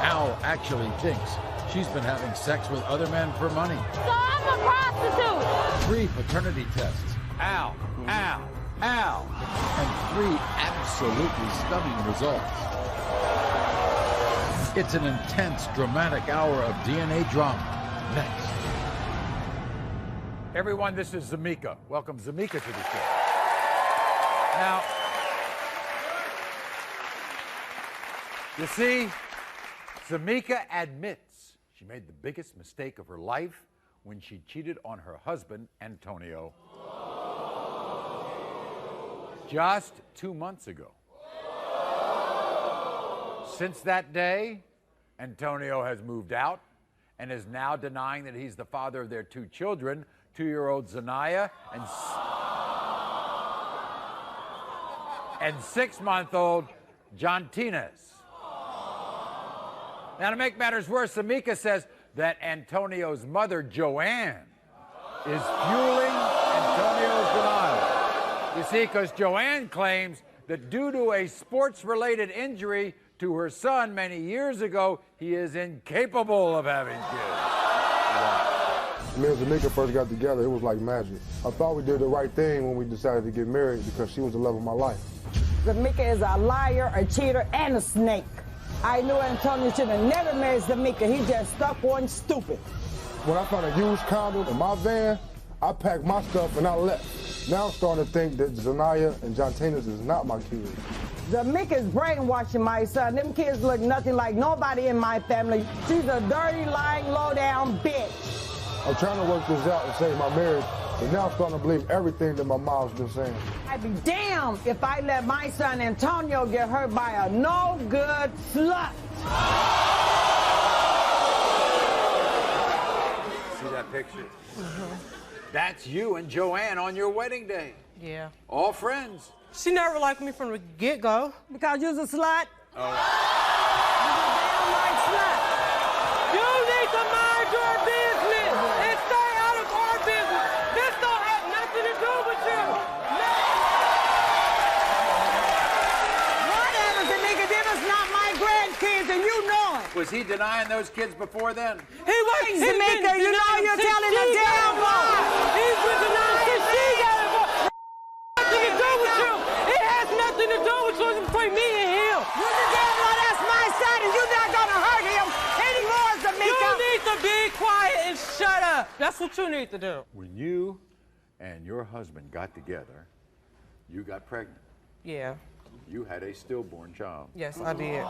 Al actually thinks she's been having sex with other men for money. So I'm a prostitute. 3 paternity tests. Ow, ow, ow. And 3 absolutely stunning results. It's an intense, dramatic hour of DNA drama. Next. Everyone, this is Zamika. Welcome Zamika to the show. Now, you see, Zamika admits she made the biggest mistake of her life when she cheated on her husband, Antonio, just 2 months ago. Since that day, Antonio has moved out and is now denying that he's the father of their 2 children, 2-year-old Zanaya and 6-month-old Jontinez. Now, to make matters worse, Zamika says that Antonio's mother, Joanne, is fueling Antonio's denial. You see, because Joanne claims that due to a sports-related injury to her son many years ago, he is incapable of having kids. Me and Zamika first got together, it was like magic. I thought we did the right thing when we decided to get married because she was the love of my life. Zamika is a liar, a cheater, and a snake. I knew Antonio should have never married Zamika. He just stuck one stupid. When I found a used condom in my van, I packed my stuff and I left. Now I'm starting to think that Zanaya and Jontinez is not my kids. Zamika's brainwashing my son. Them kids look nothing like nobody in my family. She's a dirty, lying, low-down bitch. I'm trying to work this out and save my marriage, but now I'm starting to believe everything that my mom's been saying. I'd be damned if I let my son Antonio get hurt by a no-good slut. See that picture? That's you and Joanne on your wedding day. Yeah. All friends. She never liked me from the get-go. Because you're a slut? Oh. You need to mind your business and stay out of our business. This don't have nothing to do with you. Whatever, Zamika, them is not my grandkids, and you know it. Was he denying those kids before then? He was. Zamika, you know you're telling the damn lie. He's been denying since she got involved. Nothing to do with you. It has nothing to do with you. It's between me and him. You the damn lie. That's my son, and you're not gonna hurt him anymore, Zamika. You need to be quiet and shut up. That's what you need to do. When you and your husband got together, you got pregnant. Yeah. You had a stillborn child. Yes, I did.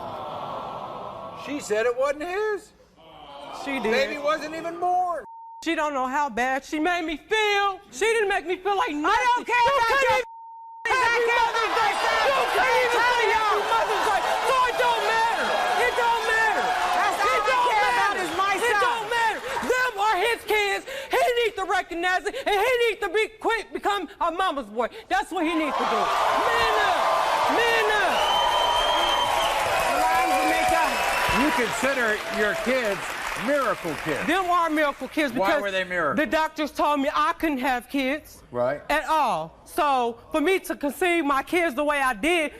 She said it wasn't his. She did. Baby wasn't even born. She don't know how bad she made me feel. She didn't make me feel like nothing. I don't care about your Happy Mother's Day. You can't even say Happy Mother's Day. So it don't matter. It don't matter. That's all I care about is my son. It don't matter. Them are his kids. He needs to recognize it, and he needs to become a mama's boy. That's what he needs to do. Man up. Man up. You consider your kids miracle kids. Them are miracle kids because Why were they miracles? the doctors told me I couldn't have kids. Right. At all. So for me to conceive my kids the way I did,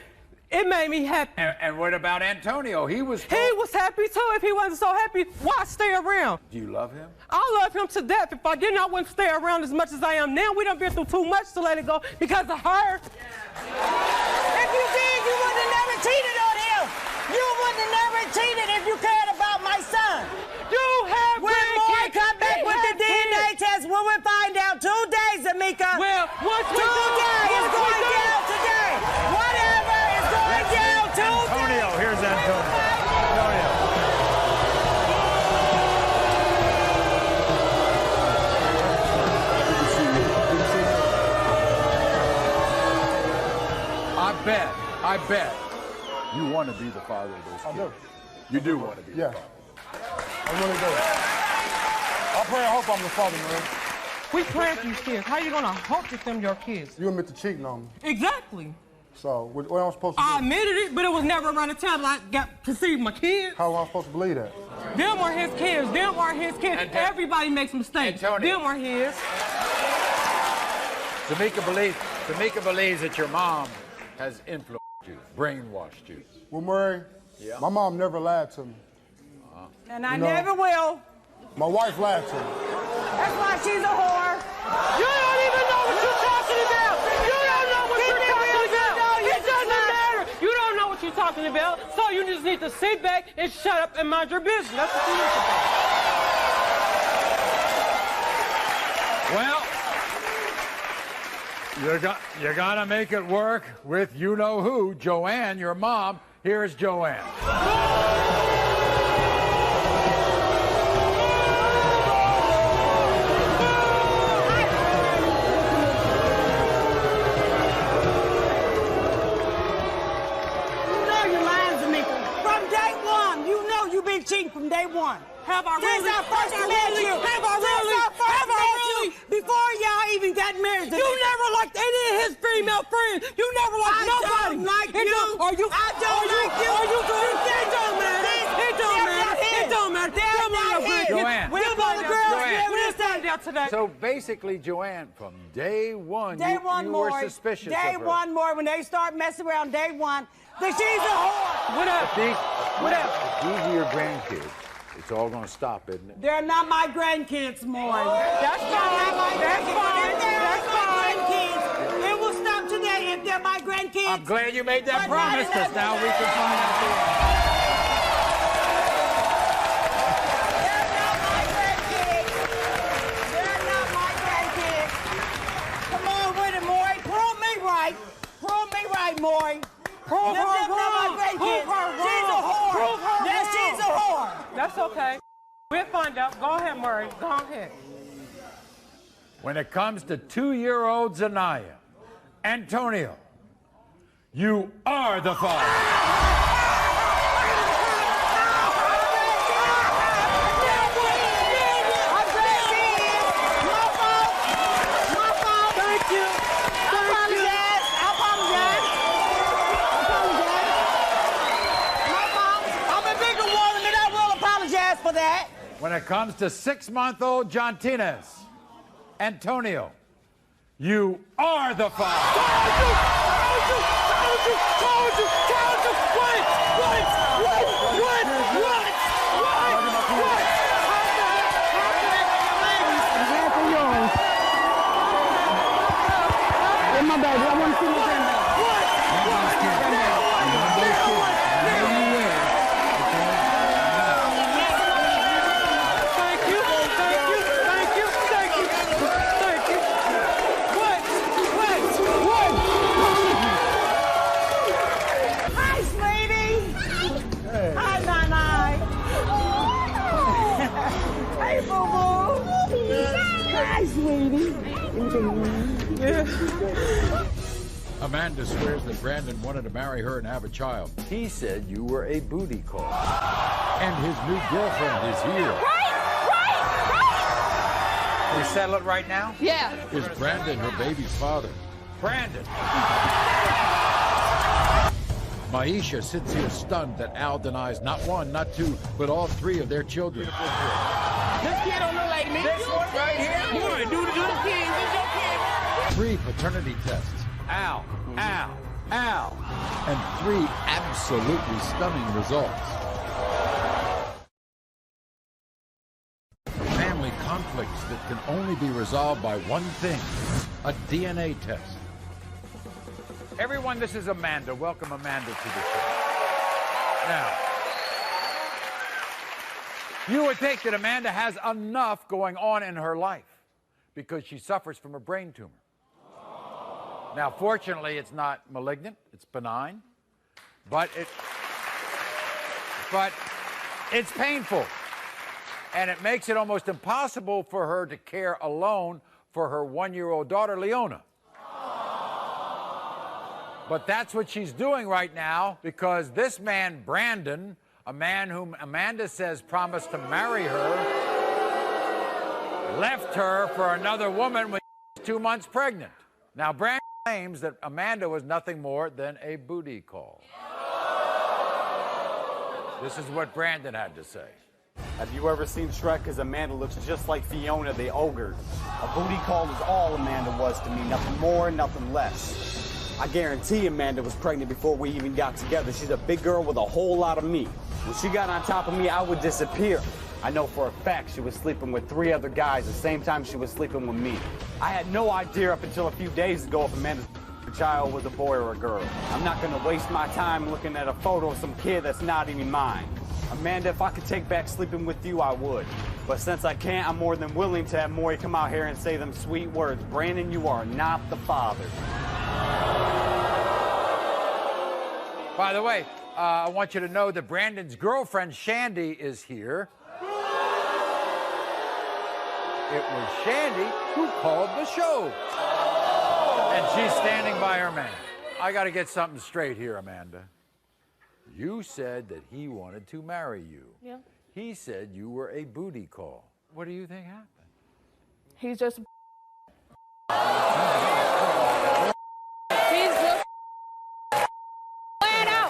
it made me happy. And what about Antonio? He was happy too. If he wasn't so happy, why stay around? Do you love him? I love him to death. If I didn't, I wouldn't stay around as much as I am now. We done been through too much to let it go because of her. If you did, you wouldn't have never cheated on him. You wouldn't have never cheated if you cared about my son. You have when Maury come back with the DNA test, we will find out 2 days, Amika. Well, what's 2 days is going down today. Whatever is going down today. Antonio, here's Antonio. I bet you want to be the father of those kids. I do. You do want to be the father. I really do. I pray, I hope I'm the father, man. We pray for these kids. How you gonna hope that them your kids? You admit to cheating on me. Exactly. So, what am I supposed to do? I admitted it, but it was never around the time I got conceived my kids. How am I supposed to believe that? Them are his kids. Them are his kids. Everybody makes mistakes. Antonio. Them are his. Tamika believes that your mom has influenced you, brainwashed you. Well, Maury, my mom never lied to me. And I never will. My wife lied to me. That's why she's a whore. You don't even know what you're talking about. You don't know what you're talking about. It doesn't matter. You don't know what you're talking about. So you just need to sit back and shut up and mind your business. That's what you need to do. Well, you're gonna make it work with you-know-who, Joanne, your mom. Here's Joanne. Cheating from day one. Have I really? Since I first met you. Have I really? Have I really? Before y'all even got married. You never liked any of his female friends. You never liked nobody. I don't like you. I don't like you. Are you going? It don't matter. It don't matter. It don't matter. Joanne. We'll find out today. So basically, Joanne, from day one, day you more, were suspicious day of her. one more, when they start messing around day one, that she's a whore. What up? What up? If these are your grandkids, it's all going to stop, isn't it? They're not my grandkids, Maury. That's fine. That's fine. That's fine. Grandkids. It will stop today if they're my grandkids. I'm glad you made that promise, because now we can find out. Maury. Prove her wrong. She's a whore. Yes, she's a whore. That's okay. We'll find out. Go ahead, Maury. Go ahead. When it comes to 2-year-old Zanaya, Antonio, you are the father. When it comes to 6-month-old Jontines, Antonio, you are the father. My baby, I want to see my granddaughter. Amanda swears that Brandon wanted to marry her and have a child. He said you were a booty call. And his new girlfriend is here. Can we settle it right now? Yeah. Is Brandon her baby's father? Brandon. Maisha sits here stunned that Al denies not one, not two, but all three of their children. This kid don't look like me. This one right here? Boy, dude, this your kid. This your kid. 3 paternity tests. Al. And 3 absolutely stunning results. Family conflicts that can only be resolved by one thing, a DNA test. Everyone, this is Amanda. Welcome Amanda to the show. Now, you would think that Amanda has enough going on in her life because she suffers from a brain tumor. Now, fortunately, it's not malignant, it's benign, but it's painful. And it makes it almost impossible for her to care alone for her 1-year-old daughter, Leona. But that's what she's doing right now because this man, Brandon, a man whom Amanda says promised to marry her, left her for another woman when she was 2 months pregnant. Now, Brandon claims that Amanda was nothing more than a booty call. This is what Brandon had to say. Have you ever seen Shrek? Because Amanda looks just like Fiona the ogre. A booty call is all Amanda was to me, nothing more, nothing less. I guarantee Amanda was pregnant before we even got together. She's a big girl with a whole lot of meat. When she got on top of me, I would disappear. I know for a fact she was sleeping with 3 other guys the same time she was sleeping with me. I had no idea up until a few days ago if Amanda's child was a boy or a girl. I'm not gonna waste my time looking at a photo of some kid that's not even mine. Amanda, if I could take back sleeping with you, I would. But since I can't, I'm more than willing to have Maury come out here and say them sweet words. Brandon, you are not the father. By the way, I want you to know that Brandon's girlfriend, Shandy, is here. It was Shandy who called the show. And she's standing by her man. I got to get something straight here, Amanda. You said that he wanted to marry you. Yeah. He said you were a booty call. What do you think happened? He's just.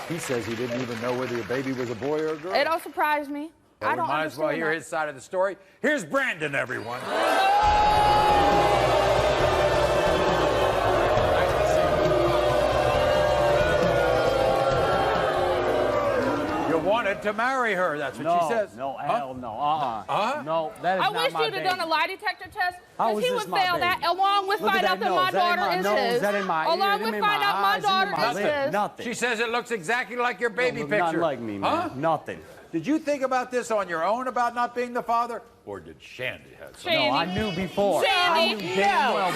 He says he didn't even know whether your baby was a boy or a girl. It don't surprise me. Well, I don't might as well hear understand his side of the story. Here's Brandon, everyone. You wanted to marry her, that's what she says. No, Huh? hell no. No, that is I not wish my you'd have baby. done a lie detector test How because is he this would my fail that baby? along with Look at find that out that nose. my That ain't daughter my is nose. his. That ain't my ear. Along That with ain't find my out my eyes. That ain't daughter my is lip. his. Nothing. She says it looks exactly like your baby Don't look picture. nothing like me, man. Huh? Nothing. Did you think about this on your own about not being the father? Or did Shandy have something? No, I knew before. Shandy, I knew damn well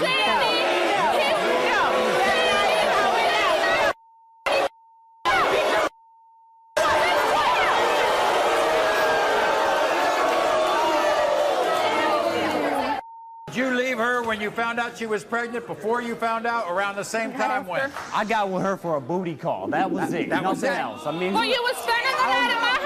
Did you leave her when you found out she was pregnant, before you found out, around the same time when? I got with her for a booty call. That was it. That was Nothing it. else. I mean, Well, you was spending the night at my house.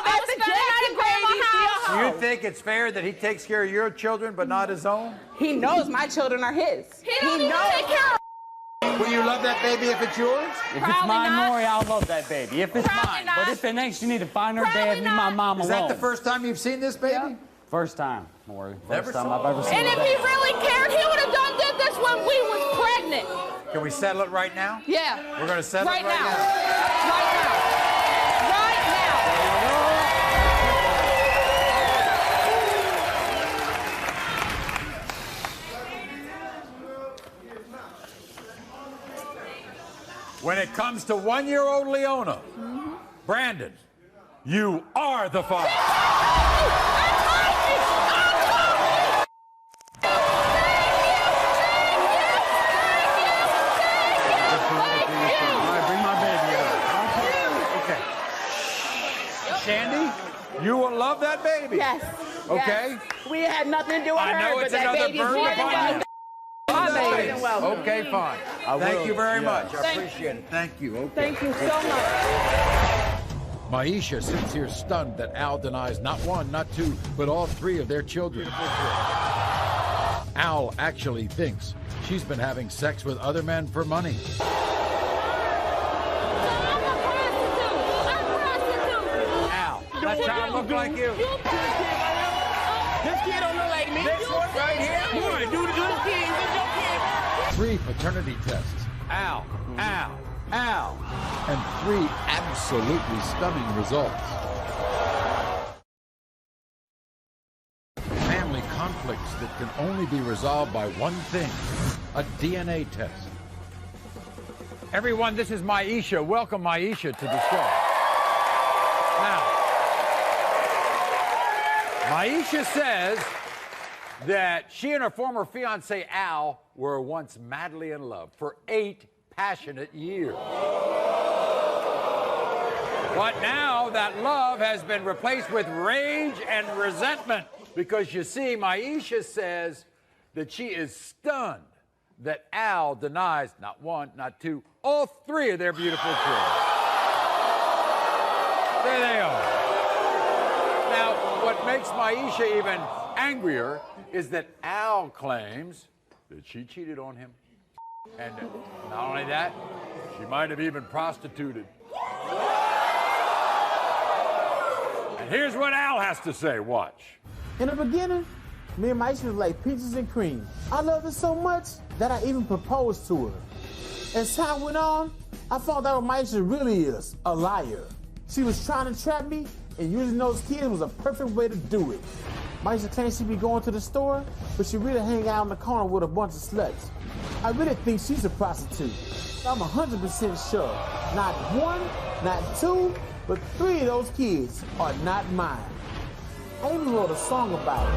I was spending the night at Grandma's house. Do you think it's fair that he takes care of your children but not his own? He knows my children are his. He don't even take care of. Will you love that baby if it's yours? if it's mine, Maury, I'll love that baby. If it's mine. But if it ain't, you need to find her dad, leave my mom Is alone. that the first time you've seen this baby? First time, Maury. Never First time saw I've ever seen And if her he dad. really cared, he would have did this when we was pregnant. Can we settle it right now? Yeah. We're going to settle Right it right now. now. Right now. Right now. When it comes to 1-year-old Leona, Brandon, you are the father. Bring my baby out. Okay. Shandy, you will love that baby. Yes. Okay? Yes. We had nothing to do with I her, know but it's that another baby's burden born upon and you. face. than welcome. Okay, fine. Thank you very much. I appreciate it. Thank you. Okay. Thank you so much. Maisha sits here stunned that Al denies not one, not two, but all three of their children. Al actually thinks she's been having sex with other men for money. Al, that child look like you? This kid don't look like me. This one right here? Boy, do the little kid. It's your kid. 3 paternity tests. Al, Al, Al. And 3 absolutely stunning results. Family conflicts that can only be resolved by one thing, a DNA test. Everyone, this is Maisha. Welcome, Maisha, to the show. Now, Maisha says that she and her former fiancé, Al, were once madly in love for 8 passionate years. But now that love has been replaced with rage and resentment because, you see, Maisha says that she is stunned that Al denies not one, not two, all 3 of their beautiful children. There they are. Now, what makes Maisha even angrier is that Al claims that she cheated on him. And not only that, she might have even prostituted. And here's what Al has to say. Watch. In the beginning, me and Maisha was like peaches and cream. I loved her so much that I even proposed to her. As time went on, I found out what Maisha really is, a liar. She was trying to trap me, and using those kids was a perfect way to do it. Maisha claims she be going to the store, but she really hang out in the corner with a bunch of sluts. I really think she's a prostitute. I'm 100% sure. Not 1, not 2, but 3 of those kids are not mine. I even wrote a song about it.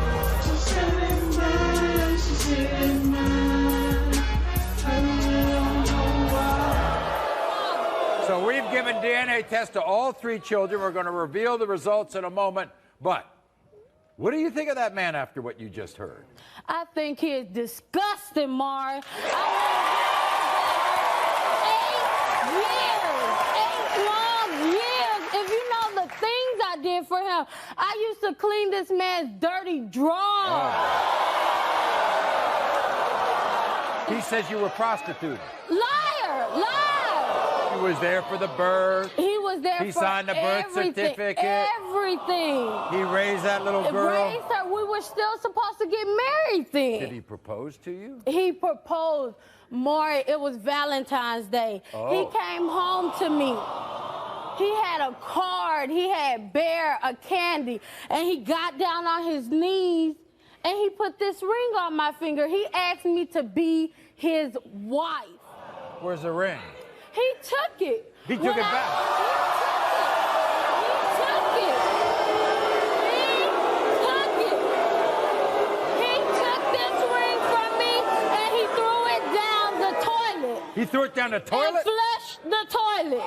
So we've given DNA tests to all 3 children. We're going to reveal the results in a moment. But what do you think of that man after what you just heard? I think he is disgusting, Maury. 8 long years. If you know the things I did for him, I used to clean this man's dirty drawers. He says you were prostituted. Liar, liar. He was there for the birth. He was there He for signed the birth everything, certificate. Everything. He raised that little girl. Raised her. We were still supposed to get married then. Did he propose to you? He proposed. Maury, it was Valentine's Day. Oh. He came home to me. He had a card. He had bear, a candy. And he got down on his knees and he put this ring on my finger. He asked me to be wife. Where's the ring? He took it. He took it back. He took it. He took this ring from me and he threw it down the toilet. He threw it down the toilet? And flushed the toilet.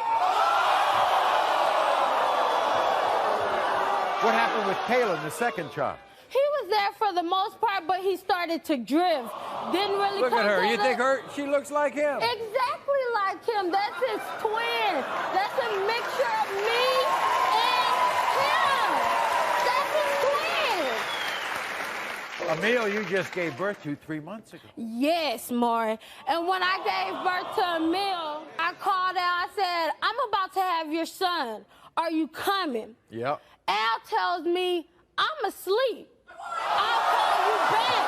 What happened with Kaylin, the second child? He was there for the most part, but he started to drift. Didn't really Look come at her. to You think she looks like him? Exactly like him. That's his twin. That's a mixture of me and him. That's his twin. Emil, you just gave birth to 3 months ago. Yes, Maury. And when I gave birth to Emil, I called out. I said, I'm about to have your son. Are you coming? Yep. Al tells me, I'm asleep. I'll call you back.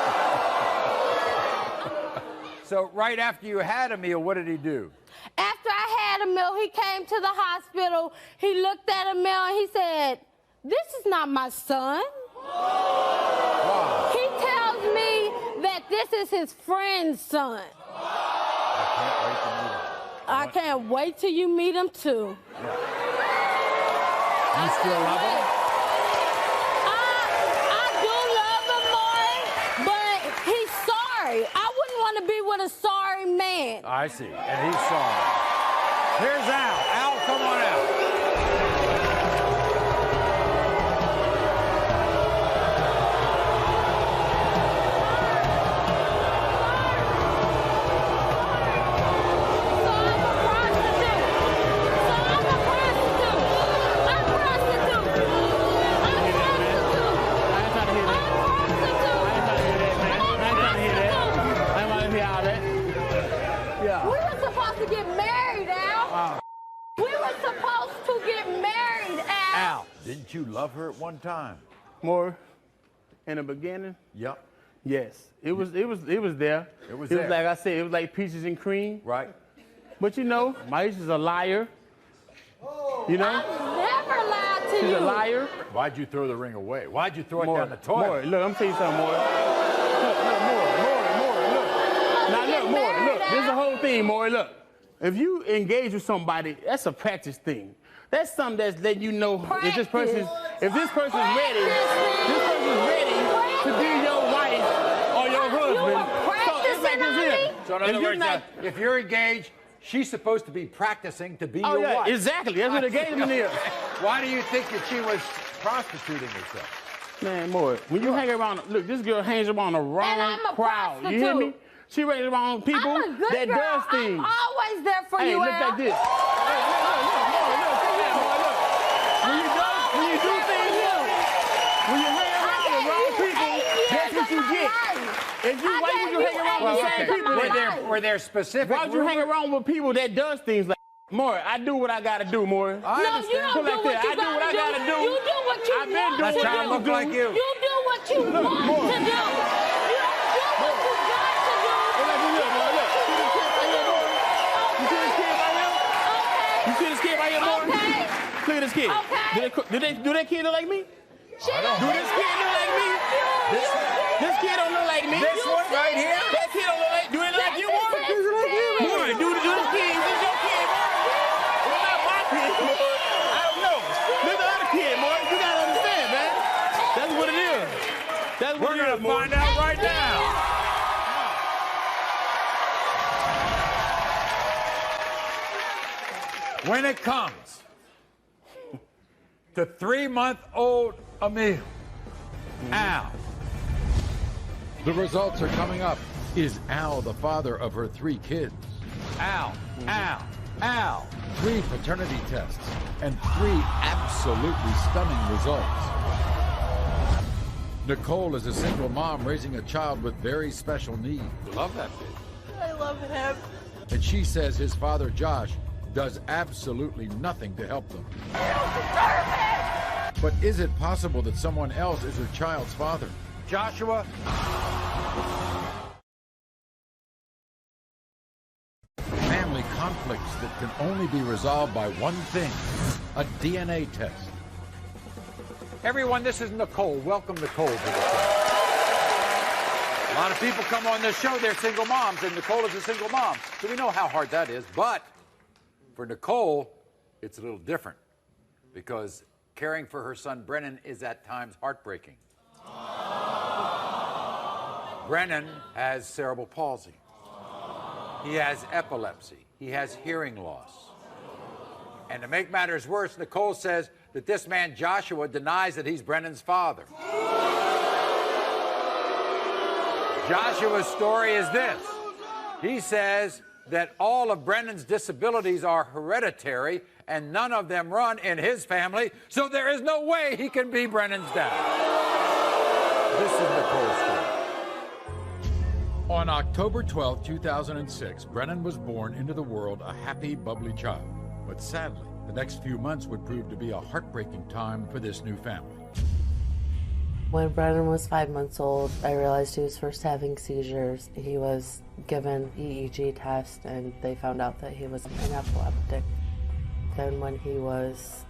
So right after you had Emil, what did he do? After I had Emil, he came to the hospital. He looked at Emil and he said, this is not my son. Wow. He tells me that this is his friend's son. I can't wait till you meet him too. You still love him? I do love him, Maury, but he's sorry. I wouldn't want to be with a sorry man. I see, and he's sorry. Here's Al. Al, come on out. Didn't you love her at one time? More in the beginning? Yep. Yes. It was there. It was there. It was like I said, it was like peaches and cream. Right. But you know, Maisha's a liar. You know? I've never lied to She's you. a liar. Why'd you throw the ring away? Why'd you throw it More, down the toilet? More. Look, I'm gonna tell you something, more. Look, more. Look. Now look, more. Look, this is the whole thing, more. Look. If you engage with somebody, that's a practice thing. That's something that's letting you know if this person's ready to be your wife or your husband. So it's like this here. So in other words, if you're engaged, she's supposed to be practicing to be your wife. Exactly. That's what engagement is. Why do you think that she was prostituting herself? Man, more. When you hang around, look, this girl hangs around the wrong crowd. You hear me? She hangs around people I'm a good that girl. does things. I'm always there for Hey, you, look Al. like this. When you do things, when you hang around the wrong people, that's what you get. If you wait when you hang around the same people, were there specific why would you hang around with people that does things like more? I do what I gotta do, more. No, you don't do what you gotta do. You do what you I've been want doing to what do. I look like you. You do what you want more. to do. You don't do what you got to do. You see this kid right here, boy? Look at this kid. Do that kid look like me? Do this kid look like me? This kid don't look like me. This one right here? That kid don't look like. Do it look like you, boy? Boy, do this kid. This is your kid, boy. It's not my kid, boy. I don't know. This the other kid, boy. You gotta understand, man. That's what it is. That's what We're gonna find out right now. When it comes to 3-month-old Emil, Al. The results are coming up. Is Al the father of her 3 kids? Al. 3 paternity tests and 3 absolutely stunning results. Nicole is a single mom raising a child with very special needs. Love that bitch. I love him. And she says his father, Josh, does absolutely nothing to help them. But is it possible that someone else is her child's father? Joshua. Family conflicts that can only be resolved by one thing, a DNA test. Everyone, this is Nicole. Welcome, Nicole, to the show. A lot of people come on this show, they're single moms, and Nicole is a single mom. So we know how hard that is. But for Nicole, it's a little different because caring for her son, Brennan, is at times heartbreaking. Brennan has cerebral palsy. He has epilepsy. He has hearing loss. And to make matters worse, Nicole says that this man, Joshua, denies that he's Brennan's father. Joshua's story is this. He says that all of Brennan's disabilities are hereditary and none of them run in his family, so there is no way he can be Brennan's dad. This is Nicole's story. On October 12, 2006, Brennan was born into the world a happy, bubbly child. But sadly, the next few months would prove to be a heartbreaking time for this new family. When Brennan was 5 months old, I realized he was first having seizures. He was given EEG test and they found out that he was an epileptic. Then when he was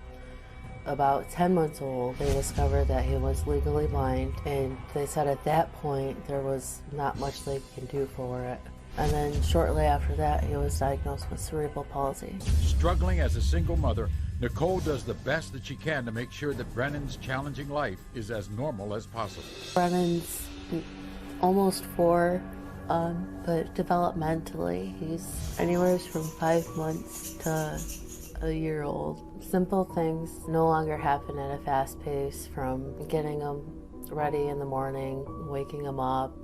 about 10 months old, they discovered that he was legally blind, and they said at that point there was not much they can do for it. And then shortly after that, he was diagnosed with cerebral palsy. Struggling as a single mother, Nicole does the best that she can to make sure that Brennan's challenging life is as normal as possible. Brennan's almost 4, but developmentally, he's anywhere from 5 months to a year old. Simple things no longer happen at a fast pace, from getting him ready in the morning, waking him up,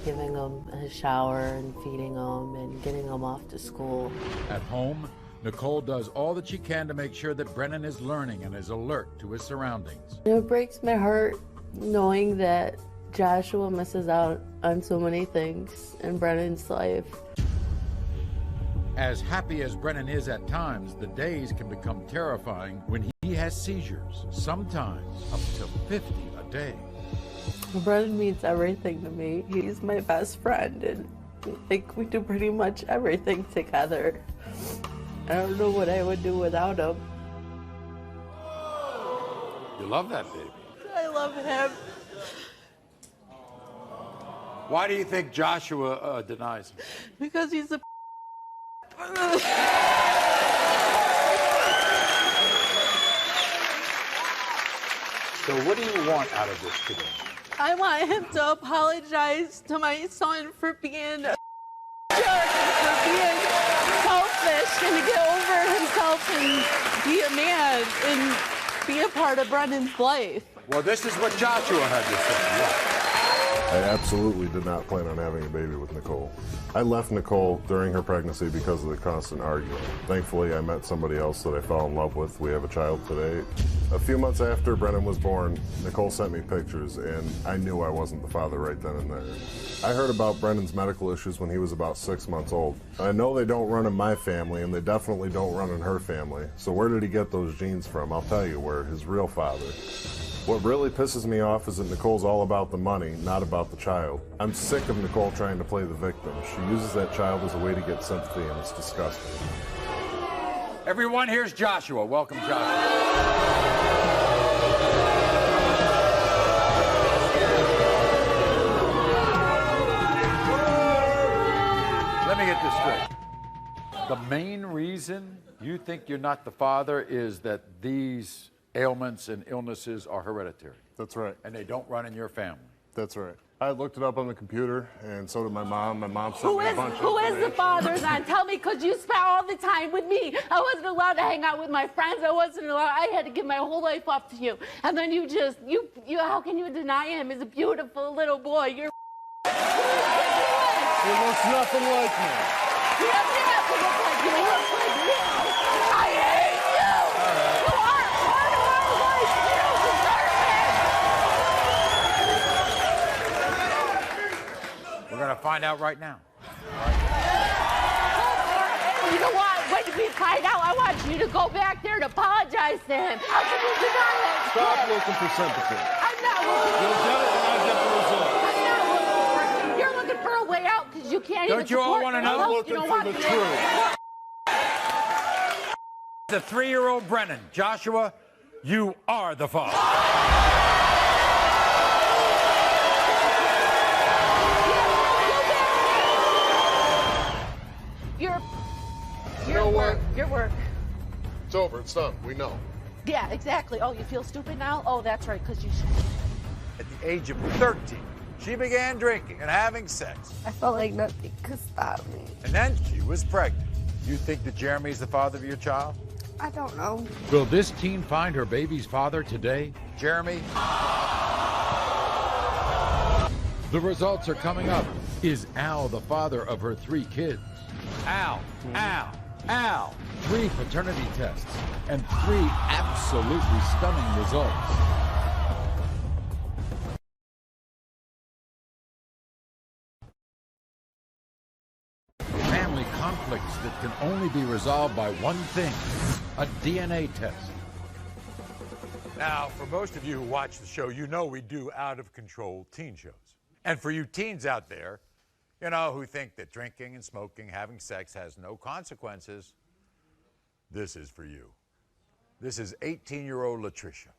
giving him a shower and feeding him and getting him off to school. At home, Nicole does all that she can to make sure that Brennan is learning and is alert to his surroundings. It breaks my heart knowing that Joshua misses out on so many things in Brennan's life. As happy as Brennan is at times, the days can become terrifying when he has seizures, sometimes up to 50 a day. Brennan means everything to me. He's my best friend, and like we do pretty much everything together. I don't know what I would do without him. You love that baby. I love him. Why do you think Joshua denies him? Because he's a So what do you want out of this today? I want him to apologize to my son for being a jerk, for being selfish, and to get over himself and be a man and be a part of Brendan's life. Well, this is what Joshua had to say. Yeah. I absolutely did not plan on having a baby with Nicole. I left Nicole during her pregnancy because of the constant arguing. Thankfully, I met somebody else that I fell in love with. We have a child today. A few months after Brennan was born, Nicole sent me pictures, and I knew I wasn't the father right then and there. I heard about Brennan's medical issues when he was about 6 months old. I know they don't run in my family, and they definitely don't run in her family. So where did he get those genes from? I'll tell you where, his real father. What really pisses me off is that Nicole's all about the money, not about the child. I'm sick of Nicole trying to play the victim. She uses that child as a way to get sympathy, and it's disgusting. Everyone, here's Joshua. Welcome, Joshua. Let me get this straight. The main reason you think you're not the father is that these ailments and illnesses are hereditary. That's right. And they don't run in your family. That's right. I looked it up on the computer, and so did my mom. My mom sent me a bunch of Who is the information. father then? Tell me, because you spent all the time with me. I wasn't allowed to hang out with my friends. I wasn't allowed. I had to give my whole life up to you. And then you just, how can you deny him? He's a beautiful little boy. You're He looks nothing like me. He doesn't have to look like you. He looks like me. I hate you. You are part of my life. You don't deserve it. We're going to find out right now. You know what? When we find out, I want you to go back there and apologize to him. How can you deny that? Stop looking for sympathy. I'm not looking. You'll get it when I get the result. I'm not looking for. You're looking for a way out because you can't even. Don't you all want to know? I'm looking for the truth. The 3-year-old Brennan. Joshua, you are the father. Your work. Your work. It's over. It's done. We know. Yeah, exactly. Oh, you feel stupid now? Oh, that's right, because you should. At the age of 13, she began drinking and having sex. I felt like nothing could stop me. And then she was pregnant. You think that Jeremy's the father of your child? I don't know. Will this teen find her baby's father today? Jeremy? The results are coming up. Is Al the father of her 3 kids? Al. 3 paternity tests and 3 absolutely stunning results. Family conflicts that can only be resolved by one thing, a DNA test. Now, for most of you who watch the show, you know we do out-of-control teen shows. And for you teens out there, you know, who think that drinking and smoking, having sex has no consequences, this is for you. This is 18-year-old Latricia.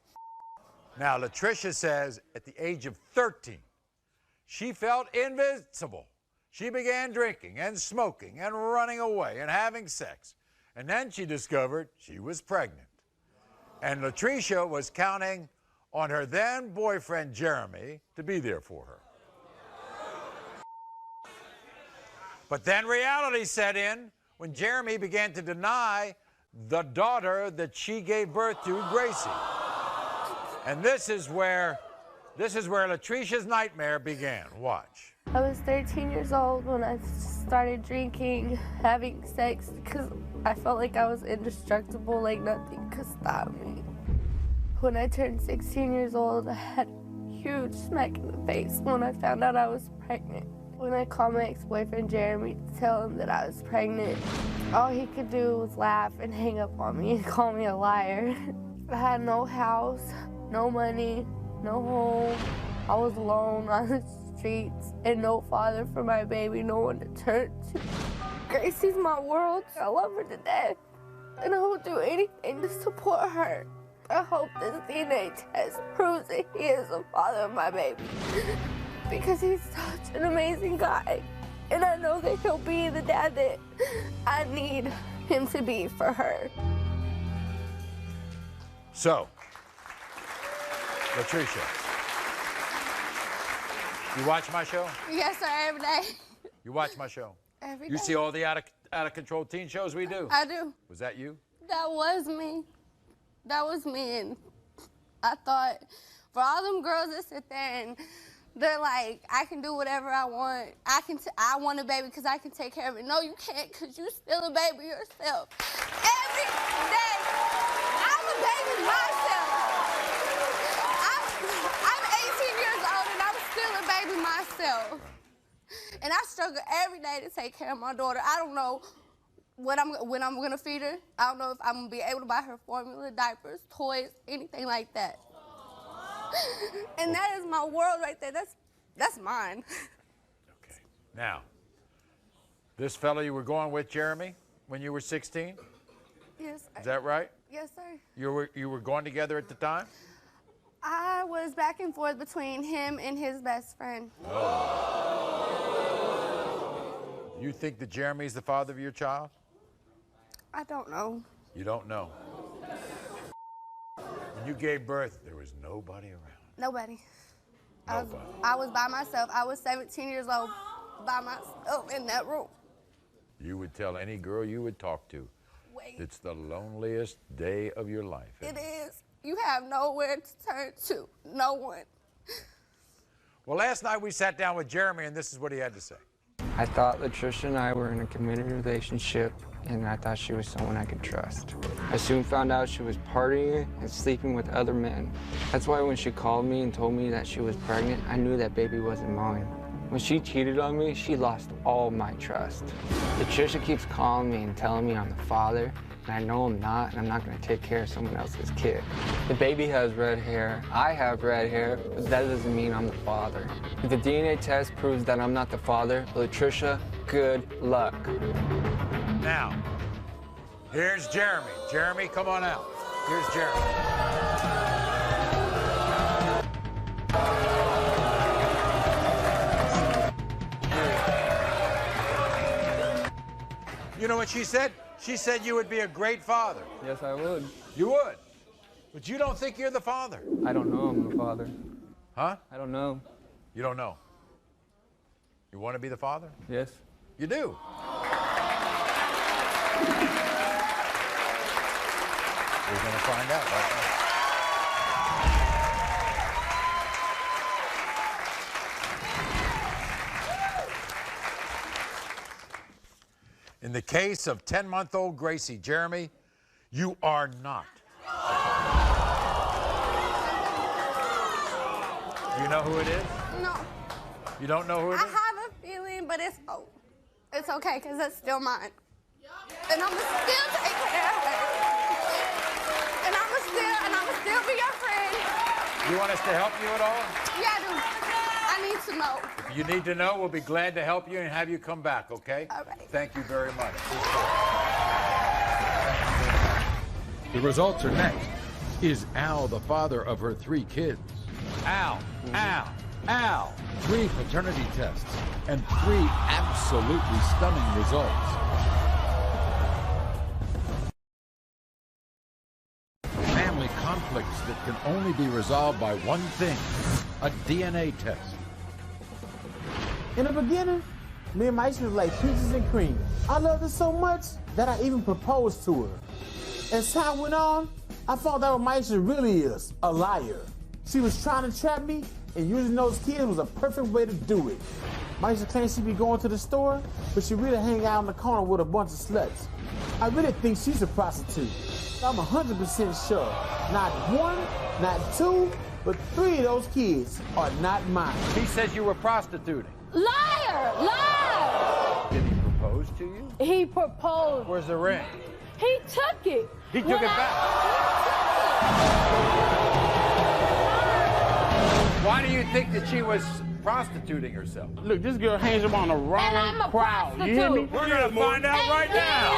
Now, Latricia says at the age of 13, she felt invincible. She began drinking and smoking and running away and having sex. And then she discovered she was pregnant. And Latricia was counting on her then boyfriend, Jeremy, to be there for her. But then reality set in when Jeremy began to deny the daughter that she gave birth to, Gracie. And this is where Latricia's nightmare began. Watch. I was 13 years old when I started drinking, having sex, because I felt like I was indestructible, like nothing could stop me. When I turned 16 years old, I had a huge smack in the face when I found out I was pregnant. When I called my ex-boyfriend Jeremy to tell him that I was pregnant, all he could do was laugh and hang up on me and call me a liar. I had no house, no money, no home. I was alone on the streets and no father for my baby, no one to turn to. Gracie's my world. I love her to death, and I will do anything to support her. I hope this DNA test proves that he is the father of my baby, because he's such an amazing guy, and I know that he'll be the dad that I need him to be for her. So, Latricia, you watch my show? Yes, sir, every day. You watch my show? Every You day. see all the out of control teen shows we do? I do. Was that you? That was me. That was me, and I thought for all them girls that sit there and they're like, I can do whatever I want. I want a baby because I can take care of it. No, you can't, because you still a baby yourself. Every day, I'm a baby myself. I'm 18 years old and I'm still a baby myself. And I struggle every day to take care of my daughter. I don't know when I'm gonna feed her. I don't know if I'm gonna be able to buy her formula, diapers, toys, anything like that. And that is my world right there. That's mine. Okay. Now, this fellow you were going with, Jeremy, when you were 16? Yes, sir. Is that right? Yes, sir. You were going together at the time? I was back and forth between him and his best friend. You think that Jeremy's the father of your child? I don't know. You don't know. When you gave birth, there was nobody around. Nobody. Nobody. I was by myself. I was 17 years old by myself in that room. You would tell any girl you would talk to, it's the loneliest day of your life. It is. You have nowhere to turn to. No one. Well, last night we sat down with Jeremy, and this is what he had to say. I thought Latricia and I were in a committed relationship, and I thought she was someone I could trust. I soon found out she was partying and sleeping with other men. That's why when she called me and told me that she was pregnant, I knew that baby wasn't mine. When she cheated on me, she lost all my trust. Latricia keeps calling me and telling me I'm the father, and I know I'm not, and I'm not gonna take care of someone else's kid. The baby has red hair, I have red hair, but that doesn't mean I'm the father. If the DNA test proves that I'm not the father, Latricia, good luck. Now, here's Jeremy. Jeremy, come on out. Here's Jeremy. You know what she said? She said you would be a great father. Yes, I would. You would? But you don't think you're the father. I don't know I'm the father. Huh? I don't know. You don't know. You want to be the father? Yes. You do? We're going to find out right now. In the case of 10-month-old Gracie, Jeremy, you are not. You know who it is? No. You don't know who it is? I have a feeling, but it's okay, because it's still mine. And I'm still take care of her. And I'm still be your friend. You want us to help you at all? Yeah, I do. I need to know. If you need to know, we'll be glad to help you and have you come back, okay? All right. Thank you very much. The results are next. Is Al the father of her 3 kids? Al, Al. 3 paternity tests and 3 absolutely stunning results. Family conflicts that can only be resolved by one thing, a DNA test. In the beginning, me and my ex was like peaches and cream. I loved her so much that I even proposed to her. As time went on, I found out what my ex really is, a liar. She was trying to trap me, and using those kids was a perfect way to do it. My ex claims she be going to the store, but she really hang out in the corner with a bunch of sluts. I really think she's a prostitute. I'm 100% sure. Not 1, not 2, but 3 of those kids are not mine. He says you were prostituting. Liar! He proposed. Where's the ring? He took it. He took it back. Why do you think that she was prostituting herself? Look, this girl hangs up on the wrong crowd. You hear me? We're gonna find out right now.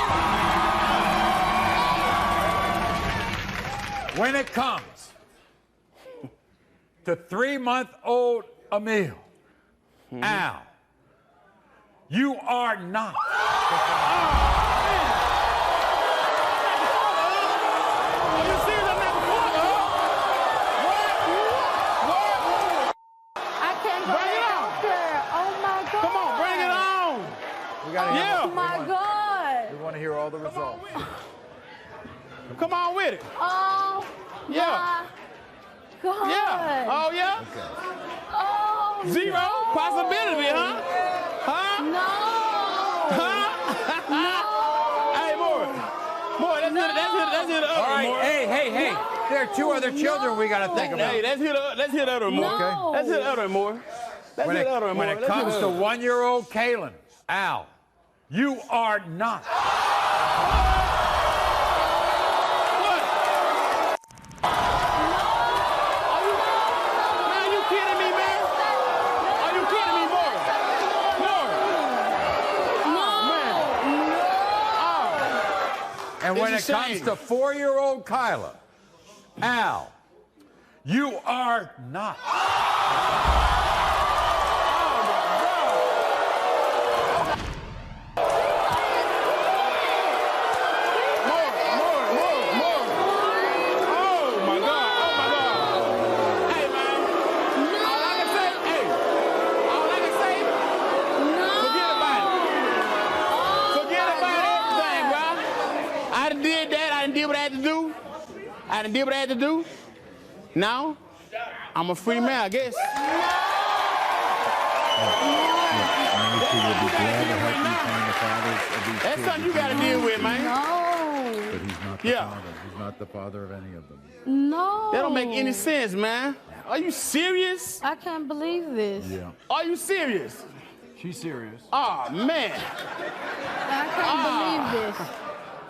When it comes to 3-month-old Emil, Al, you are not. We gotta hear Oh my God. We want to hear all the results. Come on with it. Oh Yeah. my God. Yeah. Oh, yeah? Okay. Oh, Zero no. possibility, huh? Huh? No. Huh? No. Hey, Maury, let's hit the other All right, Maury. hey. There are 2 other children we got to think about. Hey, let's hit the other Maury. Okay. Let's hit the other Maury. Let's hit the other Maury. When it comes to 1-year-old Kaylin, Al, you are not. And when it comes to 4-year-old Kyla, Al, you are not. I done did what I had to do. Now, I'm a free man, I guess. That's something you gotta deal with, man. No. But he's not the father. He's not the father of any of them. No. That don't make any sense, man. Are you serious? I can't believe this. Yeah. Are you serious? She's serious. Oh, man. I can't believe this.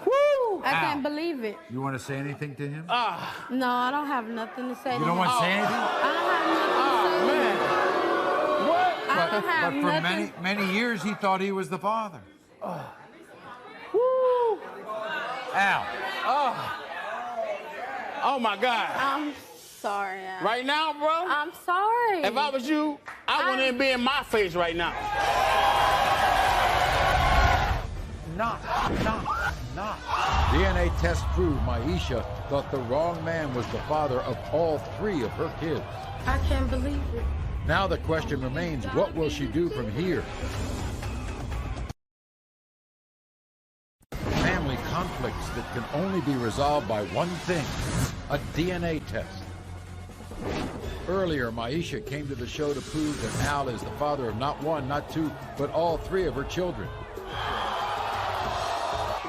Woo! I can't believe it. You want to say anything to him? No, I don't have nothing to say. You don't want to say anything? I don't have nothing to say. I don't have But for nothing. many years, he thought he was the father. Woo! Al. Oh, my God. I'm sorry. Al. Right now, bro? I'm sorry. If I was you, I wouldn't even be in my face right now. Not. DNA test proved Maisha thought the wrong man was the father of all 3 of her kids. I can't believe it. Now the question remains, what will she do from here? Family conflicts that can only be resolved by one thing, a DNA test. Earlier, Maisha came to the show to prove that Al is the father of not 1, not 2, but all 3 of her children.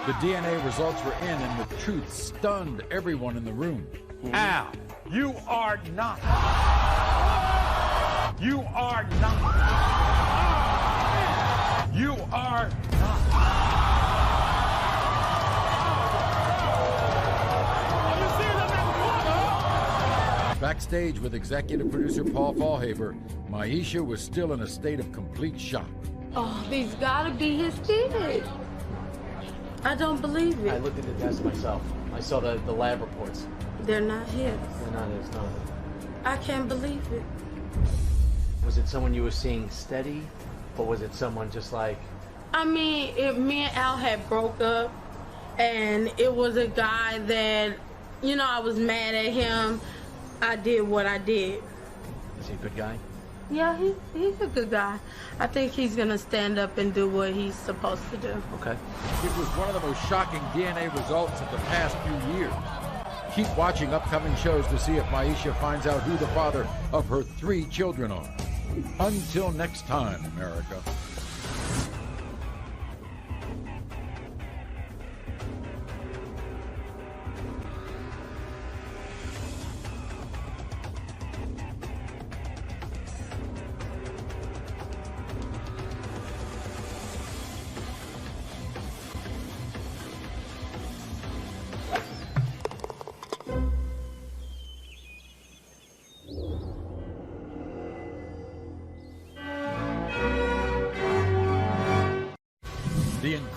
The DNA results were in, and the truth stunned everyone in the room. Al, you are not. You are not. You are not. Backstage with executive producer Paul Fallhaver, Maisha was still in a state of complete shock. Oh, these gotta be his kids. I don't believe it. I looked at the test myself. I saw the lab reports. They're not his. They're not his, no. I can't believe it. Was it someone you were seeing steady, or was it someone just like... I mean, me and Al had broke up, and it was a guy that, you know, I was mad at him. I did what I did. Is he a good guy? Yeah, he's a good guy. I think he's gonna stand up and do what he's supposed to do. Okay. It was one of the most shocking DNA results of the past few years. Keep watching upcoming shows to see if Maisha finds out who the father of her 3 children are. Until next time, America.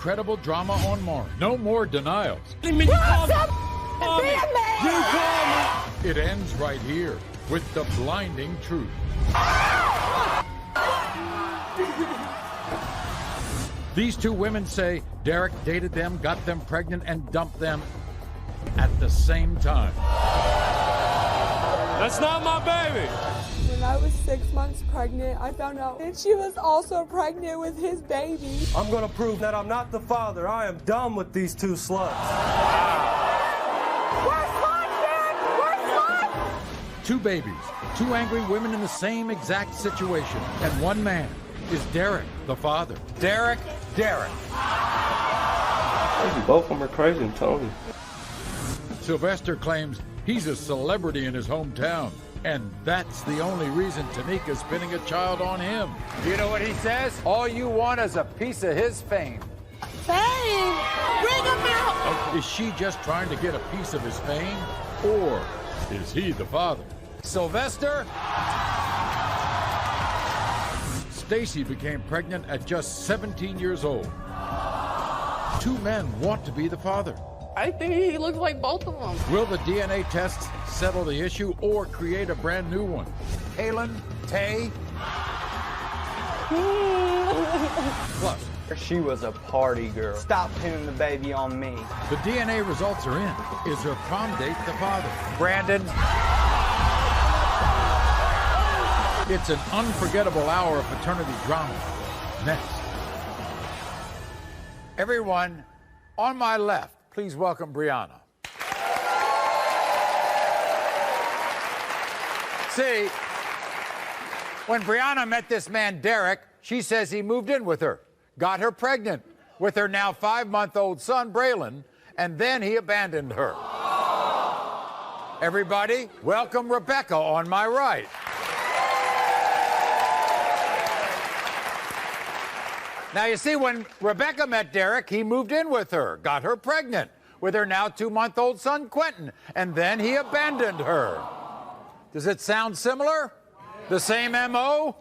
incredible drama on Maury. No more denials. You call me. It ends right here with the blinding truth. These two women say Derek dated them, got them pregnant, and dumped them at the same time. That's not my baby. When I was 6 months pregnant, I found out that she was also pregnant with his baby. I'm gonna prove that I'm not the father. I am done with these two sluts. Two babies, two angry women in the same exact situation, and one man is Derek, the father. Derek. Both of them are crazy, I'm telling you. Sylvester claims he's a celebrity in his hometown, and that's the only reason Tanika's pinning a child on him. You know what he says? All you want is a piece of his fame. Fame! Bring him out! Is she just trying to get a piece of his fame, or is he the father? Sylvester? Stacy became pregnant at just 17 years old. Two men want to be the father. I think he looks like both of them. Will the DNA tests settle the issue or create a brand new one? Palin, Tay. Plus, she was a party girl. Stop pinning the baby on me. the DNA results are in. Is her prom date the father? Brandon. It's an unforgettable hour of paternity drama. Next. Everyone, on my left, please welcome Brianna. See, when Brianna met this man, Derek, she says he moved in with her, got her pregnant with her now 5-month-old son, Braylon, and then he abandoned her. Everybody, welcome Rebecca on my right. Now, you see, when Rebecca met Derek, he moved in with her, got her pregnant with her now 2-month-old son, Quentin, and then he abandoned her. Does it sound similar? The same M.O.?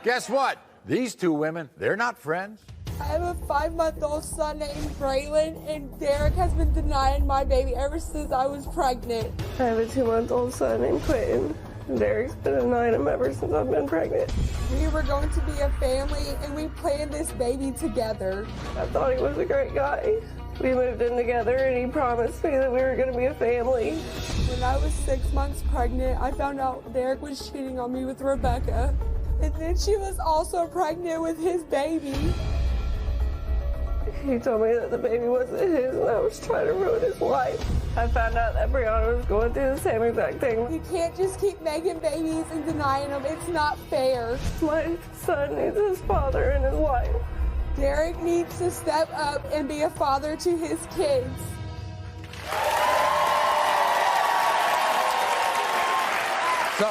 Guess what? These two women, they're not friends. I have a 5-month-old son named Braylon, and Derek has been denying my baby ever since I was pregnant. I have a 2-month-old son named Quentin. Derek's been denying him ever since I've been pregnant. We were going to be a family, and we planned this baby together. I thought he was a great guy. We moved in together, and he promised me that we were going to be a family. When I was 6 months pregnant, I found out Derek was cheating on me with Rebecca. And then she was also pregnant with his baby. He told me that the baby wasn't his, and I was trying to ruin his life. I found out that Brianna was going through the same exact thing. You can't just keep making babies and denying them. It's not fair. My son needs his father in his life. Derek needs to step up and be a father to his kids. So,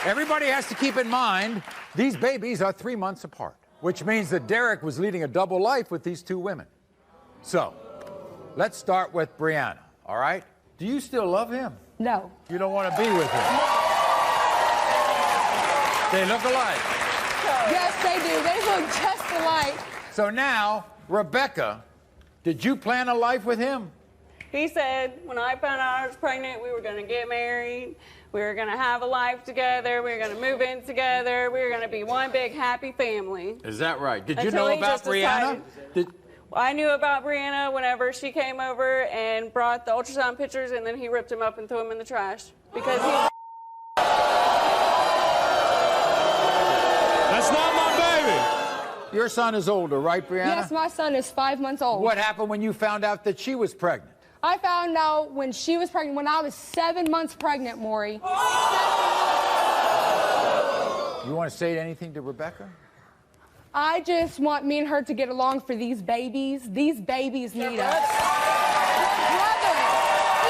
everybody has to keep in mind, these babies are 3 months apart, which means that Derek was leading a double life with these two women. So, let's start with Brianna, all right? Do you still love him? No. You don't want to be with him? They look alike. Yes, they do. They look just alike. So now, Rebecca, did you plan a life with him? He said when I found out I was pregnant, we were going to get married. We were going to have a life together. We were going to move in together. We were going to be one big happy family. Is that right? Did you Until know he about just decided- Brianna? I knew about Brianna whenever she came over and brought the ultrasound pictures, and then he ripped them up and threw them in the trash because he. That's not my baby. Your son is older, right, Brianna? Yes, my son is 5 months old. What happened when you found out that she was pregnant? I found out when she was pregnant, when I was 7 months pregnant, Maury. You want to say anything to Rebecca? I just want me and her to get along for these babies. These babies need us. Brother,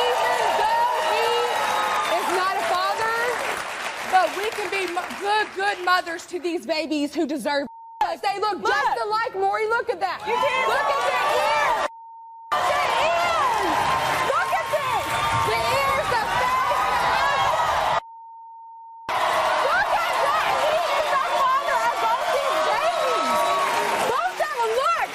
even though he is not a father, but we can be good mothers to these babies who deserve us. They look just alike, Maury. Look at that. You can't look at their ears. The ears. Look at this. The ears, the face. Look at that. He is the father of both these babies. Both of them. Look.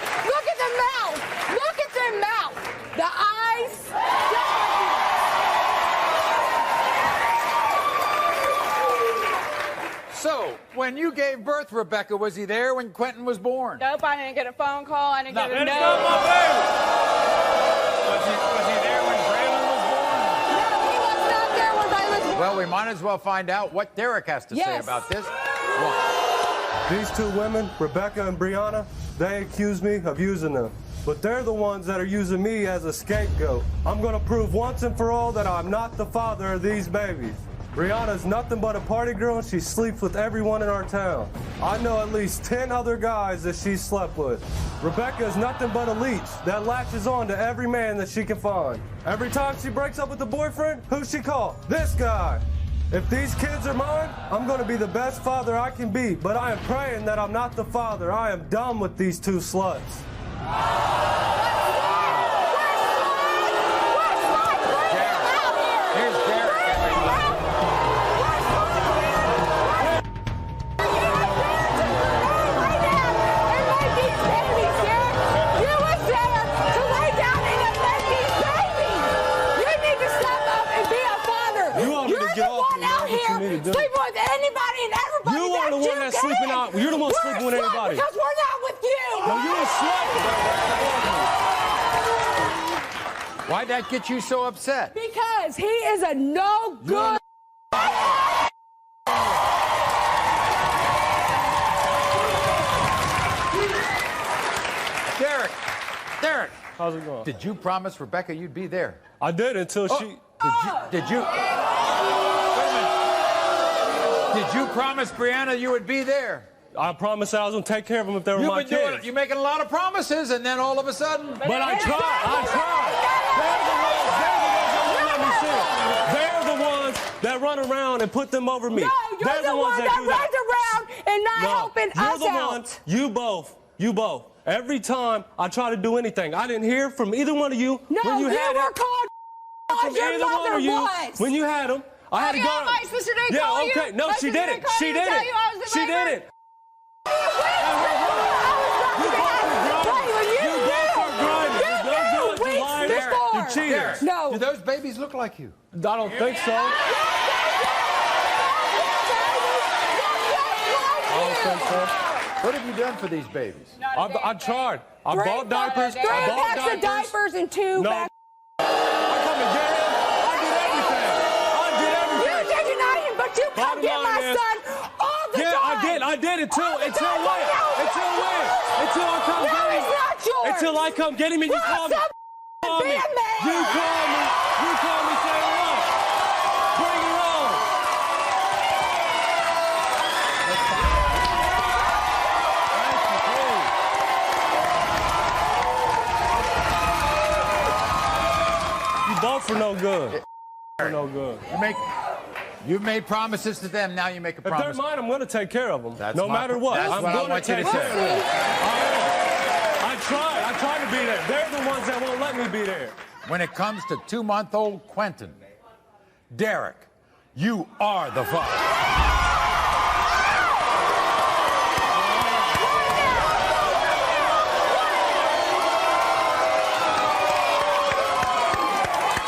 when you gave birth, Rebecca, was he there when Quentin was born? Nope, I didn't get a phone call. I didn't get a That's note. not my baby. Was he there when Braylon was born? No, he was not there when I was born. Well, we might as well find out what Derek has to say Yes. about this. These two women, Rebecca and Brianna, they accuse me of using them. But they're the ones that are using me as a scapegoat. I'm gonna prove once and for all that I'm not the father of these babies. Brianna's nothing but a party girl and she sleeps with everyone in our town. I know at least 10 other guys that she slept with. Rebecca is nothing but a leech that latches on to every man that she can find. Every time she breaks up with a boyfriend, who she call? This guy. If these kids are mine, I'm gonna be the best father I can be, but I am praying that I'm not the father. I am done with these two sluts. Here's Derek. Sleeping with anybody and everybody. You are the one that's sleeping out. You're the one sleeping with anybody. Because we're not with you. No, you're a slut. Why'd that get you so upset? Because he is a no good. Derek. How's it going? Did you promise Rebecca you'd be there? I did until she. Did you promise Brianna you would be there? I promised I was gonna take care of them if they were my kids. You're making a lot of promises, and then all of a sudden. But I tried. They're the ones that run around and put them over me. No, you're the one that runs around and not helping us out. You're the one. You both. Every time I try to do anything, I didn't hear from either one of you No, when you had were called from your either one mother of you was. when you had them. I had to go. My sister didn't call you. Yeah, okay. No, My she sister didn't. call She you and tell didn't. you I was the She favorite? didn't. You cheaters. No. Do those babies look like you? I don't think so. I don't think so. What have you done for these babies? I tried. I bought diapers. 3 packs of diapers and 2 bags. I come and get him. I did everything. You did nothing, but you come get my son all the time. I did until when? Until I come get him. Until I come get him and you call me. You call me saying what? Bring it on. You both are no good. No good. You've made promises to them, now you make a promise. If they're mine, I'm going to take care of them. That's no matter what. That's I'm what I going want to you take to care of them. say. I tried to be there. They're the ones that won't let me be there. When it comes to 2-month-old Quentin, Derek, you are the father.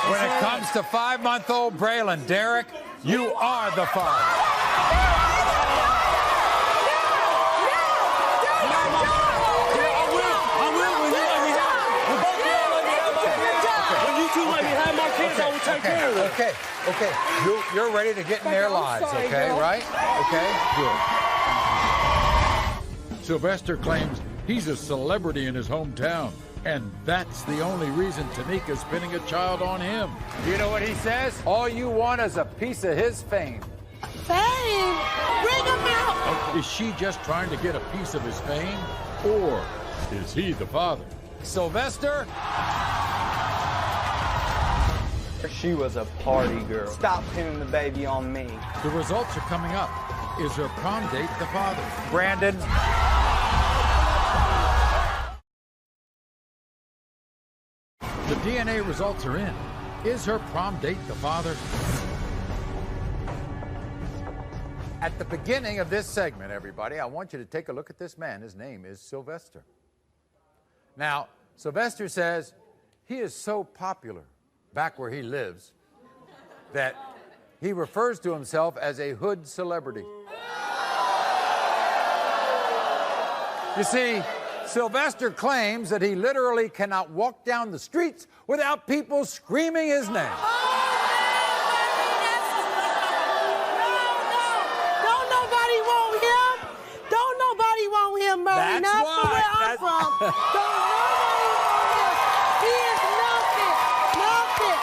When it comes to 5-month-old Braylon, Derek, you are the father. Okay. You're ready to get in their lives, okay, right? Okay, good. Sylvester claims he's a celebrity in his hometown, and that's the only reason Tanika's pinning a child on him. You know what he says? All you want is a piece of his fame. Fame? Bring him out! Is she just trying to get a piece of his fame, or is he the father? Sylvester? She was a party girl. Stop pinning the baby on me. The results are coming up. Is her prom date the father? Brandon? The DNA results are in. Is her prom date the father? At the beginning of this segment, everybody, I want you to take a look at this man. His name is Sylvester. Now, Sylvester says he is so popular back where he lives that he refers to himself as a hood celebrity. You see, Sylvester claims that he literally cannot walk down the streets without people screaming his name. Don't nobody want him. Don't nobody want him, Maury. That's Not why. from where I'm from. Don't nobody want him. He is nothing. Nothing.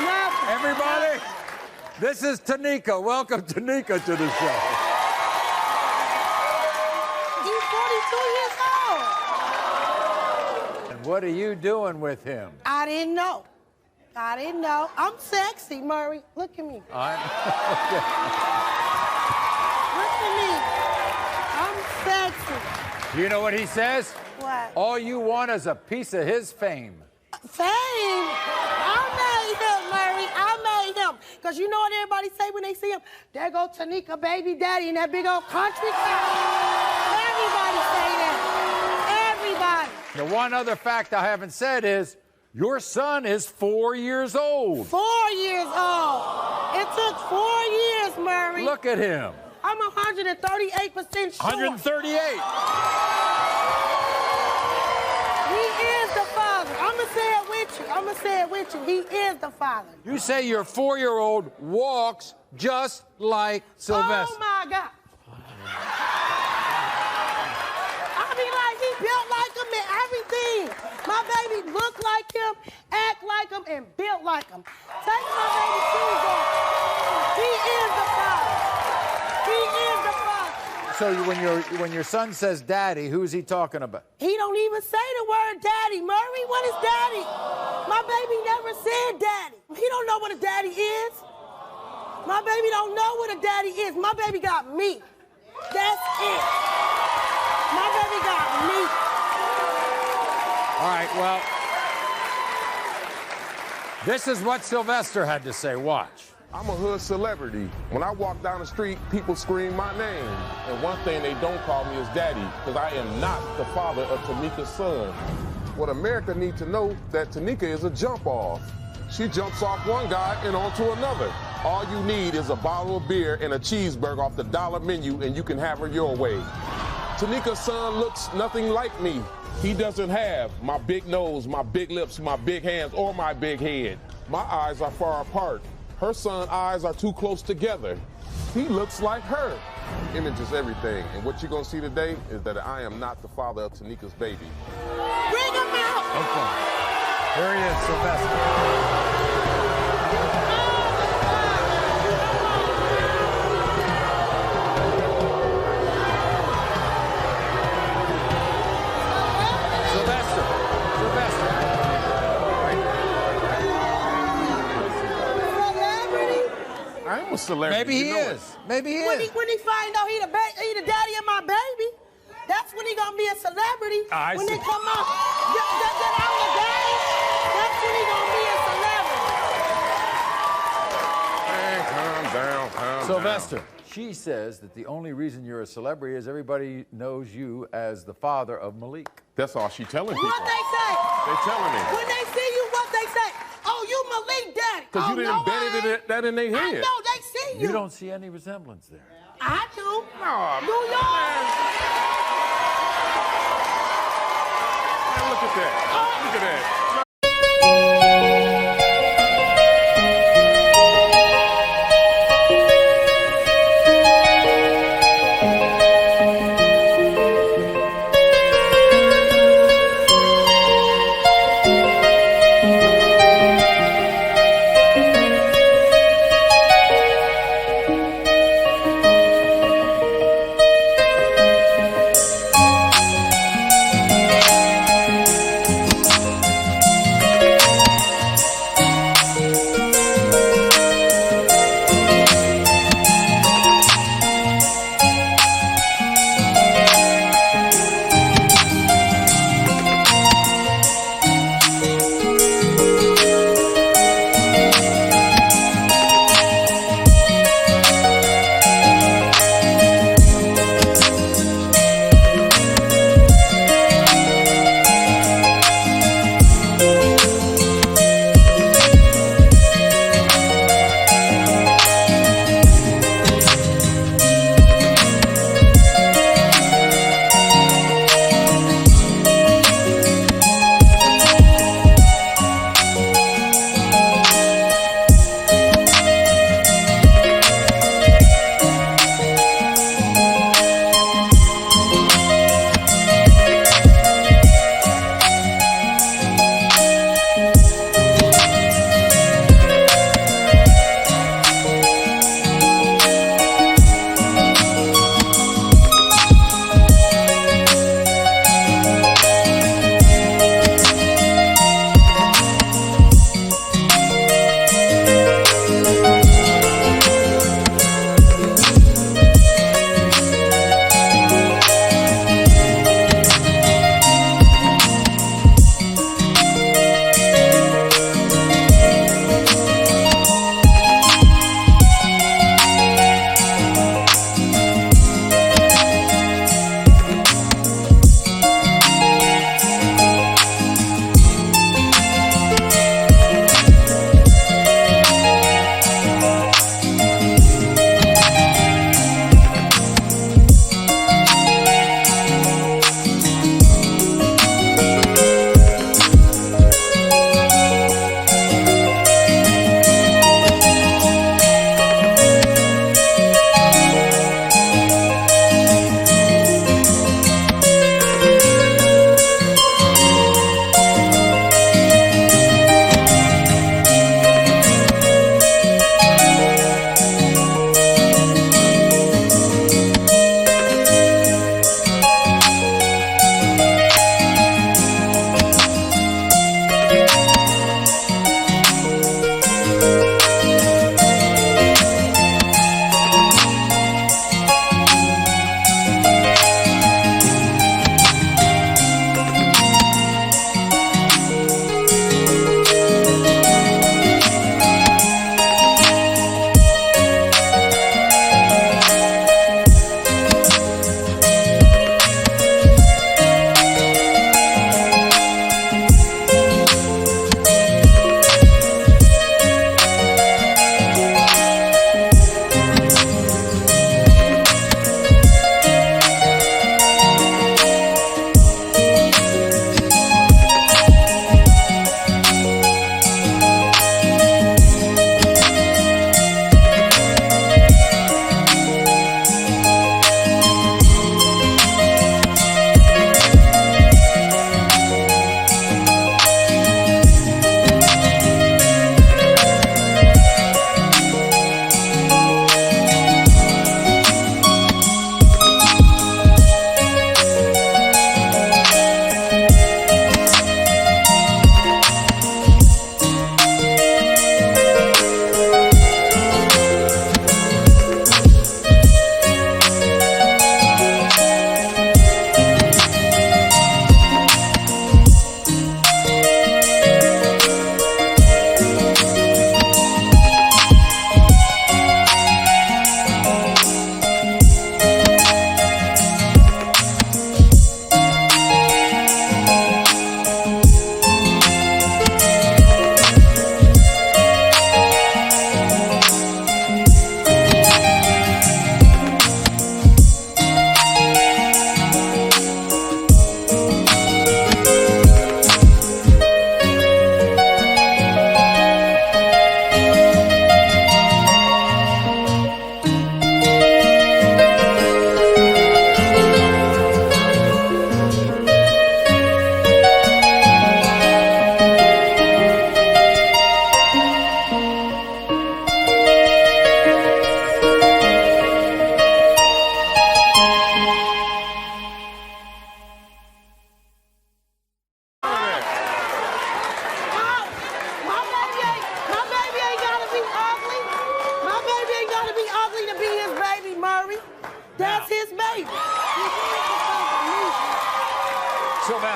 Nothing. Everybody, this is Tanika. Welcome, Tanika, to the show. He's 42 years old. And what are you doing with him? I didn't know. I didn't know. I'm sexy, Maury. Look at me. Okay. Look at me. I'm sexy. Do you know what he says? What? All you want is a piece of his fame. Fame? I made him, Maury. I made him. Because you know what everybody say when they see him? There go Tanika, baby daddy, in that big old country car. Everybody say that. Everybody. The one other fact I haven't said is your son is 4 years old. 4 years old. It took 4 years, Maury. Look at him. I'm 138% sure. 138. He is the father. I'm going to say it with you. I'm going to say it with you. He is the father. You say your 4-year-old walks just like Sylvester. Oh, my God. I mean, like, he built like him and everything. My baby look like him, act like him, and built like him. Take my baby shoes off. He is the father. He is the father. So when your son says daddy, who's he talking about? He don't even say the word daddy. Maury, what is daddy? My baby never said daddy. He don't know what a daddy is. My baby don't know what a daddy is. My baby got me. That's it. My baby got me. All right, well, this is what Sylvester had to say. Watch. I'm a hood celebrity. When I walk down the street, people scream my name. And one thing they don't call me is daddy, because I am not the father of Tanika's son. What America needs to know that Tanika is a jump off. She jumps off one guy and onto another. All you need is a bottle of beer and a cheeseburger off the dollar menu, and you can have her your way. Tanika's son looks nothing like me. He doesn't have my big nose, my big lips, my big hands, or my big head. My eyes are far apart. Her son's eyes are too close together. He looks like her. Image is everything, and what you're gonna see today is that I am not the father of Tanika's baby. Bring him out. Okay. Here he is, Sylvester. I'm a celebrity. Maybe he is. Maybe he is. When he find out he the daddy of my baby, that's when he gonna be a celebrity. I when see. they come out, that I'm the daddy, that's when he gonna be a celebrity. Man, calm down, calm Sylvester, down. she says that the only reason you're a celebrity is everybody knows you as the father of Malik. That's all she telling people. What they say? They telling me. When they see you, what they say? Oh, you Malik daddy. Because oh, you didn't embedded that in their I head. know, they see you. You don't see any resemblance there. I do. Oh, New York. Man, look at that. Look at that.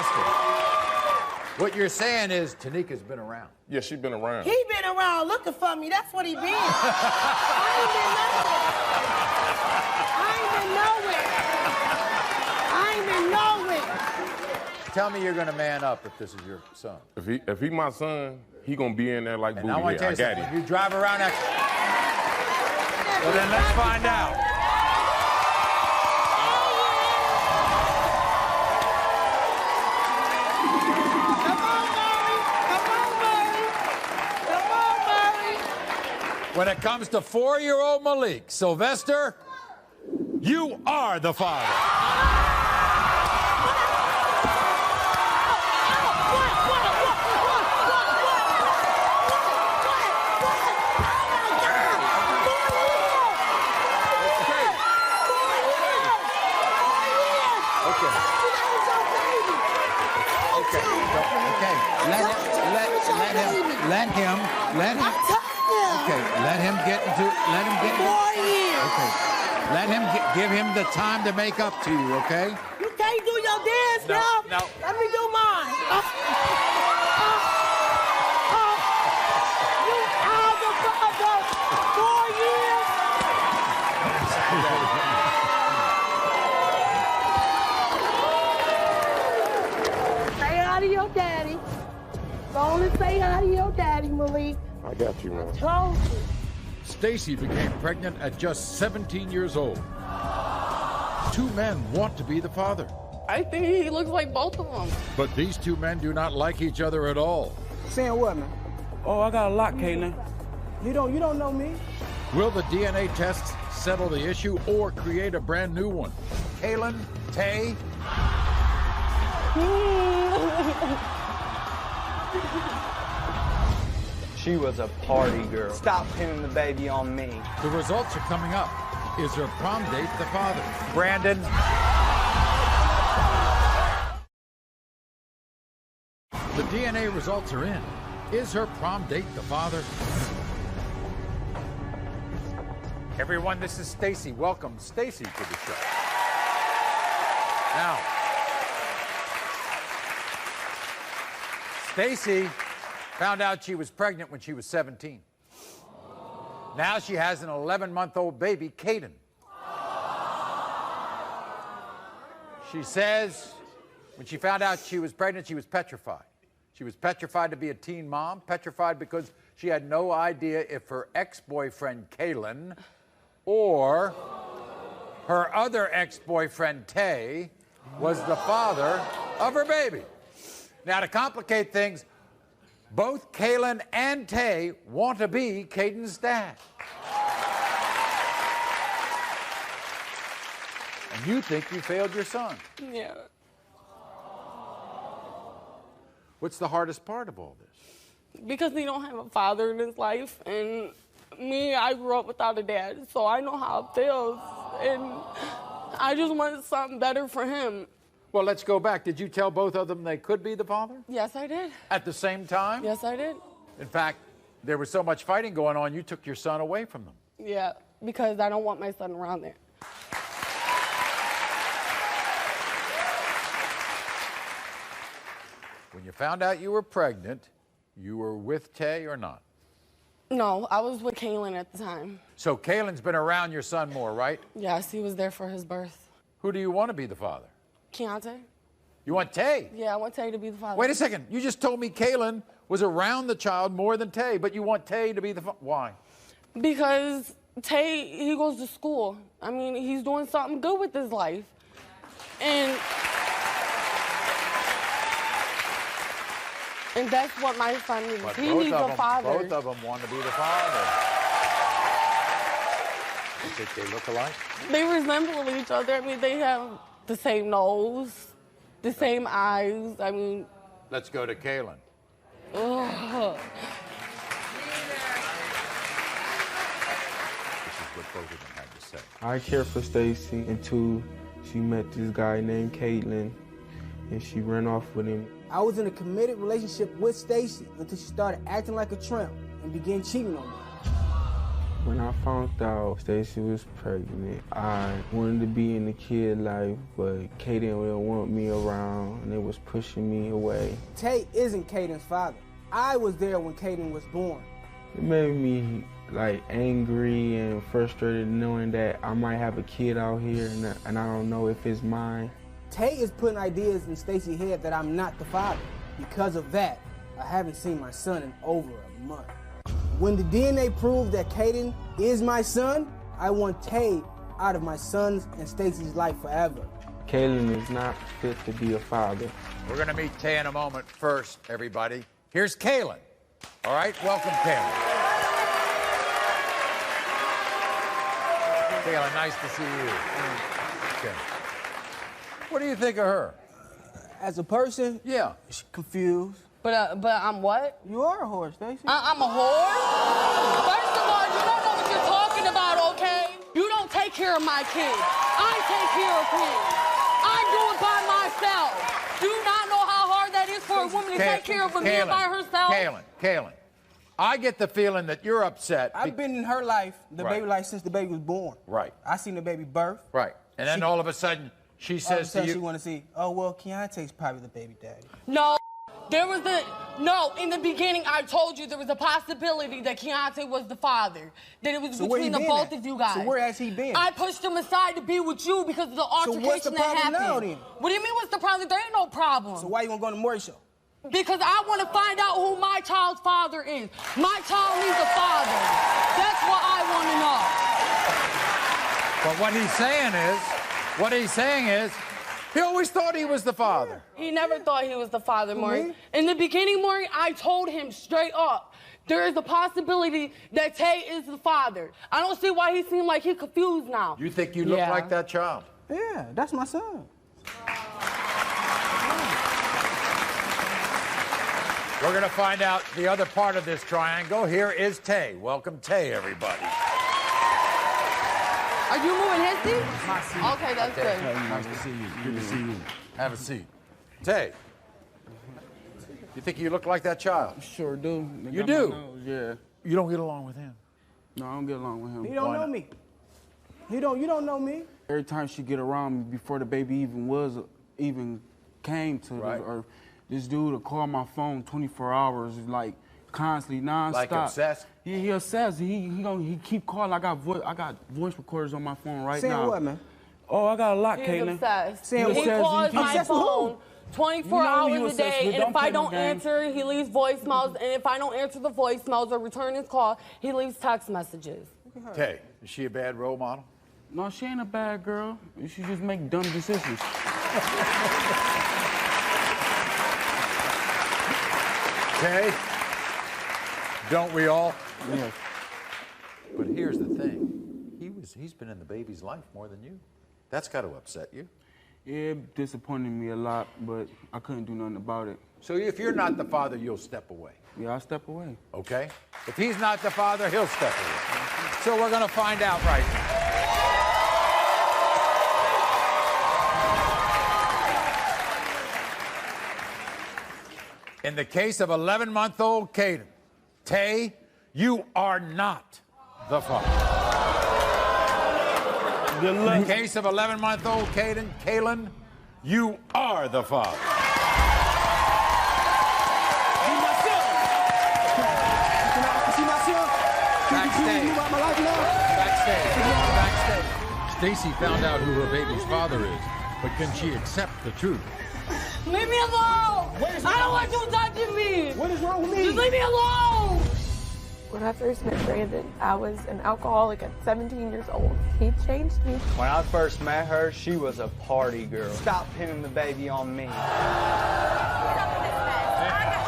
disgusting. What you're saying is Tanika's been around. Yeah, she's been around. He been around looking for me. That's what he been. I ain't been nowhere. Tell me you're gonna man up if this is your son. If he my son, he gonna be in there like And booty. I want to tell you I got something. him. You drive around that. Well, then let's find out. When it comes to 4-year-old Malik, Sylvester, you are the father. Give him the time to make up to you, okay? You can't do your dance now. No. Let me do mine. You are the father. 4 years. Say hi to your daddy. Go on and say hi to your daddy, Malik. I got you, man. Told you. Stacy became pregnant at just 17 years old. 2 men want to be the father. I think he looks like both of them. But these 2 men do not like each other at all. Saying what, man? Oh, I got a lot, Caitlin. You don't know me. Will the DNA tests settle the issue or create a brand new one? Kaylin, Tay. She was a party girl. Stop pinning the baby on me. The results are coming up. Is her prom date the father? Brandon. The DNA results are in. Is her prom date the father? Everyone, this is Stacy. Welcome Stacy to the show. Now, Stacy found out she was pregnant when she was 17. Now she has an 11-month-old baby, Caden. She says when she found out she was pregnant, she was petrified. She was petrified to be a teen mom, petrified because she had no idea if her ex-boyfriend, Kaylin, or her other ex-boyfriend, Tay, was the father of her baby. Now, to complicate things, both Kaylin and Tay want to be Caden's dad. And you think you failed your son. Yeah. What's the hardest part of all this? Because he don't have a father in his life, and me, I grew up without a dad, so I know how it feels, and I just wanted something better for him. Well, let's go back. Did you tell both of them they could be the father? Yes, I did. At the same time? Yes, I did. In fact, there was so much fighting going on, you took your son away from them. Yeah, because I don't want my son around there. When you found out you were pregnant, you were with Tay or not? No, I was with Kaylin at the time. So Kaylin's been around your son more, right? Yes, he was there for his birth. Who do you want to be the father? Keontae? You want Tay? Yeah, I want Tay to be the father. Wait a second. You just told me Kaylin was around the child more than Tay, but you want Tay to be the father. Why? Because Tay, he goes to school. I mean, he's doing something good with his life. And that's what my son needs. But He needs a father. Both of them want to be the father. You think they look alike? They resemble each other. I mean, they have the same nose, the same eyes. I mean... Let's go to Kaylin. Ugh. This is what both of them had to say. I care for Stacy until she met this guy named Caitlin, and she ran off with him. I was in a committed relationship with Stacy until she started acting like a tramp and began cheating on me. When I found out Stacy was pregnant, I wanted to be in the kid life, but Kaden didn't want me around, and it was pushing me away. Tay isn't Caden's father. I was there when Caden was born. It made me like angry and frustrated knowing that I might have a kid out here and I don't know if it's mine. Tay is putting ideas in Stacy's head that I'm not the father. Because of that, I haven't seen my son in over a month. When the DNA proved that Caden is my son, I want Tay out of my son's and Stacy's life forever. Kaylin is not fit to be a father. We're going to meet Tay in a moment. First, everybody, here's Kaylin. All right, welcome, Kaylin. Kaylin, nice to see you. Okay. What do you think of her? As a person, yeah, she's confused. But I'm what? You are a whore, Stacy. I'm a whore? First of all, you don't know what you're talking about, okay? You don't take care of my kids. I take care of him. I do it by myself. Do you not know how hard that is for a woman to take care of a man by herself? Kaylin, I get the feeling that you're upset. I've been in her life, the baby life, since the baby was born. Right. I seen the baby birth. Right. And then all of a sudden, she says to you... she want to see, oh, well, Keontae's probably the baby daddy. No. In the beginning, I told you there was a possibility that Keontae was the father. That it was between the both of you guys. So where has he been? I pushed him aside to be with you because of the altercation so what's the problem that happened. now, then? What do you mean what's the problem? There ain't no problem. So why you want to go on the Maury show? Because I want to find out who my child's father is. My child needs a father. That's what I want to know. But what he's saying is, he always thought he was the father. He never thought he was the father, Maury. In the beginning, Maury, I told him straight up, there is a possibility that Tay is the father. I don't see why he seemed like he's confused now. You think you look like that child? Yeah, that's my son. We're going to find out the other part of this triangle. Here is Tay. Welcome, Tay, everybody. Are you moving his seat? My seat. Okay, that's good. Nice to see you. Good to see you. Have a seat. Tay, you think you look like that child? Sure do. You do? Yeah. You don't get along with him? No, I don't get along with him. You don't know me. You don't know me. Every time she get around me, before the baby even came to the earth, this dude will call my phone 24 hours, like constantly, nonstop. Like obsessed? Yeah, he obsessed. He keep calling. I got voice recorders on my phone right now. Saying what, man? Oh, I got a lot, He's Caitlin. obsessed. He calls my obsessed phone 24 hours a day, and if I don't play no games. answer, he leaves voicemails, and if I don't answer the voicemails or return his call, he leaves text messages. Tay, is she a bad role model? No, she ain't a bad girl. She just make dumb decisions. Tay, don't we all? Yeah. But here's the thing. He's been in the baby's life more than you. That's got to upset you. Yeah, it disappointed me a lot, but I couldn't do nothing about it. So if you're not the father, you'll step away. Yeah, I'll step away. Okay? If he's not the father, he'll step away. So we're going to find out right now. In the case of 11-month-old Caden, Tay, you are not the father. In the case of 11-month-old Caden, Kaylin, you are the father. Backstage. Stacy found out who her baby's father is, but can she accept the truth? Leave me alone! I don't want you touching me! What is wrong with me? Just leave me alone! When I first met Brandon, I was an alcoholic at 17 years old. He changed me. When I first met her, she was a party girl. Stop pinning the baby on me.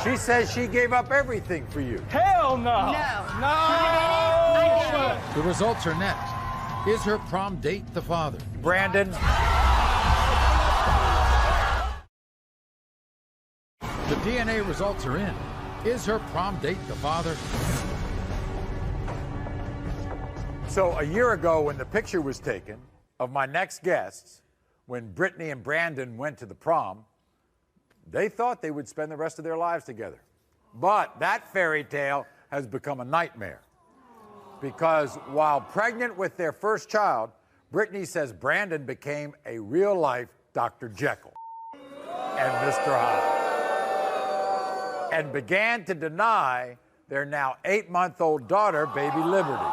She says she gave up everything for you. Hell no! No! The results are next. Is her prom date the father? Brandon. The DNA results are in. Is her prom date the father? So a year ago, when the picture was taken of my next guests, when Brittany and Brandon went to the prom, they thought they would spend the rest of their lives together. But that fairy tale has become a nightmare. because while pregnant with their first child, Brittany says Brandon became a real-life Dr. Jekyll and Mr. Hyde, and began to deny their now 8-month-old daughter, baby Liberty.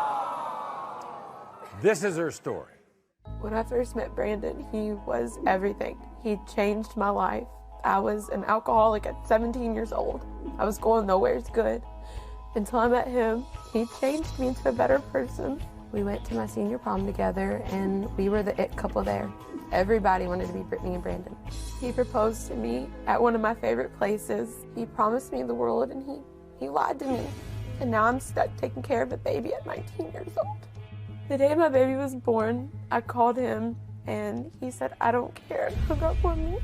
This is her story. When I first met Brandon, he was everything. He changed my life. I was an alcoholic at 17 years old. I was going nowhere's good. Until I met him, he changed me into a better person. We went to my senior prom together, and we were the it couple there. Everybody wanted to be Brittany and Brandon. He proposed to me at one of my favorite places. He promised me the world, and he lied to me. And now I'm stuck taking care of a baby at 19 years old. The day my baby was born, I called him, and he said, "I don't care," and hung up on me.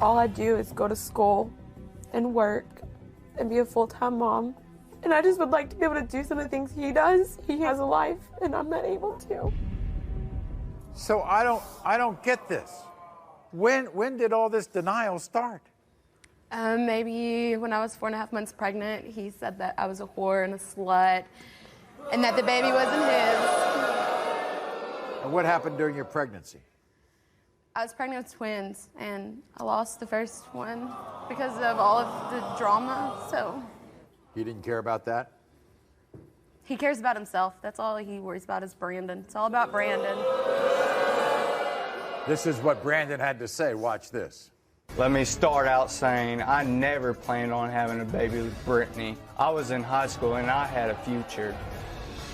All I do is go to school and work and be a full-time mom. And I just would like to be able to do some of the things he does. He has a life, and I'm not able to. So I don't get this. When did all this denial start? Maybe when I was 4.5 months pregnant, he said that I was a whore and a slut, and that the baby wasn't his. And what happened during your pregnancy? I was pregnant with twins, and I lost the first one because of all of the drama, so. He didn't care about that? He cares about himself. That's all he worries about is Brandon. It's all about Brandon. This is what Brandon had to say. Watch this. Let me start out saying I never planned on having a baby with Brittany. I was in high school and I had a future.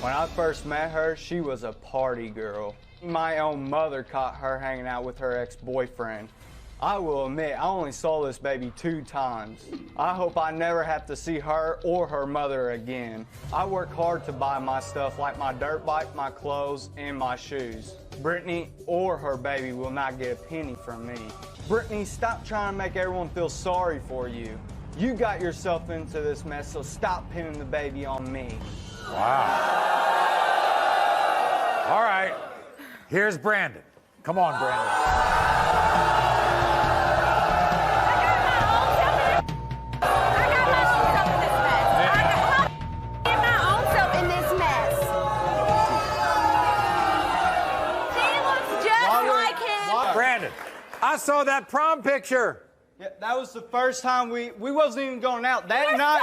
When I first met her, she was a party girl. My own mother caught her hanging out with her ex-boyfriend. I will admit, I only saw this baby 2 times. I hope I never have to see her or her mother again. I work hard to buy my stuff like my dirt bike, my clothes, and my shoes. Brittany or her baby will not get a penny from me. Brittany, stop trying to make everyone feel sorry for you. You got yourself into this mess, so stop pinning the baby on me. Wow. All right, here's Brandon. Come on, Brandon. I saw that prom picture. Yeah, that was the first time we wasn't even going out. That night,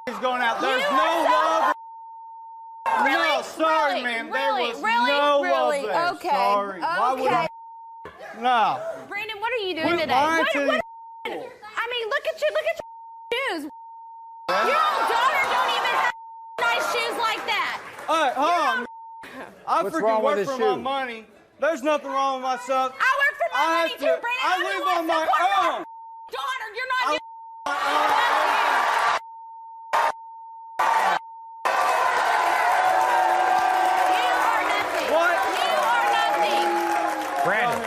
was going out. There's no love. Really? No, sorry, really? man. Really? There was Really? no Really? love there. Okay. Sorry. Why would I? No. Brandon, what are you doing Quit today? lying to I mean, look at your shoes. Your own daughter don't even have nice shoes like that. All right, hold on. I What's freaking wrong with work his for shoes? my money. There's nothing wrong with myself. I work for my money too, Brandon. I live on my own. Daughter, you're not getting Brandon,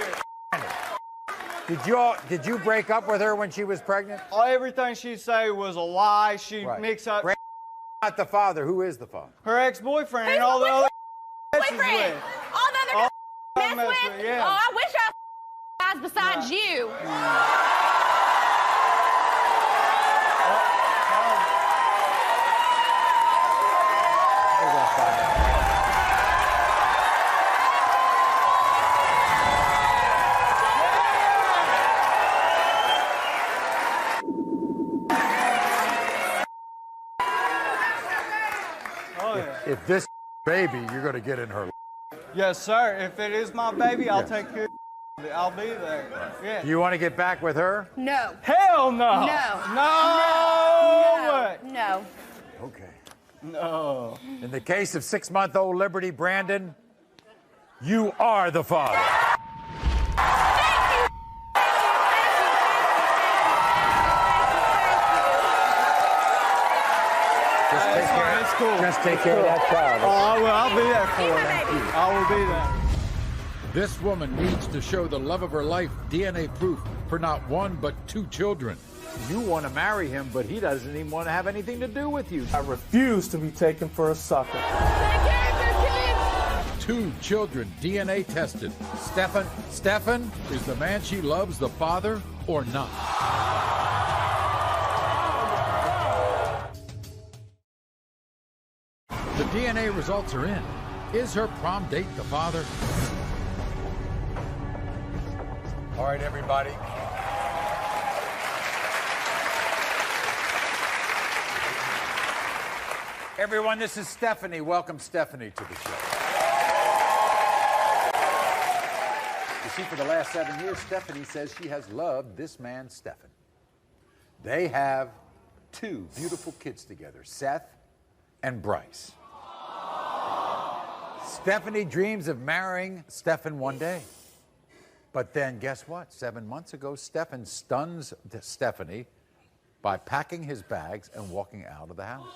did you break up with her when she was pregnant? Everything she said was a lie. She mixed up. Brandon, not the father. Who is the father? Her ex-boyfriend and all the other she's with. all the other All mess with? yeah. Oh, I wish I guys besides you. If this baby, you're going to get in her. Yes, sir. If it is my baby, I'll take care of it. I'll be there. Yeah. Do you want to get back with her? No. Hell no. No. No. No. Okay. No. In the case of 6-month-old Liberty Brandon, you are the father. Just take care of that child. Oh, I will. I'll be there for her. I will be there. This woman needs to show the love of her life DNA proof for not 1 but 2 children. You want to marry him, but he doesn't even want to have anything to do with you. I refuse to be taken for a sucker. 2 children DNA tested. Stefan, is the man she loves the father or not? The DNA results are in. Is her prom date the father? All right, everybody. Everyone, this is Stephanie. Welcome Stephanie to the show. You see, for the last 7 years, Stephanie says she has loved this man, Stephen. They have 2 beautiful kids together, Seth and Bryce. Stephanie dreams of marrying Stephen one day. But then guess what? 7 months ago, Stephen stuns Stephanie by packing his bags and walking out of the house.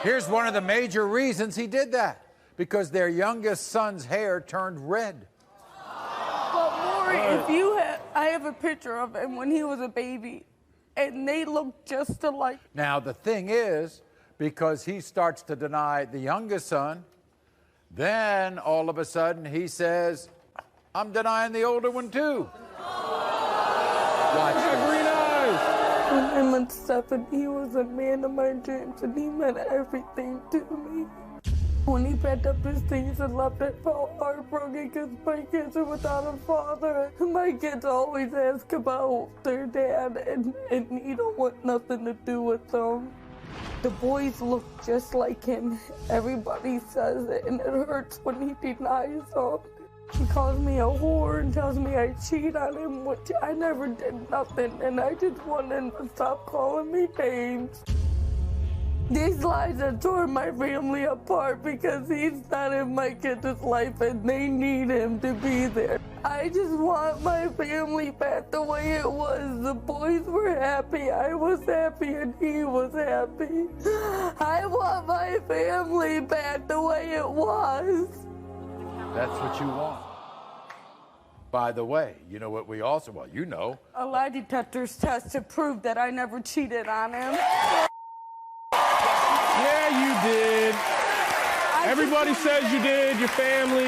Here's one of the major reasons he did that. Because their youngest son's hair turned red. But Maury, I have a picture of him when he was a baby, and they look just alike. Now, the thing is, because he starts to deny the youngest son, then all of a sudden he says, I'm denying the older one too. Watch this. Green eyes. When I met Stephen, he was a man of my dreams, and he meant everything to me. When he packed up his things and left, I felt heartbroken because my kids are without a father. My kids always ask about their dad, and he don't want nothing to do with them. The boys look just like him. Everybody says it, and it hurts when he denies them. He calls me a whore and tells me I cheat on him, which I never did nothing, and I just want him to stop calling me names. These lies have torn my family apart because he's not in my kids' life and they need him to be there. I just want my family back the way it was. The boys were happy, I was happy, and he was happy. I want my family back the way it was. That's what you want. By the way, you know what we also, well, you know. A lie detector's test to prove that I never cheated on him. Yeah, you did. Everybody says you did, your family.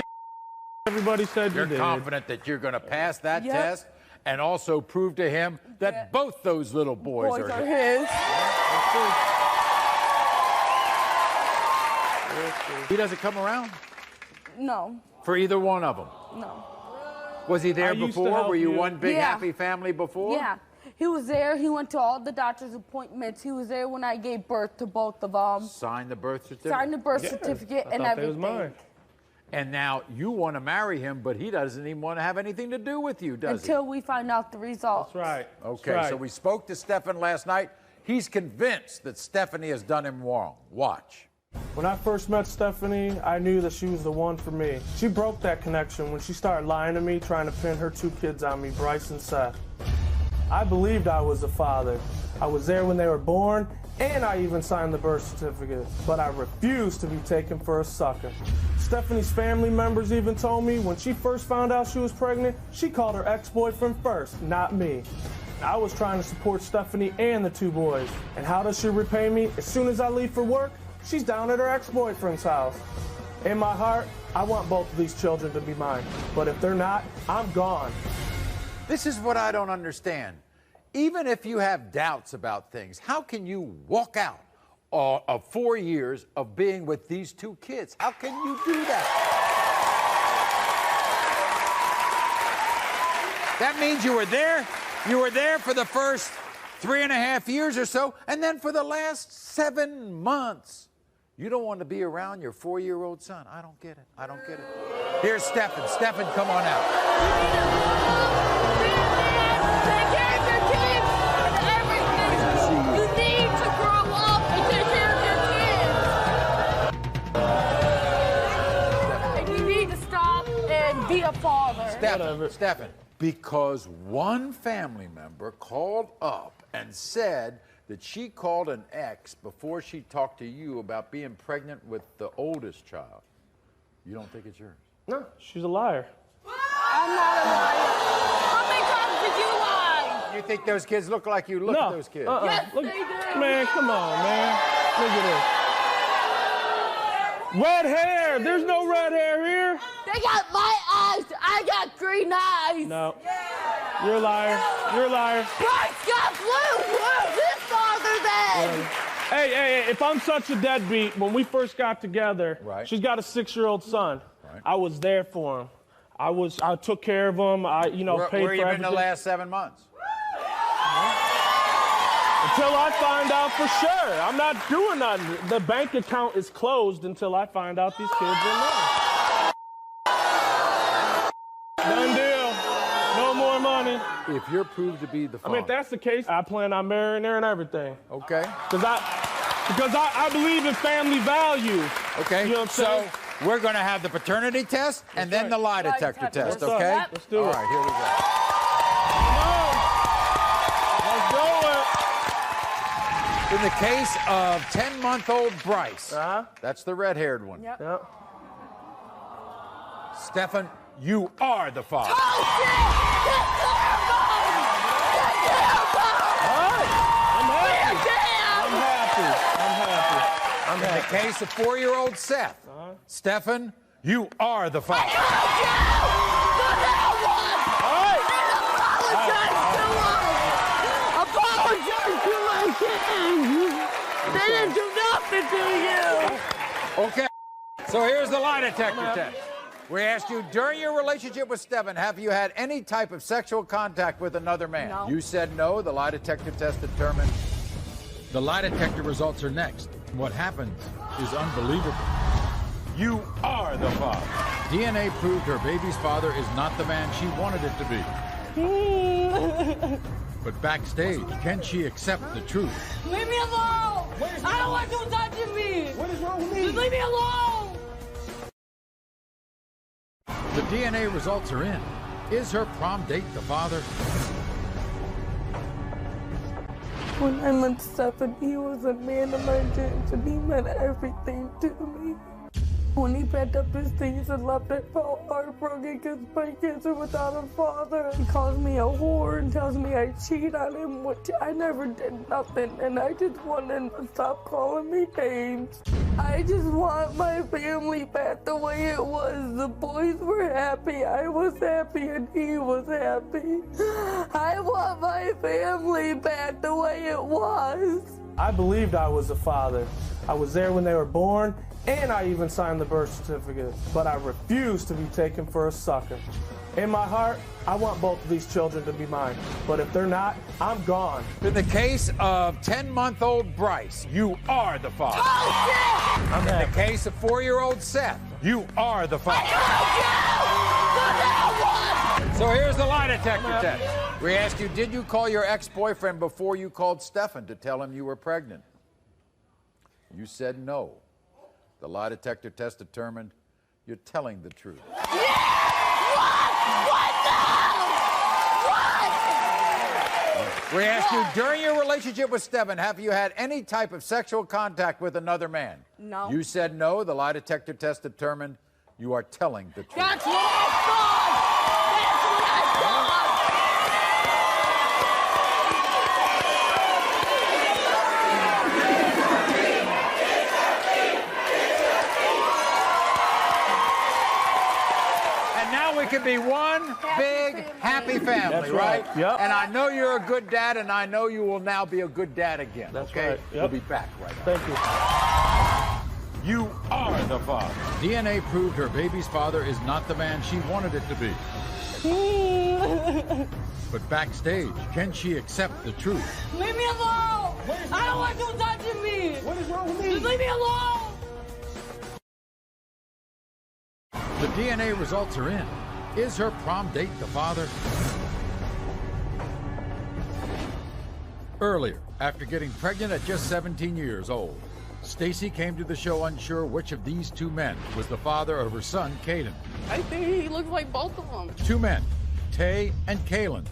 Everybody said you did. You're confident that you're going to pass that Yep. test and also prove to him that both those little boys are his. He doesn't come around No, for either one of them. no. Was he there I used to before? help Were you you. one big Yeah. happy family before? Yeah, he was there. He went to all the doctor's appointments. He was there when I gave birth to both of them. Signed the birth certificate? Signed the birth certificate and everything. And now you want to marry him, but he doesn't even want to have anything to do with you, does Until we find out the results. That's right. Okay, so we spoke to Stephen last night. He's convinced that Stephanie has done him wrong. Watch. When I first met Stephanie, I knew that she was the one for me. She broke that connection when she started lying to me, trying to pin her 2 kids on me, Bryce and Seth. I believed I was the father. I was there when they were born, and I even signed the birth certificate. But I refused to be taken for a sucker. Stephanie's family members even told me when she first found out she was pregnant, she called her ex-boyfriend first, not me. I was trying to support Stephanie and the 2 boys. And how does she repay me? As soon as I leave for work, she's down at her ex-boyfriend's house. In my heart, I want both of these children to be mine. But if they're not, I'm gone. This is what I don't understand. Even if you have doubts about things, how can you walk out of 4 years of being with these 2 kids? How can you do that? That means you were there. You were there for the first 3.5 years or so, and then for the last 7 months, you don't want to be around your 4-year-old son. I don't get it. I don't get it. Here's Stephen. Stephen, come on out. Take care of your kids and everything. You need to grow up and take care of your kids. And you need to stop and be a father. Stephen, because one family member called up and said that she called an ex before she talked to you about being pregnant with the oldest child. You don't think it's yours? No, she's a liar. I'm not a liar. How many times did you lie? You think those kids look like you? Look No. at those kids. Yes, Look, they did. man, come on, man. Look at this. Red hair. There's no red hair here. They got my eyes. I got green eyes. No. You're a liar. You're a liar. Bryce got blue. Where's his father then? Hey, if I'm such a deadbeat, when we first got together, she's got a 6-year-old son. I was there for him. I took care of him. I, paid for everything. Where you been the last 7 months? Until I find out for sure. I'm not doing nothing. The bank account is closed until I find out these kids are mine. Done deal. No more money. If you're proved to be the father. I mean, if that's the case, I plan on marrying her and everything. Okay. Because I believe in family values. Okay. You know what I'm saying? So we're going to have the paternity test and then the lie detector test, okay? Let's do it. All right, here we go. Let's do it. In the case of 10-month-old Bryce, that's the red-haired one. Yep. Stefan, you are the father. In the case of 4-year-old Seth, Stefan, you are the father. Apologize to my kids. They didn't do nothing to you. Okay, so here's the lie detector test. We asked you, during your relationship with Stefan, have you had any type of sexual contact with another man? No. You said no. The lie detector test determined. The lie detector results are next. What happens is unbelievable. You are the father. DNA proved her baby's father is not the man she wanted it to be. But backstage, can she accept the truth? Leave me alone. I don't want you touching me. What is wrong with me? Just leave me alone. The DNA results are in. Is her prom date the father? When I met Stefan, he was a man of my dreams and he meant everything to me. When he packed up his things and left, I felt heartbroken because my kids are without a father. He calls me a whore and tells me I cheat on him, which I never did nothing, and I just want him to stop calling me names. I just want my family back the way it was. The boys were happy, I was happy, and he was happy. I want my family back the way it was. I believed I was a father. I was there when they were born, and I even signed the birth certificate. But I refused to be taken for a sucker. In my heart, I want both of these children to be mine. But if they're not, I'm gone. In the case of 10-month-old Bryce, you are the father. Oh, in the case of 4-year-old Seth, you are the father. So here's the lie detector test. We asked you, did you call your ex-boyfriend before you called Stefan to tell him you were pregnant? You said no. The lie detector test determined you're telling the truth. We asked you, during your relationship with Stefan, have you had any type of sexual contact with another man? No. You said no. The lie detector test determined you are telling the truth. That's what I thought! That's what I thought! And now we can be one big, happy family, That's right? right. Yep. And I know you're a good dad, and I know you will now be a good dad again. That's okay? right. Yep. We'll be back right now. Thank you. You are the father. DNA proved her baby's father is not the man she wanted it to be. But backstage, can she accept the truth? Leave me alone! I don't want you touching me! What is wrong with me? Just leave me alone! The DNA results are in. Is her prom date the father? Earlier, after getting pregnant at just 17 years old, Stacy came to the show unsure which of these two men was the father of her son, Caden. I think he looks like both of them. Two men, Tay and Kalen,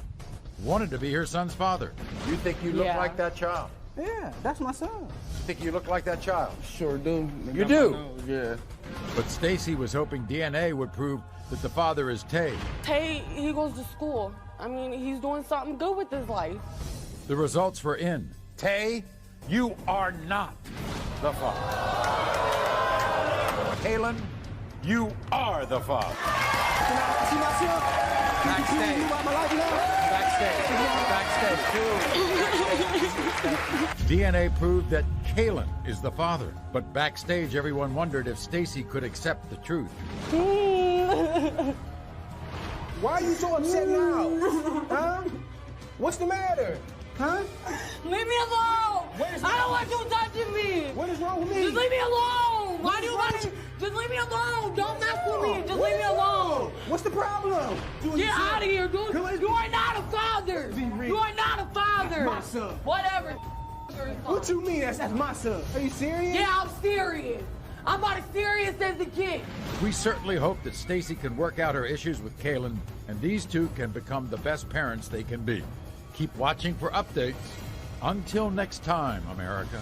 wanted to be her son's father. You think you look like that child? Yeah, that's my son. You think you look like that child? Sure do. You do? Yeah. But Stacy was hoping DNA would prove that the father is Tay. Tay, he goes to school. I mean, he's doing something good with his life. The results were in. Tay, you are not the father. Kalen, you are the father. See myself? Backstage. Backstage. Backstage. DNA proved that Kalen is the father. But backstage, everyone wondered if Stacy could accept the truth. Why are you so upset now? Huh? What's the matter? Huh? Leave me alone! I don't want you touching me! What is wrong with me? Just leave me alone! Why do you want to? Just leave me alone! Don't mess with me! Just leave me alone! What's the problem? Get out of here, dude! You are not a father! You are not a father! That's my son. Whatever. What you mean? That's my son. Are you serious? Yeah, I'm serious. I'm about as serious as the kid. We certainly hope that Stacy can work out her issues with Kalen, and these two can become the best parents they can be. Keep watching for updates. Until next time, America.